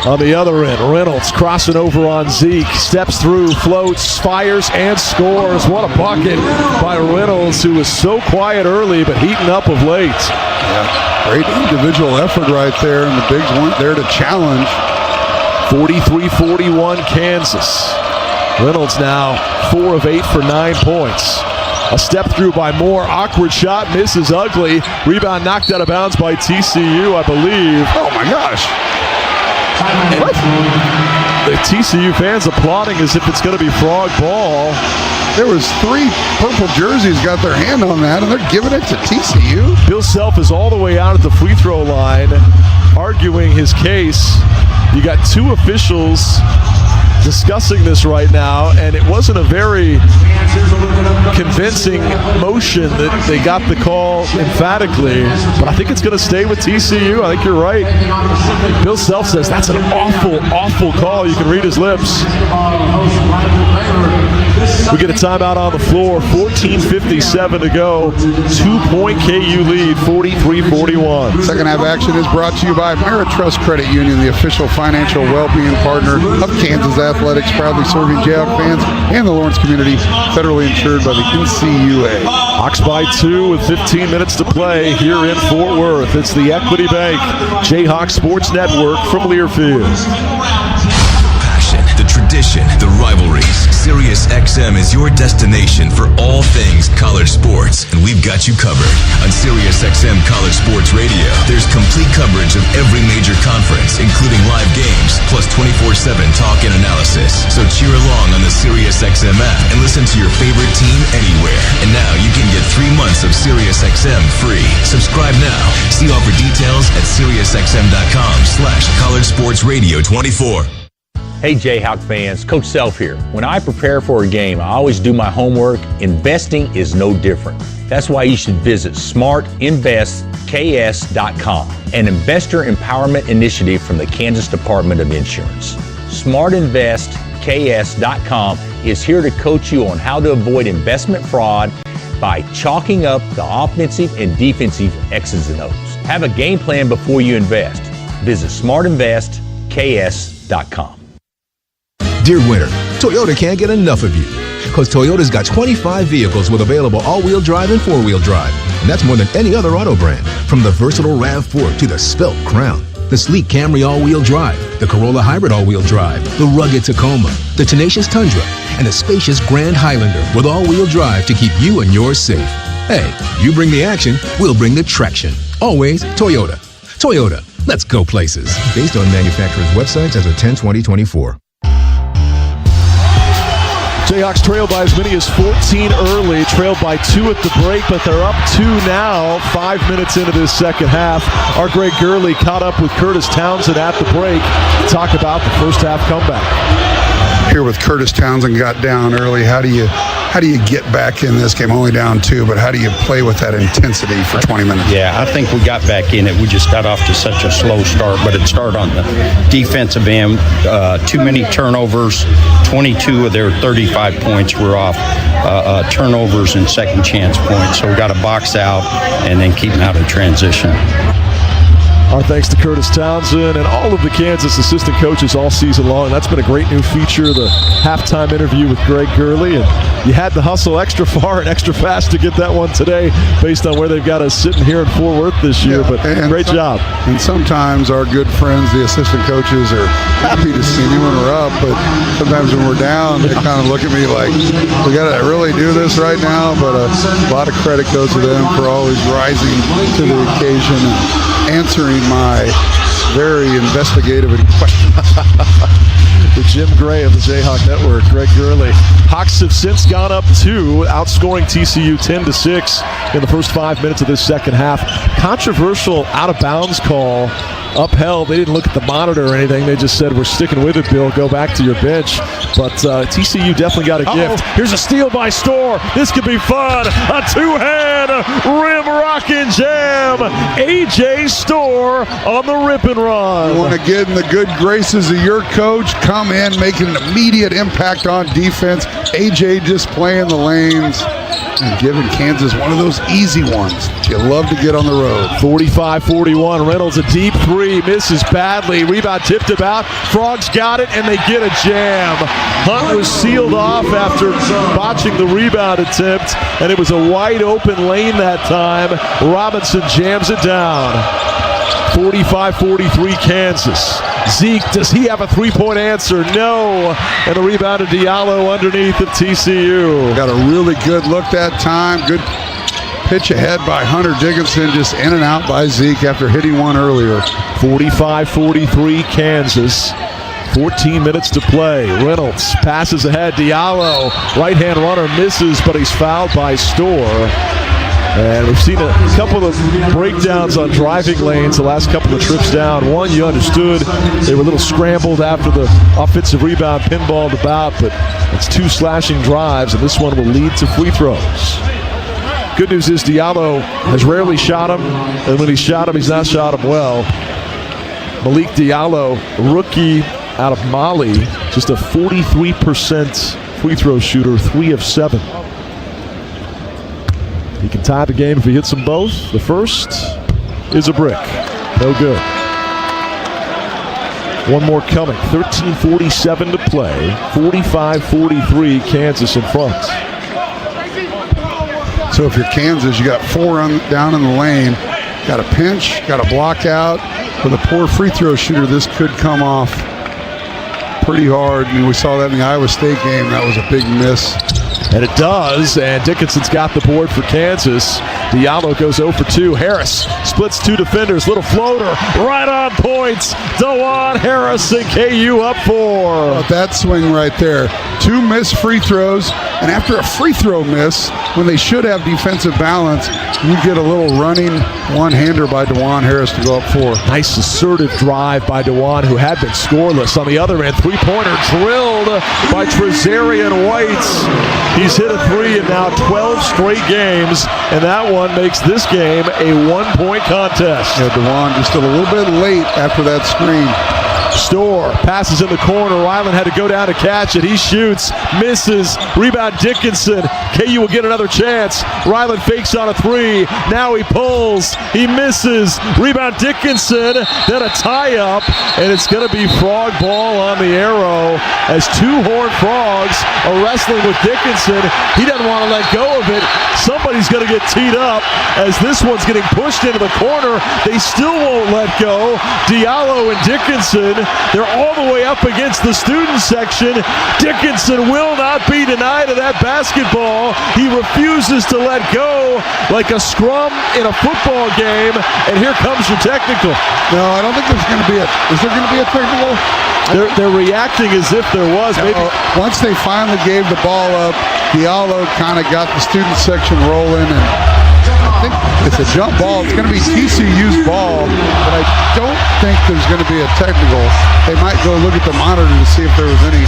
On the other end, Reynolds crossing over on Zeke, steps through, floats, fires, and scores. What a bucket by Reynolds, who was so quiet early but heating up of late. Yeah, great individual effort right there, and the Bigs weren't there to challenge. 43-41 Kansas. Reynolds now 4 of 8 for 9 points. A step through by Moore, awkward shot, misses ugly. Rebound knocked out of bounds by TCU, I believe. Oh my gosh. What? The TCU fans applauding as if it's going to be frog ball. There was 3 purple jerseys got their hand on that, and they're giving it to TCU. Bill Self is all the way out at the free throw line, arguing his case. You got 2 officials discussing this right now, and it wasn't a very convincing motion that they got the call emphatically, but I think it's going to stay with TCU. I think you're right. Bill Self says that's an awful, awful call. You can read his lips. We get a timeout on the floor. 14:57 to go. 2-point KU lead, 43-41. Second half action is brought to you by Ameritrust Credit Union, the official financial well-being partner of Kansas Athletics, proudly serving Jayhawk fans and the Lawrence community, federally insured by the NCAAM. Hawks by 2 with 15 minutes to play here in Fort Worth. It's the Equity Bank Jayhawk Sports Network from Learfield. The tradition, the rivalries. SiriusXM is your destination for all things college sports, and we've got you covered. On SiriusXM College Sports Radio, there's complete coverage of every major conference, including live games, plus 24/7 talk and analysis. So cheer along on the SiriusXM app and listen to your favorite team anywhere. And now you can get 3 months of SiriusXM free. Subscribe now. See offer details at SiriusXM.com/College Sports Radio 24. Hey Jayhawk fans, Coach Self here. When I prepare for a game, I always do my homework. Investing is no different. That's why you should visit smartinvestks.com, an investor empowerment initiative from the Kansas Department of Insurance. Smartinvestks.com is here to coach you on how to avoid investment fraud by chalking up the offensive and defensive X's and O's. Have a game plan before you invest. Visit smartinvestks.com. Dear winter, Toyota can't get enough of you. Because Toyota's got 25 vehicles with available all-wheel drive and four-wheel drive. And that's more than any other auto brand. From the versatile RAV4 to the svelte Crown, the sleek Camry all-wheel drive, the Corolla Hybrid all-wheel drive, the rugged Tacoma, the tenacious Tundra, and the spacious Grand Highlander with all-wheel drive to keep you and yours safe. Hey, you bring the action, we'll bring the traction. Always Toyota. Toyota, let's go places. Based on manufacturer's websites as of 10/20/24. Jayhawks trailed by as many as 14 early, trailed by 2 at the break, but they're up 2 now, 5 minutes into this second half. Our Greg Gurley caught up with Curtis Townsend at the break to talk about the first half comeback. here with Curtis Townsend got down early. How do you get back in this game? Only down 2, but how do you play with that intensity for 20 minutes? Yeah, I think we got back in it. We just got off to such a slow start, but it started on the defensive end. Too many turnovers. 22 of their 35 points were off turnovers and second chance points. So we got to box out and then keep them out of transition. Our thanks to Curtis Townsend and all of the Kansas assistant coaches all season long. That's been a great new feature, the halftime interview with Greg Gurley. And you had to hustle extra far and extra fast to get that one today based on where they've got us sitting here in Fort Worth this year. But great job. And sometimes our good friends, the assistant coaches, are happy to see me when we're up. But sometimes when we're down, they kind of look at me like, we got to really do this right now. But a lot of credit goes to them for always rising to the occasion and answering my very investigative questions. The Jim Gray of the Jayhawk Network, Greg Gurley. Hawks have since gone up 2, outscoring TCU 10-6 in the first 5 minutes of this second half. Controversial out-of-bounds call upheld. They didn't look at the monitor or anything. They just said, we're sticking with it, Bill. Go back to your bench. But TCU definitely got a gift. Here's a steal by Storr. This could be fun. A two-hand rim rockin' jam. A.J. Storr on the rip and run. You want to get in the good graces of your coach, come in, making an immediate impact on defense. A.J. just playing the lanes and giving Kansas one of those easy ones you love to get on the road. 45-41. Reynolds a deep three, misses badly. Rebound tipped about. Frogs got it, and they get a jam. Hunt was sealed off after botching the rebound attempt, and it was a wide open lane that time. Robinson jams it down. 45-43 Kansas. Zeke, does he have a three-point answer? No. And the rebound to Diallo underneath of TCU. Got a really good look that time. Good pitch ahead by Hunter Dickinson, just in and out by Zeke after hitting one earlier. 45-43 Kansas. 14 minutes to play. Reynolds passes ahead. Diallo, right-hand runner, misses, but he's fouled by Storr. And we've seen a couple of breakdowns on driving lanes the last couple of trips down. One, you understood they were a little scrambled after the offensive rebound pinballed about, but it's 2 slashing drives, and this one will lead to free throws. Good news is Diallo has rarely shot him, and when he shot him, he's not shot him well. Malik Diallo, rookie out of Mali, just a 43% free throw shooter, 3 of 7. He can tie the game if he hits them both. The first is a brick. No good. One more coming. 13:47 to play. 45-43, Kansas in front. So if you're Kansas, you got 4 down in the lane. Got a pinch, got a block out. With a poor free throw shooter, this could come off pretty hard. I mean, we saw that in the Iowa State game. That was a big miss. And it does, and Dickinson's got the board for Kansas. Diallo goes 0 for 2. Harris splits 2 defenders. Little floater, right on points. DeJuan Harris and KU up 4. That swing right there. 2 missed free throws, and after a free throw miss, when they should have defensive balance, you get a little running one-hander by DeJuan Harris to go up 4. Nice assertive drive by DeJuan, who had been scoreless. On the other end, three-pointer drilled by Trezarian White. He's hit a 3 in now 12 straight games, and that one makes this game a 1-point contest. Yeah, DeJuan just a little bit late after that screen. Storr passes in the corner. Ryland had to go down to catch it. He shoots, misses. Rebound Dickinson. KU will get another chance. Ryland fakes on a 3. Now he pulls. He misses. Rebound Dickinson. Then a tie-up, and it's going to be frog ball on the arrow as 2 Horned Frogs are wrestling with Dickinson. He doesn't want to let go of it. Somebody's going to get teed up as this one's getting pushed into the corner. They still won't let go. Diallo and Dickinson, they're all the way up against the student section. Dickinson will not be denied of that basketball. He refuses to let go like a scrum in a football game. And here comes your technical. No, I don't think there's going to be is there going to be a technical? They're reacting as if there was. Maybe once they finally gave the ball up, Diallo kind of got the student section rolling, and I think it's a jump ball. It's going to be TCU's ball, but but I don't think there's going to be a technical. They might go look at the monitor to see if there was any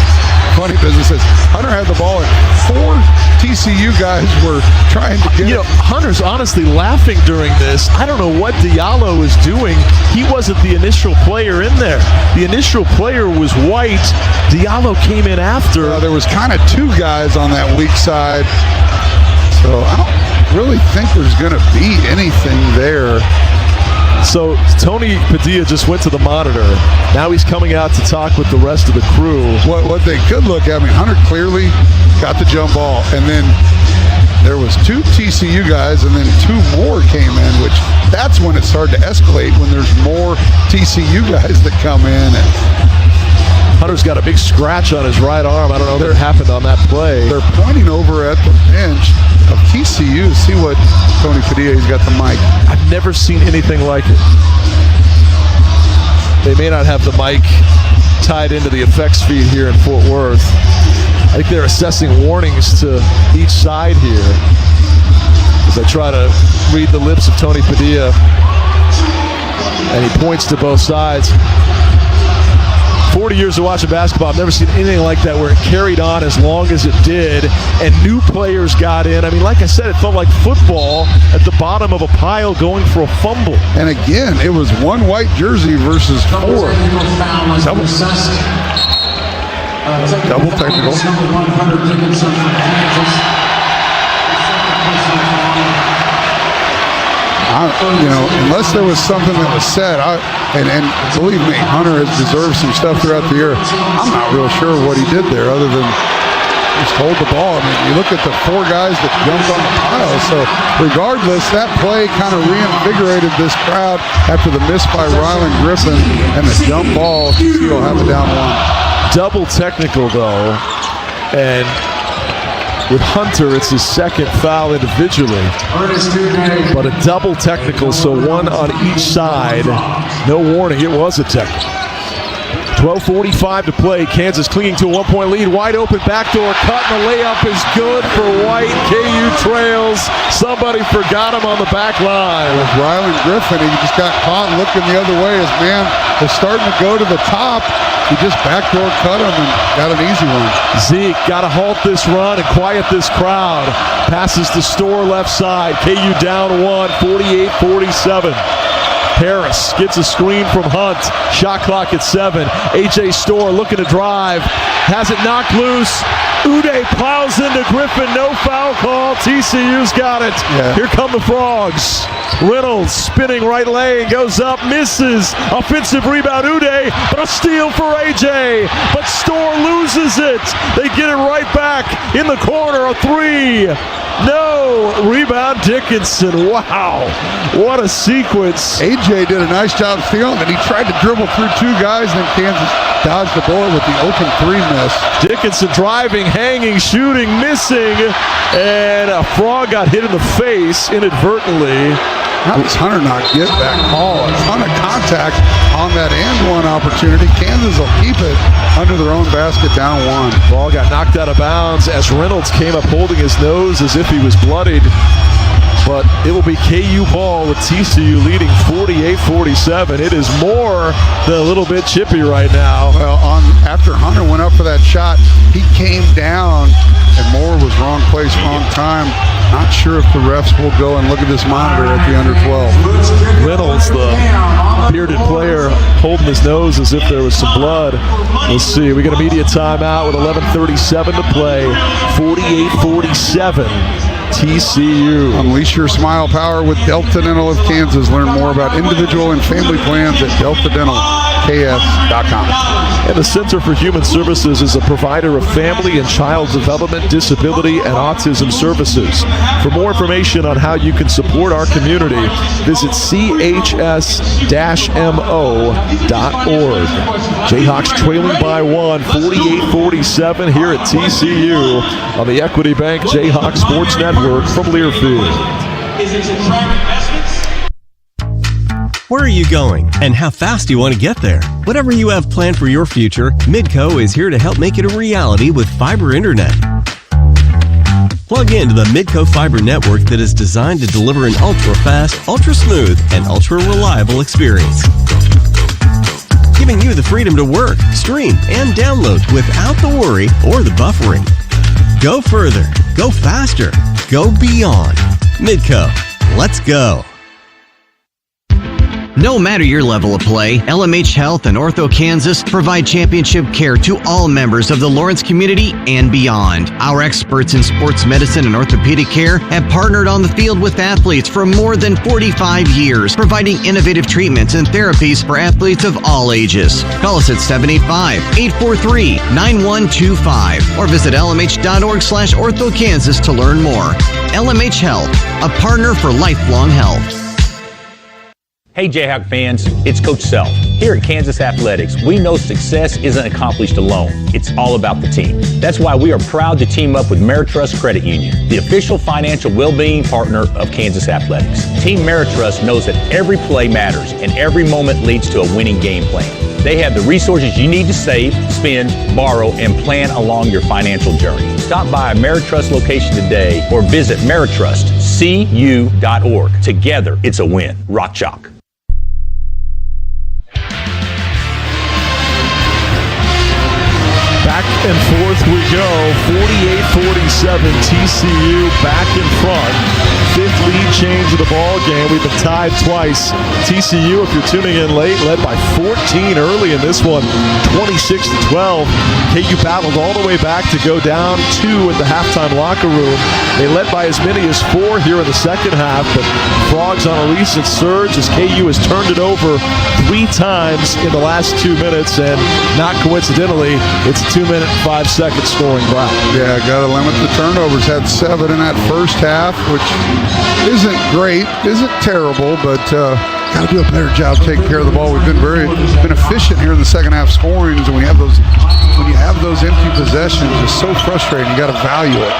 funny businesses. Hunter had the ball, and 4 TCU guys were trying to get it. Hunter's honestly laughing during this. I don't know what Diallo is doing. He wasn't the initial player in there. The initial player was White. Diallo came in after. There was kind of 2 guys on that weak side. So I don't really think there's going to be anything there. So Tony Padilla just went to the monitor. Now he's coming out to talk with the rest of the crew. What they could look at, Hunter clearly got the jump ball, and then there was 2 TCU guys, and then 2 more came in, which that's when it started to escalate, when there's more TCU guys that come in. And Hunter's got a big scratch on his right arm. I don't know what happened on that play. They're pointing over at the bench of TCU to see what Tony Padilla, he's got the mic. I've never seen anything like it. They may not have the mic tied into the effects feed here in Fort Worth. I think they're assessing warnings to each side here as I try to read the lips of Tony Padilla. And he points to both sides. 40 years of watching basketball, I've never seen anything like that where it carried on as long as it did and new players got in. Like I said, it felt like football at the bottom of a pile going for a fumble. And again, it was 1 white jersey versus 4. Double technical. Unless there was something that was said, and believe me, Hunter has deserved some stuff throughout the year. I'm not real sure what he did there other than just hold the ball. You look at the 4 guys that jumped on the pile. So regardless, that play kind of reinvigorated this crowd after the miss by Ryland Griffin and the jump ball. TCU will have it down 1. Double technical, though, and with Hunter, it's his 2nd foul individually, but a double technical, so 1 on each side. No warning, it was a technical. 12:45 to play. Kansas clinging to a 1-point lead. Wide open backdoor cut, and the layup is good for White. KU trails. Somebody forgot him on the back line. With Ryland Griffin, he just got caught looking the other way. His man was starting to go to the top. He just backdoor cut him and got an easy one. Zeke got to halt this run and quiet this crowd. Passes to Store left side. KU down 1, 48-47. Harris gets a screen from Hunt. Shot clock at 7. A.J. Store looking to drive. Has it knocked loose. Uday plows into Griffin. No foul call. TCU's got it. Yeah. Here come the Frogs. Reynolds spinning right lane. Goes up. Misses. Offensive rebound Uday. But a steal for A.J. But Store loses it. They get it right back in the corner. A 3. No. Rebound Dickinson. Wow. What a sequence. A.J. did a nice job stealing it. He tried to dribble through 2 guys, and then Kansas dodged the bullet with the open 3 miss. Dickinson driving, hanging, shooting, missing, and a Frog got hit in the face inadvertently. How does Hunter not get that call? A ton of contact on that and 1 opportunity. Kansas will keep it under their own basket, down 1. Ball got knocked out of bounds as Reynolds came up holding his nose as if he was bloodied. But it will be KU ball with TCU leading 48-47. It is more than a little bit chippy right now. Well, after Hunter went up for that shot, he came down, and Moore was wrong place, wrong time. Not sure if the refs will go and look at this monitor at the under 12. Reynolds, the bearded player, holding his nose as if there was some blood. We'll see. We got a media timeout with 11:37 to play. 48-47. TCU. Unleash your smile power with Delta Dental of Kansas. Learn more about individual and family plans at deltadentalks.com. And the Center for Human Services is a provider of family and child development, disability, and autism services. For more information on how you can support our community, visit chs-mo.org. Jayhawks trailing by 1, 48-47 here at TCU on the Equity Bank Jayhawks Sports Network from Learfield. Where are you going, and how fast do you want to get there? Whatever you have planned for your future, Midco is here to help make it a reality with fiber internet. Plug into the Midco fiber network that is designed to deliver an ultra-fast, ultra-smooth, and ultra-reliable experience. Giving you the freedom to work, stream, and download without the worry or the buffering. Go further, go faster, go beyond. Midco, let's go. No matter your level of play, LMH Health and Ortho Kansas provide championship care to all members of the Lawrence community and beyond. Our experts in sports medicine and orthopedic care have partnered on the field with athletes for more than 45 years, providing innovative treatments and therapies for athletes of all ages. Call us at 785-843-9125 or visit lmh.org/orthokansas to learn more. LMH Health, a partner for lifelong health. Hey Jayhawk fans, it's Coach Self. Here at Kansas Athletics, we know success isn't accomplished alone. It's all about the team. That's why we are proud to team up with Meritrust Credit Union, the official financial well-being partner of Kansas Athletics. Team Meritrust knows that every play matters and every moment leads to a winning game plan. They have the resources you need to save, spend, borrow, and plan along your financial journey. Stop by a Meritrust location today or visit meritrustcu.org. Together, it's a win. Rock Chalk. Back and forth we go. 48-47, TCU back in front. Fifth lead change of the ball game. We've been tied twice. TCU, if you're tuning in late, led by 14 early in this one, 26-12. KU battled all the way back to go down 2 at the halftime locker room. They led by as many as 4 here in the second half, but Frogs on a recent surge as KU has turned it over 3 times in the last 2 minutes, and not coincidentally, it's a 2-minute, 5-second scoring drought. Yeah, got to limit the turnovers. Had 7 in that first half, which isn't great, isn't terrible, but got to do a better job taking care of the ball. We've been efficient here in the second half scoring, and when you have those empty possessions, it's so frustrating. You got to value it.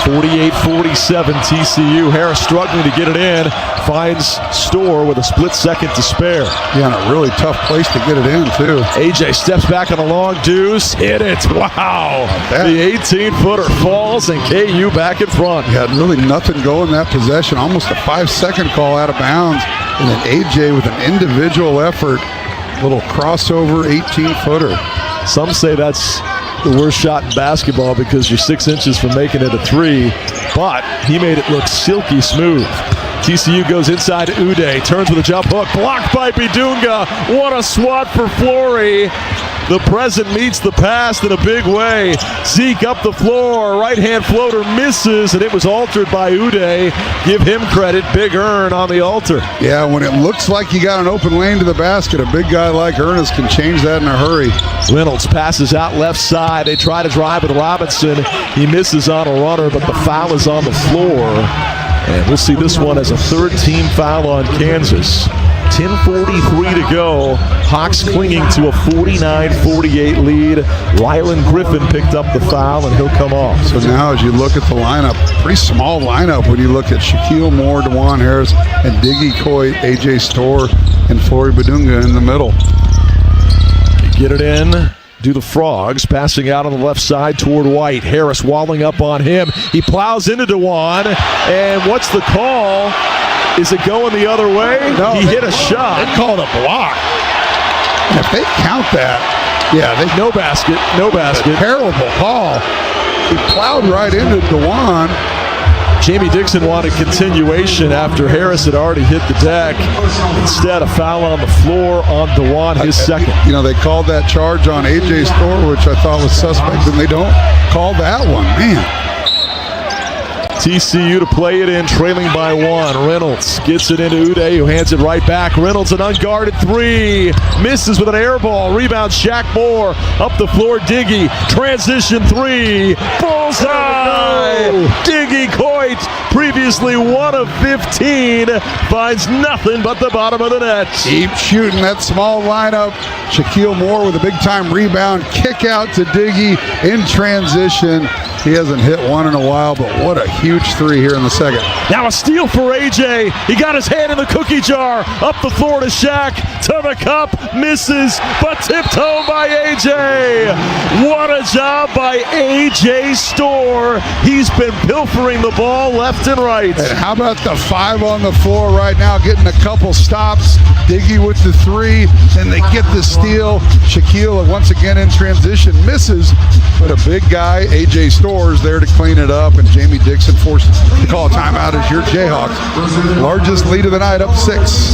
48-47 TCU. Harris struggling to get it in. Finds Storr with a split second to spare. Yeah, and a really tough place to get it in, too. AJ steps back on a long deuce. Hit it. Wow. The 18-footer falls, and KU back in front. Had really nothing going that possession. Almost a 5-second call out of bounds. And then AJ with an individual effort. Little crossover 18-footer. Some say that's the worst shot in basketball because you're 6 inches from making it a 3, but he made it look silky smooth. TCU goes inside to Uday, turns with a jump hook, blocked by Bidunga. What a swat for Flory. The present meets the past in a big way. Zeke up the floor, right-hand floater misses, and it was altered by Uday. Give him credit, big earn on the altar. Yeah, when it looks like you got an open lane to the basket, a big guy like Ernest can change that in a hurry. Reynolds passes out left side. They try to drive with Robinson. He misses on a runner, but the foul is on the floor. And we'll see this one as a third-team foul on Kansas. 10:43 to go. Hawks clinging to a 49-48 lead. Rylan Griffin picked up the foul, and he'll come off. So now as you look at the lineup, pretty small lineup when you look at Shaquille Moore, DeJuan Harris, and Diggy Coit, AJ Storr, and Flory Bidunga in the middle. Get it in. Do the Frogs, passing out on the left side toward White. Harris walling up on him. He plows into DeJuan, and what's the call? Is it going the other way? No, he hit a shot. They called a block. If they count that, yeah, no basket. Terrible call. He plowed right into DeJuan. Jamie Dixon wanted continuation after Harris had already hit the deck. Instead, a foul on the floor on DeJuan, his second. You know, they called that charge on AJ Storr, which I thought was suspect, and they don't call that one. Man. TCU to play it in, trailing by 1. Reynolds gets it into Uday, who hands it right back. Reynolds, an unguarded 3. Misses with an air ball. Rebound, Shaq Moore. Up the floor, Diggy. Transition 3. Bullseye! Diggy Coit, previously 1 of 15, finds nothing but the bottom of the net. Keep shooting that small lineup. Shaquille Moore with a big-time rebound. Kick out to Diggy in transition. He hasn't hit one in a while, but what a huge three here in the second. Now a steal for A.J. He got his hand in the cookie jar. Up the floor to Shaq. To the cup. Misses, but tipped home by A.J. What a job by A.J. Storr. He's been pilfering the ball left and right. And how about the 5 on the floor right now, getting a couple stops. Diggy with the 3, then they get the steal. Shaquille once again in transition, misses, but a big guy, A.J. Storr, is there to clean it up, and Jamie Dixon forced to call a timeout as your Jayhawks. Largest lead of the night, up 6.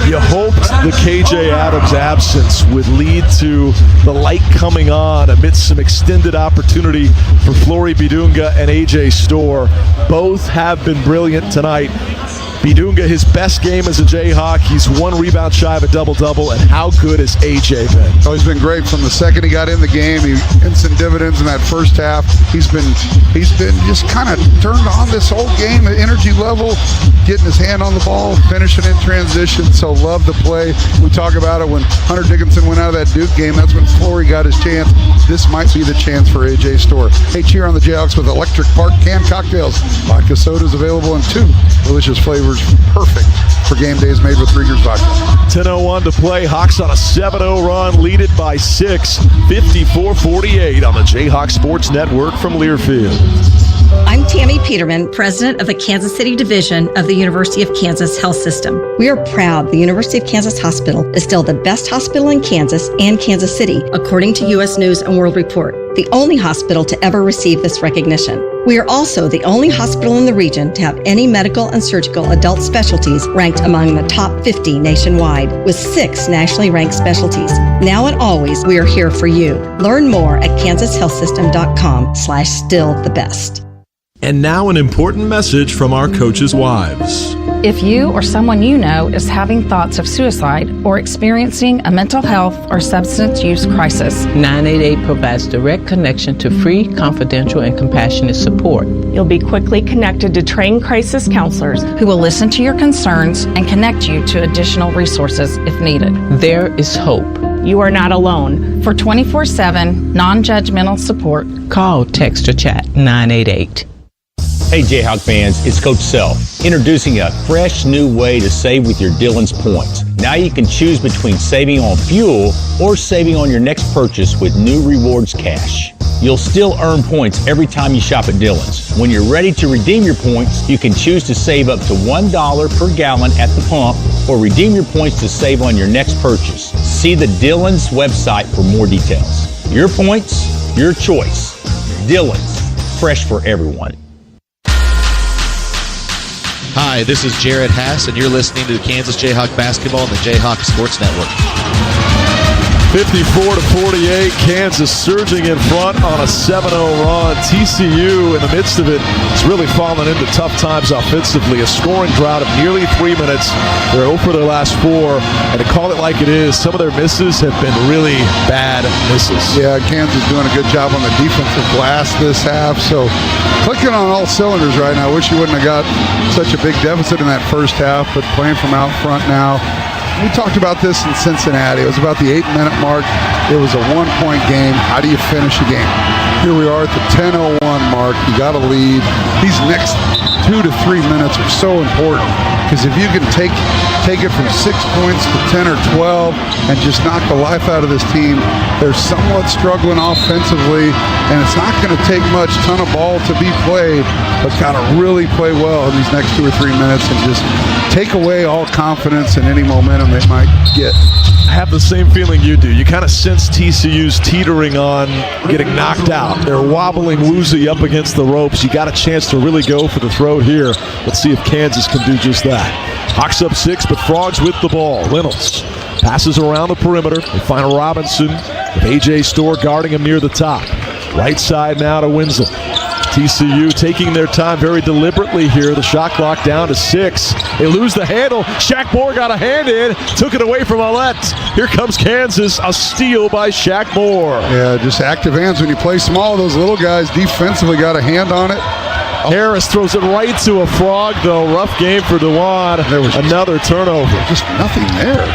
You hoped the KJ Adams absence would lead to the light coming on amidst some extended opportunity for Flory Bidunga and A.J. Storr. Both have been brilliant tonight. Bidunga, his best game as a Jayhawk. He's 1 rebound shy of a double-double, and how good has A.J. been? Oh, he's been great from the second he got in the game. He instant dividends in that first half. He's been just kind of turned on this whole game, energy level, getting his hand on the ball, finishing in transition. So love the play. We talk about it when Hunter Dickinson went out of that Duke game. That's when Flory got his chance. This might be the chance for A.J. Storr. Hey, cheer on the Jayhawks with Electric Park canned cocktails. Vodka sodas available in 2 delicious flavors. Perfect for game days made with Rieger's vodka. 10:01 to play. Hawks on a 7-0 run, lead it by 6, 54-48 on the Jayhawk Sports Network from Learfield. I'm Tammy Peterman, president of the Kansas City Division of the University of Kansas Health System. We are proud the University of Kansas Hospital is still the best hospital in Kansas and Kansas City, according to U.S. News and World Report, the only hospital to ever receive this recognition. We are also the only hospital in the region to have any medical and surgical adult specialties ranked among the top 50 nationwide, with 6 nationally ranked specialties. Now and always, we are here for you. Learn more at kansashealthsystem.com/stillthebest. And now an important message from our coaches' wives. If you or someone you know is having thoughts of suicide or experiencing a mental health or substance use crisis, 988 provides direct connection to free, confidential, and compassionate support. you'll be quickly connected to trained crisis counselors who will listen to your concerns and connect you to additional resources if needed. There is hope. You are not alone. For 24/7 non-judgmental support, call, text, or chat 988. Hey Jayhawk fans, it's Coach Self, introducing a fresh new way to save with your Dillon's points. Now you can choose between saving on fuel or saving on your next purchase with new rewards cash. You'll still earn points every time you shop at Dillon's. When you're ready to redeem your points, you can choose to save up to $1 per gallon at the pump or redeem your points to save on your next purchase. See the Dillon's website for more details. Your points, your choice. Dillon's, fresh for everyone. Hi, this is Jared Haas, and you're listening to Kansas Jayhawk basketball on the Jayhawk Sports Network. 54-48, Kansas surging in front on a 7-0 run. TCU in the midst of it has really fallen into tough times offensively. A scoring drought of nearly 3 minutes. They're 0 for their last 4, and to call it like it is, some of their misses have been really bad misses. Yeah, Kansas doing a good job on the defensive glass this half, so clicking on all cylinders right now. I wish you wouldn't have got such a big deficit in that first half, but playing from out front now. We talked about this in Cincinnati. It was about the 8-minute mark. It was a 1-point game. How do you finish a game? Here we are at the 10:01 mark. You got to lead. These next 2 to 3 minutes are so important because if you can take it from 6 points to 10 or 12 and just knock the life out of this team, they're somewhat struggling offensively, and it's not going to take much ton of ball to be played, but got to really play well in these next 2 or 3 minutes and just take away all confidence and any momentum they might get. I have the same feeling you do. You kind of sense TCU's teetering on getting knocked out. They're wobbling woozy up against the ropes. You got a chance to really go for the throat here. Let's see if Kansas can do just that. Hawks up 6, but Frogs with the ball. Reynolds passes around the perimeter. They find Robinson with A.J. Storr guarding him near the top. Right side now to Winslow. TCU taking their time very deliberately here. The shot clock down to 6. They lose the handle. Shaq Moore got a hand in. Took it away from Ouellette. Here comes Kansas. A steal by Shaq Moore. Yeah, just active hands when you play small. Those little guys defensively got a hand on it. Harris throws it right to a Frog, though. Rough game for DeJuan. There was another turnover. Just nothing there.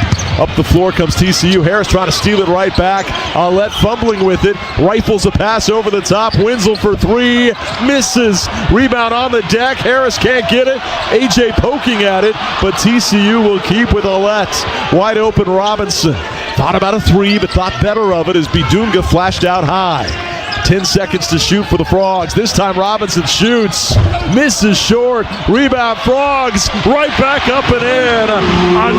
Up the floor comes TCU. Harris trying to steal it right back. Aulette fumbling with it. Rifles a pass over the top. Wenzel for three. Misses. Rebound on the deck. Harris can't get it. AJ poking at it, but TCU will keep with Aulette. Wide open Robinson. Thought about a three, but thought better of it as Bidunga flashed out high. 10 seconds to shoot for the Frogs. This time Robinson shoots. Misses short. Rebound Frogs. Right back up and in.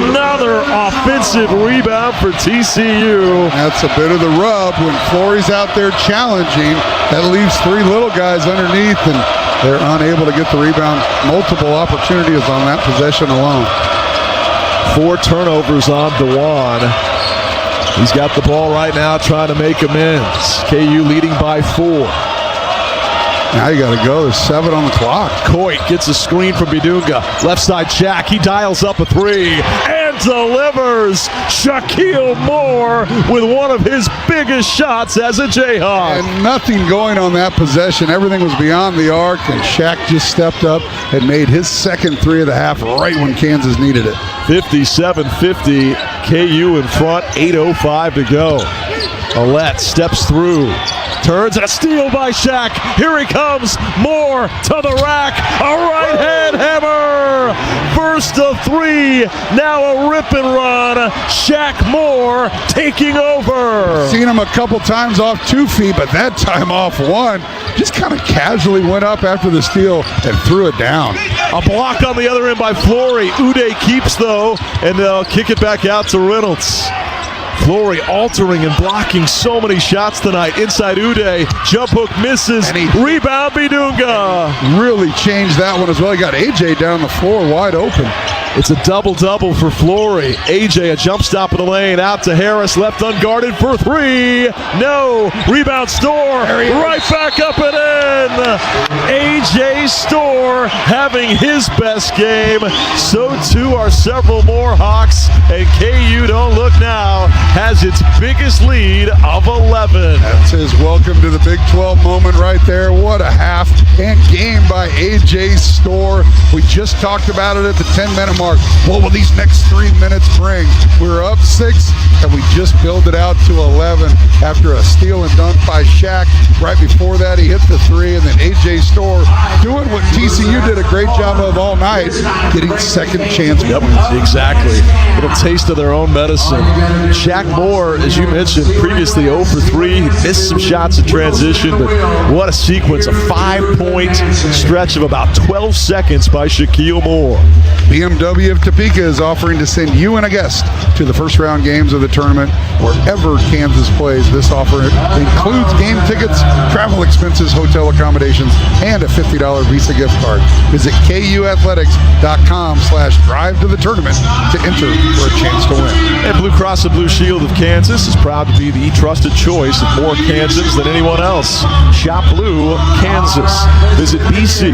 Another offensive rebound for TCU. That's a bit of the rub when Flory's out there challenging. That leaves three little guys underneath, and they're unable to get the rebound. Multiple opportunities on that possession alone. 4 turnovers on DeJuan. He's got the ball right now trying to make amends. KU leading by 4. Now you got to go. There's 7 on the clock. Coit gets a screen from Bidunga. Left side Shaq. He dials up a 3 and delivers. Shaquille Moore with one of his biggest shots as a Jayhawk. And nothing going on that possession. Everything was beyond the arc, and Shaq just stepped up and made his second 3 of the half right when Kansas needed it. 57-50. KU in front. 8:05 to go. Aulette steps through. Turns and a steal by Shaq. Here he comes. Moore to the rack. A right hand hammer. Burst of 3. Now a rip and run. Shaq Moore taking over. Seen him a couple times off 2 feet, but that time off 1. Just kind of casually went up after the steal and threw it down. A block on the other end by Flory. Uday keeps though, and they'll kick it back out to Reynolds. Flory altering and blocking so many shots tonight. Inside Uday, jump hook misses, rebound Bidunga. Really changed that one as well. He got AJ down the floor wide open. It's a double-double for Flory. AJ, a jump stop in the lane, out to Harris, left unguarded for 3. No, rebound Storr, right back up and in. AJ Storr having his best game. So too are several more Hawks, and KU, don't look now, has its biggest lead of 11. That's his welcome to the Big 12 moment right there. What a half and game by AJ Storr. We just talked about it at the 10-minute mark. What will these next 3 minutes bring? We're up 6, and we just build it out to 11 after a steal and dunk by Shaq. Right before that, he hit the 3, and then AJ Storr doing what TCU did a great job of all night, getting second chance. Yep, exactly. A little taste of their own medicine. Shaq Moore, as you mentioned previously, 0 for 3. He missed some shots in transition, but what a sequence. A 5-point stretch of about 12 seconds by Shaquille Moore. BMW of Topeka is offering to send you and a guest to the first round games of the tournament wherever Kansas plays. This offer includes game tickets, travel expenses, hotel accommodations, and a $50 Visa gift card. Visit kuathletics.com/drive to the tournament to enter for a chance to win. And Blue Cross and Blue Shield of Kansas is proud to be the trusted choice of more Kansans than anyone else. Shop Blue, Kansas. Visit bcbsks.com.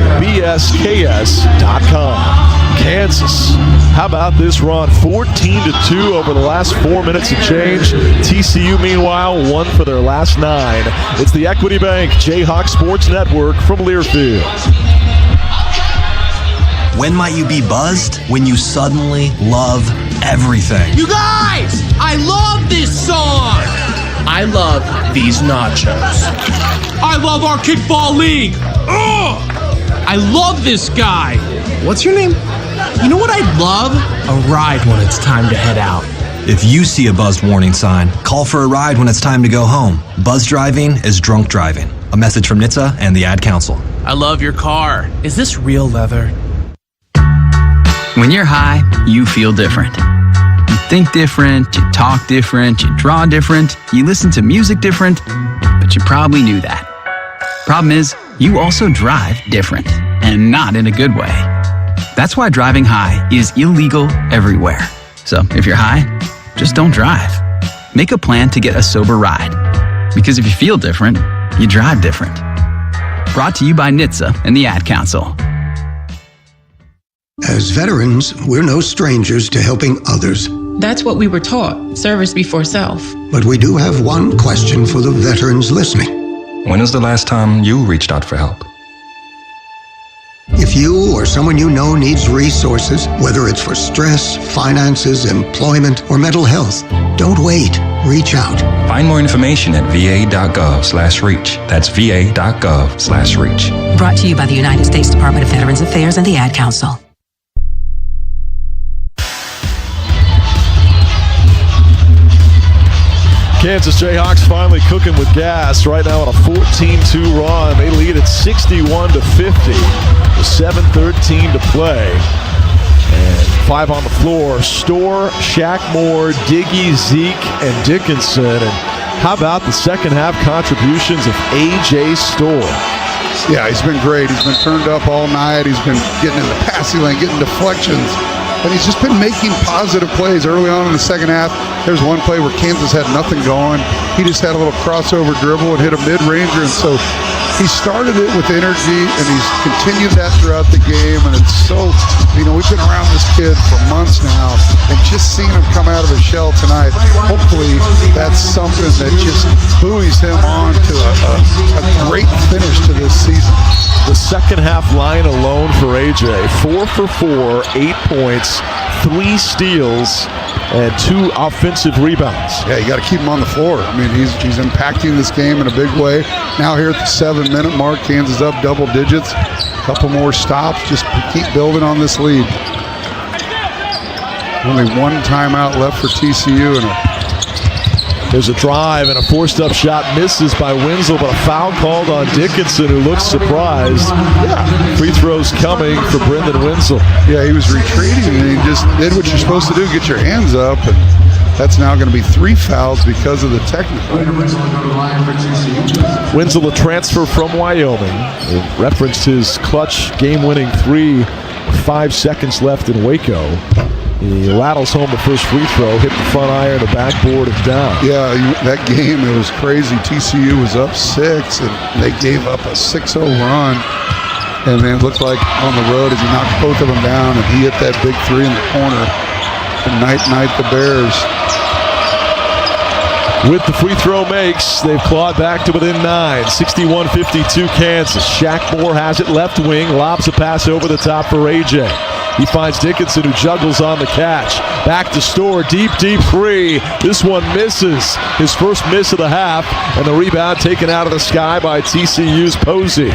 Kansas, how about this run? 14-2 over the last 4 minutes of change. TCU, meanwhile, won for their last 9. It's the Equity Bank Jayhawk Sports Network from Learfield. When might you be buzzed? When you suddenly love everything. You guys, I love this song. I love these nachos. I love our kickball league. Ugh! I love this guy. What's your name? You know what I'd love? A ride when it's time to head out. If you see a buzzed warning sign, call for a ride when it's time to go home. Buzz driving is drunk driving. A message from NHTSA and the Ad Council. I love your car. Is this real leather? When you're high, you feel different. You think different, you talk different, you draw different, you listen to music different, but you probably knew that. Problem is, you also drive different, and not in a good way. That's why driving high is illegal everywhere. So if you're high, just don't drive. Make a plan to get a sober ride. Because if you feel different, you drive different. Brought to you by NHTSA and the Ad Council. As veterans, we're no strangers to helping others. That's what we were taught, service before self. But we do have one question for the veterans listening. When is the last time you reached out for help? If you or someone you know needs resources, whether it's for stress, finances, employment, or mental health, don't wait. Reach out. Find more information at va.gov/reach. That's va.gov/reach. Brought to you by the United States Department of Veterans Affairs and the Ad Council. Kansas Jayhawks finally cooking with gas right now on a 14-2 run. They lead at 61-50 with 7:13 to play. And 5 on the floor. Storr, Shaq Moore, Diggy, Zeke, and Dickinson. And how about the second half contributions of A.J. Storr? Yeah, he's been great. He's been turned up all night. He's been getting in the passing lane, getting deflections. And he's just been making positive plays early on in the second half. There's one play where Kansas had nothing going. He just had a little crossover dribble and hit a mid-ranger. And so he started it with energy, and he's continued that throughout the game. And it's so, we've been around this kid for months now, and just seeing him come out of his shell tonight, hopefully that's something that just buoys him on to a great finish to this season. The second half line alone for AJ, 4 for 4, 8 points, 3 steals, and 2 offensive rebounds. Yeah, you got to keep him on the floor. I mean, he's impacting this game in a big way. Now here at the 7-minute mark, Kansas up double digits. A couple more stops, just keep building on this lead. Only one timeout left for TCU, and there's a drive and a forced-up shot misses by Wenzel, but a foul called on Dickinson, who looks surprised. Yeah. Free throws coming for Brendan Wenzel. Yeah, he was retreating, and he just did what you're supposed to do, get your hands up, and that's now going to be 3 fouls because of the technical. Wenzel, a transfer from Wyoming, referenced his clutch game-winning 3 with 5 seconds left in Waco. He rattles home the first free throw, hit the front iron, the backboard, and down. Yeah, that game, it was crazy. TCU was up 6, and they gave up a 6-0 run. And then it looked like on the road as he knocked both of them down, and he hit that big 3 in the corner. And night, the Bears. With the free throw makes, they've clawed back to within 9. 61-52 Kansas. Shaq Moore has it left wing, lobs a pass over the top for AJ. He finds Dickinson, who juggles on the catch. Back to Storr, deep 3. This one misses. His first miss of the half, and the rebound taken out of the sky by TCU's Posey.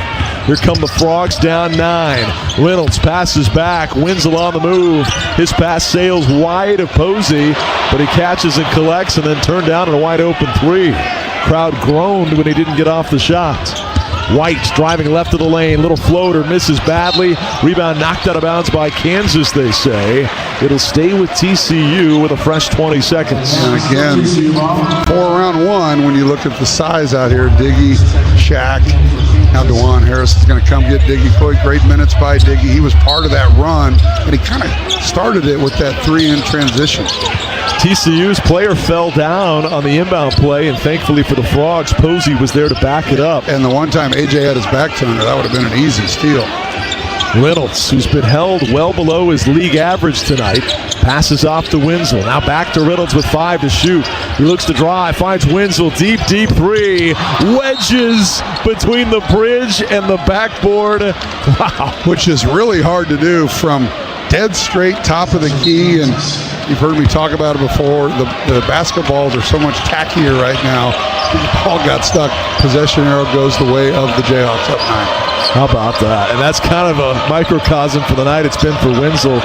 Here come the Frogs down 9. Reynolds passes back. Wenzel on the move. His pass sails wide of Posey, but he catches and collects and then turned down in a wide open 3. Crowd groaned when he didn't get off the shot. White driving left of the lane. Little floater, misses badly. Rebound knocked out of bounds by Kansas, they say. It'll stay with TCU with a fresh 20 seconds. And again, 4 around 1 when you look at the size out here. Diggy, Shaq. Now DeJuan Harris is going to come get Diggy quick. Great minutes by Diggy. He was part of that run, and he kind of started it with that 3 in transition. TCU's player fell down on the inbound play, and thankfully for the Frogs, Posey was there to back it up. And the one time AJ had his back turned, that would have been an easy steal. Reynolds, who's been held well below his league average tonight, passes off to Wenzel. Now back to Reynolds with 5 to shoot. He looks to drive, finds Wenzel, deep 3. Wedges between the bridge and the backboard. Wow. Which is really hard to do from dead straight top of the key, and you've heard me talk about it before. The basketballs are so much tackier right now. The ball got stuck. Possession arrow goes the way of the Jayhawks up 9. How about that? And that's kind of a microcosm for the night it's been for Wenzel.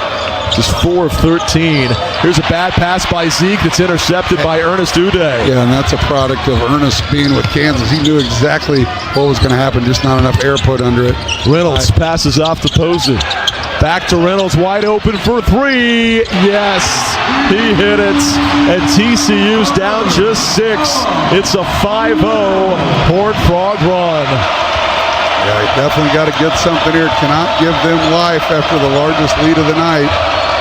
Just 4 of 13. Here's a bad pass by Zeke that's intercepted by Ernest Uday. Yeah, and that's a product of Ernest being with Kansas. He knew exactly what was going to happen, just not enough air put under it. Reynolds passes off to Posey. Back to Reynolds, wide open for 3. Yes, he hit it. And TCU's down just 6. It's a 5-0 Horned Frog run. Yeah, you definitely got to get something here. Cannot give them life after the largest lead of the night.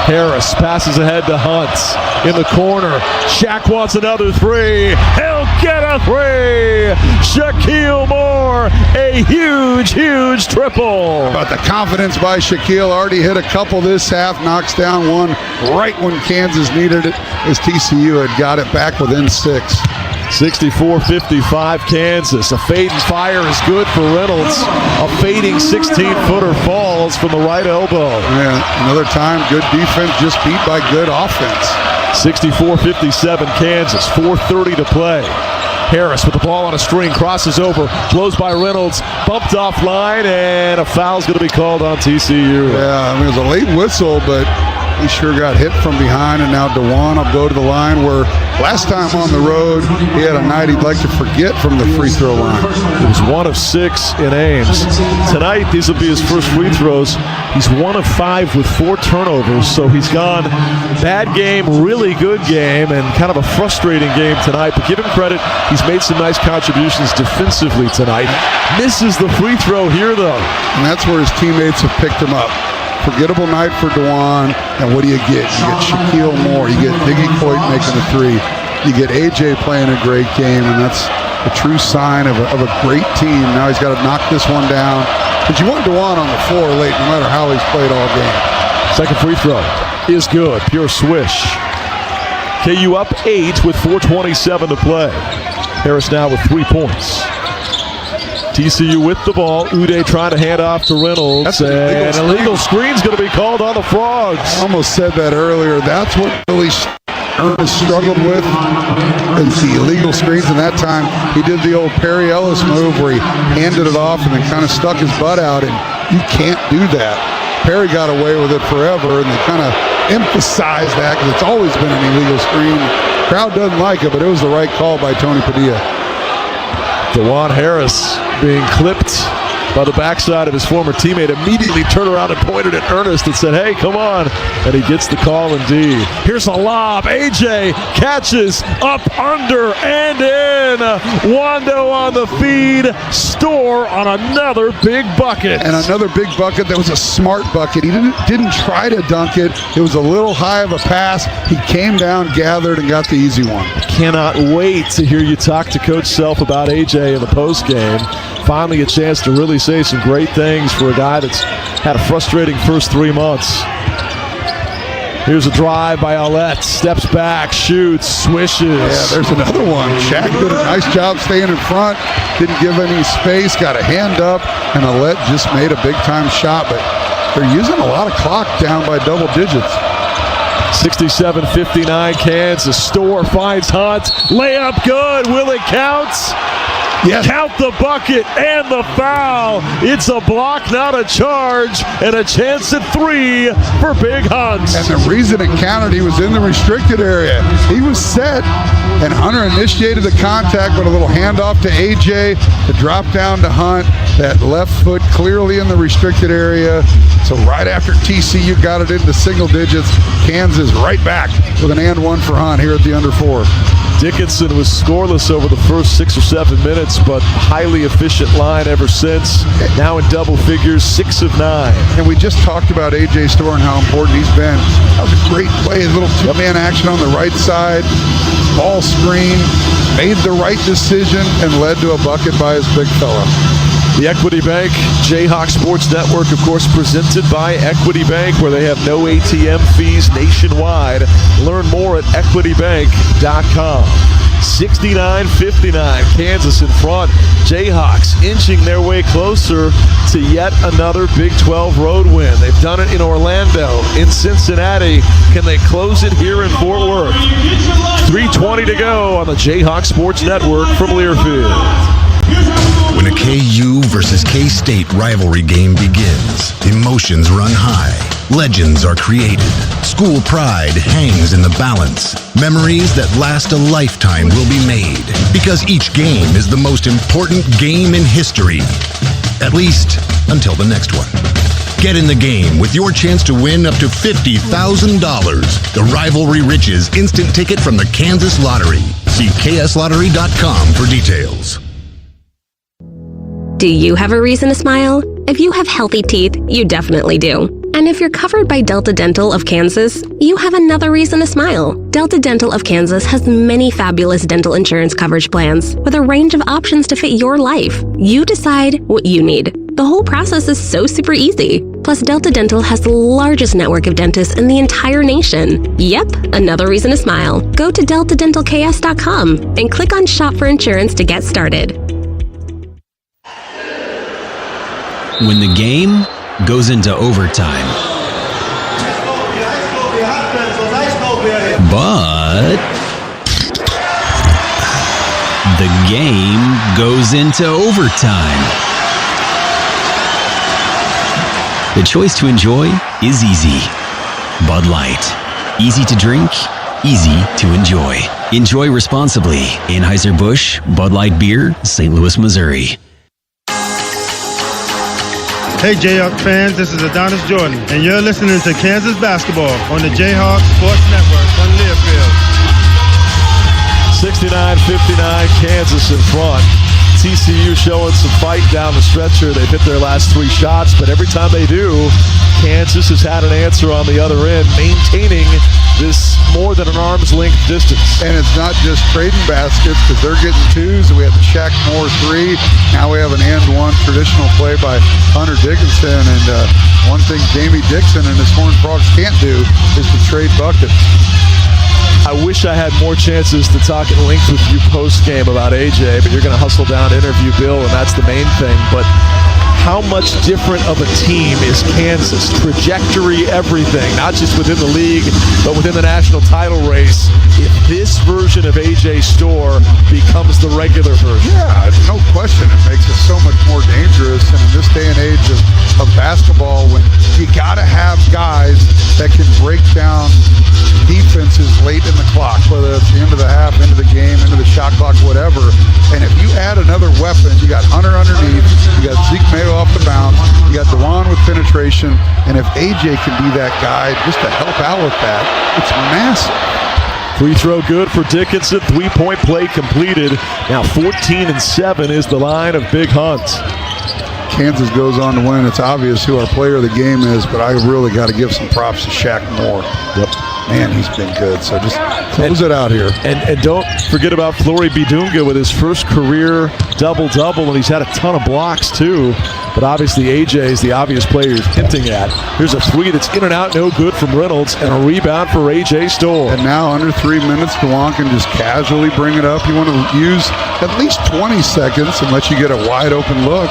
Harris passes ahead to Hunt in the corner. Shaq wants another 3. He'll get a 3. Shaquille Moore, a huge triple. But the confidence by Shaquille, already hit a couple this half, knocks down one right when Kansas needed it, as TCU had got it back within 6. 64-55 Kansas. A fade and fire is good for Reynolds. A fading 16-footer falls from the right elbow. Yeah, another time, good defense just beat by good offense. 64-57 Kansas. 4:30 to play. Harris with the ball on a string, crosses over, blows by Reynolds, bumped offline, and a foul's going to be called on TCU. Yeah, I mean, it was a late whistle, but he sure got hit from behind, and now DeJuan will go to the line where last time on the road, he had a night he'd like to forget from the free throw line. It was 1 of 6 in Ames. Tonight, these will be his first free throws. He's 1 of 5 with 4 turnovers, so he's gone bad game, really good game, and kind of a frustrating game tonight. But give him credit, he's made some nice contributions defensively tonight. Misses the free throw here, though. And that's where his teammates have picked him up. Forgettable night for DeJuan, and what do you get? You get Shaquille Moore, you get Diggy Coit making a 3, you get AJ playing a great game, and that's a true sign of a great team. Now he's got to knock this one down, but you want DeJuan on the floor late no matter how he's played all game. Second free throw is good, pure swish. KU up 8 with 4:27 to play. Harris now with 3 points. TCU with the ball. Uday trying to hand off to Reynolds. An illegal screen's going to be called on the Frogs. I almost said that earlier. That's what Billy Ernest struggled with, is the illegal screens. And that time he did the old Perry Ellis move where he handed it off and then kind of stuck his butt out. And you can't do that. Perry got away with it forever, and they kind of emphasized that because it's always been an illegal screen. Crowd doesn't like it, but it was the right call by Tony Padilla. DeJuan Harris being clipped by the backside of his former teammate, immediately turned around and pointed at Ernest and said, hey, come on. And he gets the call indeed. Here's a lob. AJ catches up under and in. Wando on the feed. Store on another big bucket. And another big bucket that was a smart bucket. He didn't try to dunk it. It was a little high of a pass. He came down, gathered, and got the easy one. Cannot wait to hear you talk to Coach Self about AJ in the postgame. Finally a chance to really say some great things for a guy that's had a frustrating first 3 months. Here's a drive by Aulette. Steps back, shoots, swishes. Yeah, there's another one. Shaq did a nice job staying in front. Didn't give any space. Got a hand up. And Aulette just made a big-time shot. But they're using a lot of clock down by double digits. 67-59 Kansas. Store finds Hunt. Layup good. Will it count? Yes. Count the bucket and the foul. It's a block, not a charge, and a chance at 3 for Big Hunt. And the reason it counted, he was in the restricted area. He was set, and Hunter initiated the contact with a little handoff to AJ, the drop down to Hunt, that left foot clearly in the restricted area. So right after TCU got it into single digits, Kansas right back with an and 1 for Hunt here at the under 4. Dickinson was scoreless over the first 6 or 7 minutes, but highly efficient line ever since. Now in double figures, 6 of 9. And we just talked about A.J. Store and how important he's been. That was a great play, a little two-man action on the right side, ball screen, made the right decision, and led to a bucket by his big fella. The Equity Bank Jayhawk Sports Network, of course, presented by Equity Bank, where they have no ATM fees nationwide. Learn more at equitybank.com. 69-59, Kansas in front. Jayhawks inching their way closer to yet another Big 12 road win. They've done it in Orlando, in Cincinnati. Can they close it here in Fort Worth? 3:20 to go on the Jayhawk Sports Network from Learfield. When a KU versus K-State rivalry game begins, emotions run high, legends are created, school pride hangs in the balance, memories that last a lifetime will be made, because each game is the most important game in history, at least until the next one. Get in the game with your chance to win up to $50,000. The Rivalry Riches instant ticket from the Kansas Lottery. See kslottery.com for details. Do you have a reason to smile? If you have healthy teeth, you definitely do. And if you're covered by Delta Dental of Kansas, you have another reason to smile. Delta Dental of Kansas has many fabulous dental insurance coverage plans with a range of options to fit your life. You decide what you need. The whole process is so super easy. Plus, Delta Dental has the largest network of dentists in the entire nation. Yep, another reason to smile. Go to deltadentalks.com and click on Shop for Insurance to get started. When the game goes into overtime. But the game goes into overtime. The choice to enjoy is easy. Bud Light. Easy to drink, easy to enjoy. Enjoy responsibly. Anheuser-Busch, Bud Light Beer, St. Louis, Missouri. Hey Jayhawks fans, this is Adonis Jordan, and you're listening to Kansas Basketball on the Jayhawks Sports Network on Learfield. 69-59, Kansas in front. TCU showing some fight down the stretcher. They've hit their last 3 shots, but every time they do, Kansas has had an answer on the other end, maintaining this more than an arm's length distance. And it's not just trading baskets, because they're getting 2s. We have the Shaq Moore 3. Now we have an and 1 traditional play by Hunter Dickinson. And one thing Jamie Dixon and his Horned Frogs can't do is to trade buckets. I wish I had more chances to talk at length with you post-game about AJ, but you're going to hustle down to interview Bill, and that's the main thing. But how much different of a team is Kansas? Trajectory, everything, not just within the league, but within the national title race. If this version of AJ Storr becomes the regular version. Yeah, no question. It makes it so much more dangerous. And in this day and age of basketball, when you got to have guys that can break down defenses late in the clock, whether it's the end of the half, end of the game, into the shot clock, whatever. And if you add another weapon, you got Hunter underneath, you got Zeke Mayo off the bounce, you got DeJuan with penetration, and if AJ can be that guy just to help out with that, it's massive. Free throw good for Dickinson. 3-point play completed. Now 14-7 is the line of Big Hunt. Kansas goes on to win. It's obvious who our player of the game is, but I really got to give some props to Shaq Moore. Yep. Man, he's been good. So just close it out here. And don't forget about Flory Bidunga with his first career double-double, and he's had a ton of blocks too. But obviously AJ is the obvious player he's hinting at. Here's a 3 that's in and out, no good from Reynolds, and a rebound for AJ Storr. And now under 3 minutes, DeJuan can just casually bring it up. You want to use at least 20 seconds and let you get a wide open look.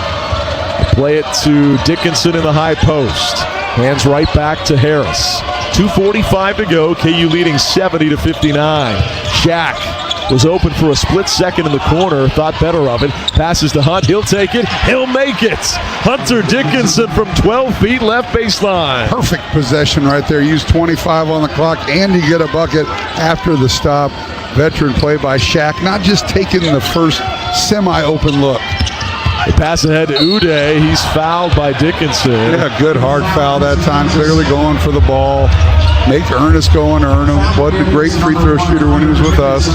Play it to Dickinson in the high post. Hands right back to Harris. 2:45 to go. KU leading 70-59. Shaq was open for a split second in the corner. Thought better of it. Passes to Hunt. He'll take it. He'll make it. Hunter Dickinson from 12 feet left baseline. Perfect possession right there. Use 25 on the clock, and you get a bucket after the stop. Veteran play by Shaq. Not just taking the first semi-open look. They pass ahead to Uday. He's fouled by Dickinson. Yeah, good hard foul that time. Clearly going for the ball. Make Ernest go and earn him. Wasn't a great free throw shooter when he was with us.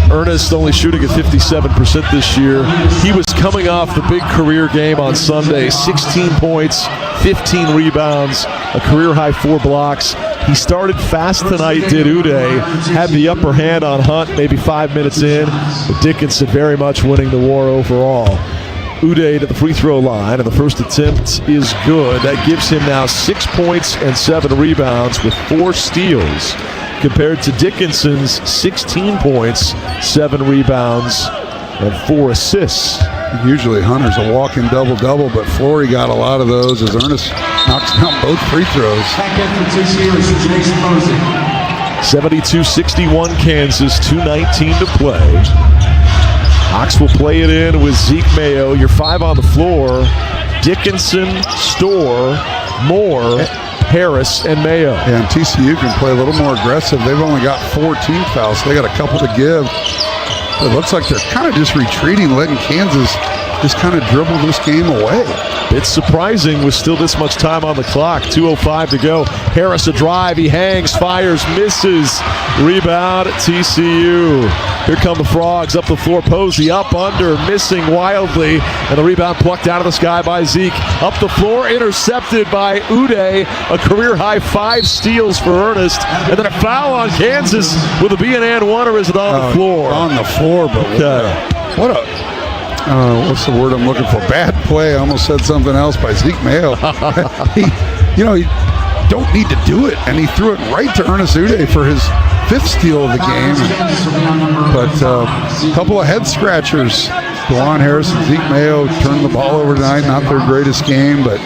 Ernest only shooting at 57% this year. He was coming off the big career game on Sunday. 16 points, 15 rebounds, a career-high 4 blocks. He started fast tonight, did Uday. Had the upper hand on Hunt maybe 5 minutes in. But Dickinson very much winning the war overall. Uday to the free throw line, and the first attempt is good. That gives him now 6 points and 7 rebounds with 4 steals, compared to Dickinson's 16 points, 7 rebounds, and 4 assists. Usually Hunter's a walking double-double, but Flory got a lot of those as Ernest knocks down both free throws. 72-61 Kansas, 2:19 to play. Hawks will play it in with Zeke Mayo. Your 5 on the floor. Dickinson, Storr, Moore, Harris, and Mayo. Yeah, and TCU can play a little more aggressive. They've only got 14 fouls. So they got a couple to give. It looks like they're kind of just retreating, letting Kansas just kind of dribble this game away. It's surprising with still this much time on the clock. 2:05 to go. Harris a drive. He hangs, fires, misses. Rebound, TCU. Here come the Frogs up the floor. Posey up under, missing wildly. And the rebound plucked out of the sky by Zeke. Up the floor, intercepted by Uday. A career-high 5 steals for Ernest. And then a foul on Kansas with a B&N one, or is it on the floor? On the floor, but okay. what a what's the word I'm looking for? Bad play. I almost said something else by Zeke Mayo. He don't need to do it, and he threw it right to Ernest Uday for his 5th steal of the game. But a couple of head scratchers. DeJuan Harris and Zeke Mayo turned the ball over tonight. Not their greatest game, but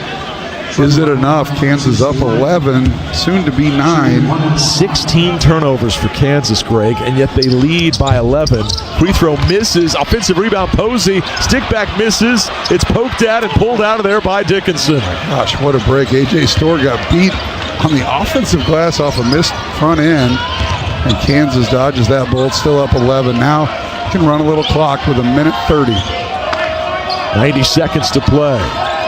is it enough? Kansas up 11, soon to be 9. 16 turnovers for Kansas, Greg, and yet they lead by 11. Free throw misses. Offensive rebound, Posey. Stick back misses. It's poked at and pulled out of there by Dickinson. Gosh, what a break. A.J. Storr got beat on the offensive glass off a missed front end, and Kansas dodges that bullet, still up 11. Now can run a little clock with 1:30. 90 seconds to play.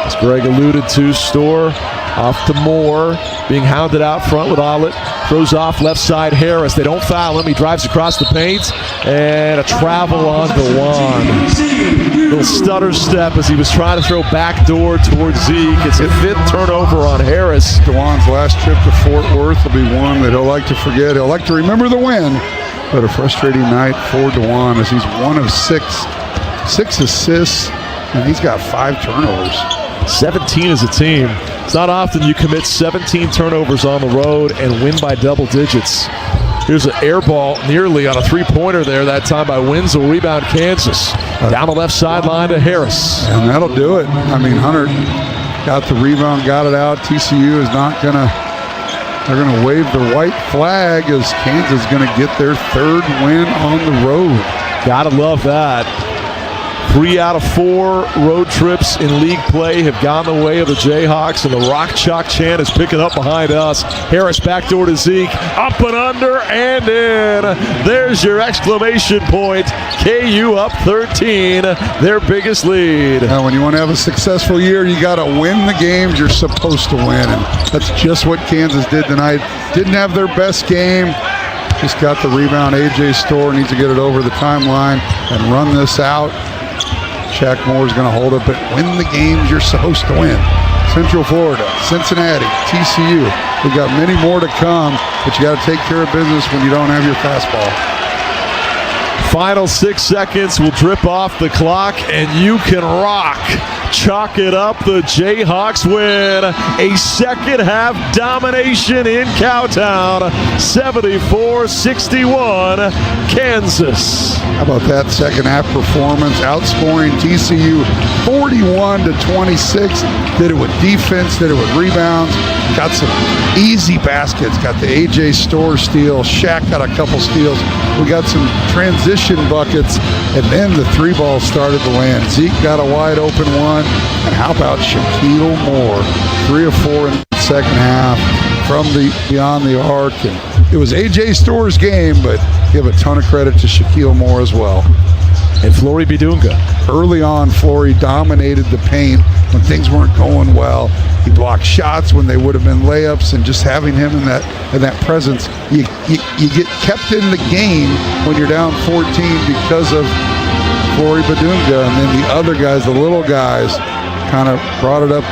As Greg alluded to, Storr off to Moore, being hounded out front with Ollett. Throws off left side Harris. They don't foul him. He drives across the paint, and a travel on DeJuan. Little stutter step as he was trying to throw backdoor towards Zeke. It's a 5th turnover on Harris. DeJuan's last trip to Fort Worth will be one that he'll like to forget. He'll like to remember the win, but a frustrating night for DeJuan as he's 1 of 6 assists, and he's got 5 turnovers. 17 as a team. It's not often you commit 17 turnovers on the road and win by double digits. Here's an air ball nearly on a three-pointer there, that time by Wenzel. Rebound Kansas. Down the left sideline to Harris. And that'll do it. I mean, Hunter got the rebound, got it out. TCU is not going to, they're going to wave the white flag as Kansas is going to get their 3rd win on the road. Gotta love that. 3 out of 4 road trips in league play have gone the way of the Jayhawks, and the Rock Chalk chant is picking up behind us. Harris backdoor to Zeke, up and under and in. There's your exclamation point. KU up 13, their biggest lead. Now, when you want to have a successful year, you got to win the games you're supposed to win, and that's just what Kansas did tonight. Didn't have their best game. Just got the rebound. A.J. Storr needs to get it over the timeline and run this out. Shaq Moore's going to hold it, but win the games you're supposed to win. Central Florida, Cincinnati, TCU. We've got many more to come, but you got to take care of business when you don't have your fastball. Final 6 seconds will drip off the clock, and you can rock. Chalk it up. The Jayhawks win. A second-half domination in Cowtown. 74-61, Kansas. How about that second-half performance? Outscoring TCU 41-26. Did it with defense, did it with rebounds. Got some easy baskets. Got the A.J. Storr steal. Shaq got a couple steals. We got some transition buckets, and then the 3-ball started to land. Zeke got a wide-open one. And how about Shaquille Moore? 3 of 4 in the second half from beyond the arc. And it was A.J. Storr's game, but give a ton of credit to Shaquille Moore as well. And Flory Bidunga. Early on, Flory dominated the paint when things weren't going well. He blocked shots when they would have been layups, and just having him in that presence, you get kept in the game when you're down 14 because of Flory Bidunga, and then the other guys, the little guys, kind of brought it up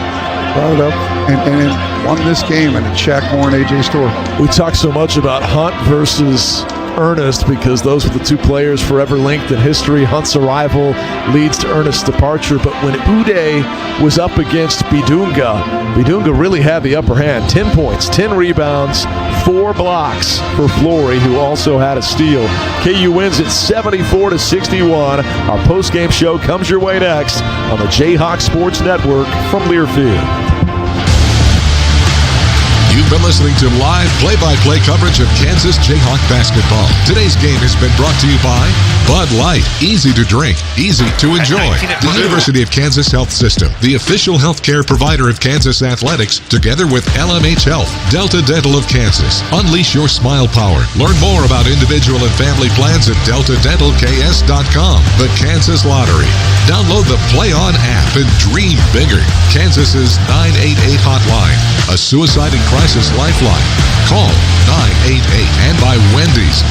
and won this game, and it's Shaq Moore and A.J. Storr. We talk so much about Hunt versus Ernest because those were the 2 players forever linked in history. Hunt's arrival leads to Ernest's departure, but when Uday was up against Bidunga really had the upper hand. 10 points, 10 rebounds, 4 blocks for Flory, who also had a steal. KU wins it 74-61. Our post-game show comes your way next on the Jayhawks Sports Network from Learfield. You've been listening to live play-by-play coverage of Kansas Jayhawk basketball. Today's game has been brought to you by Bud Light. Easy to drink, easy to enjoy. The University of Kansas Health System, the official healthcare provider of Kansas athletics, together with LMH Health, Delta Dental of Kansas. Unleash your smile power. Learn more about individual and family plans at deltadentalks.com. The Kansas Lottery. Download the Play On app and dream bigger. Kansas's 988 hotline, a suicide and crisis lifeline. Call 988 and by Wendy's.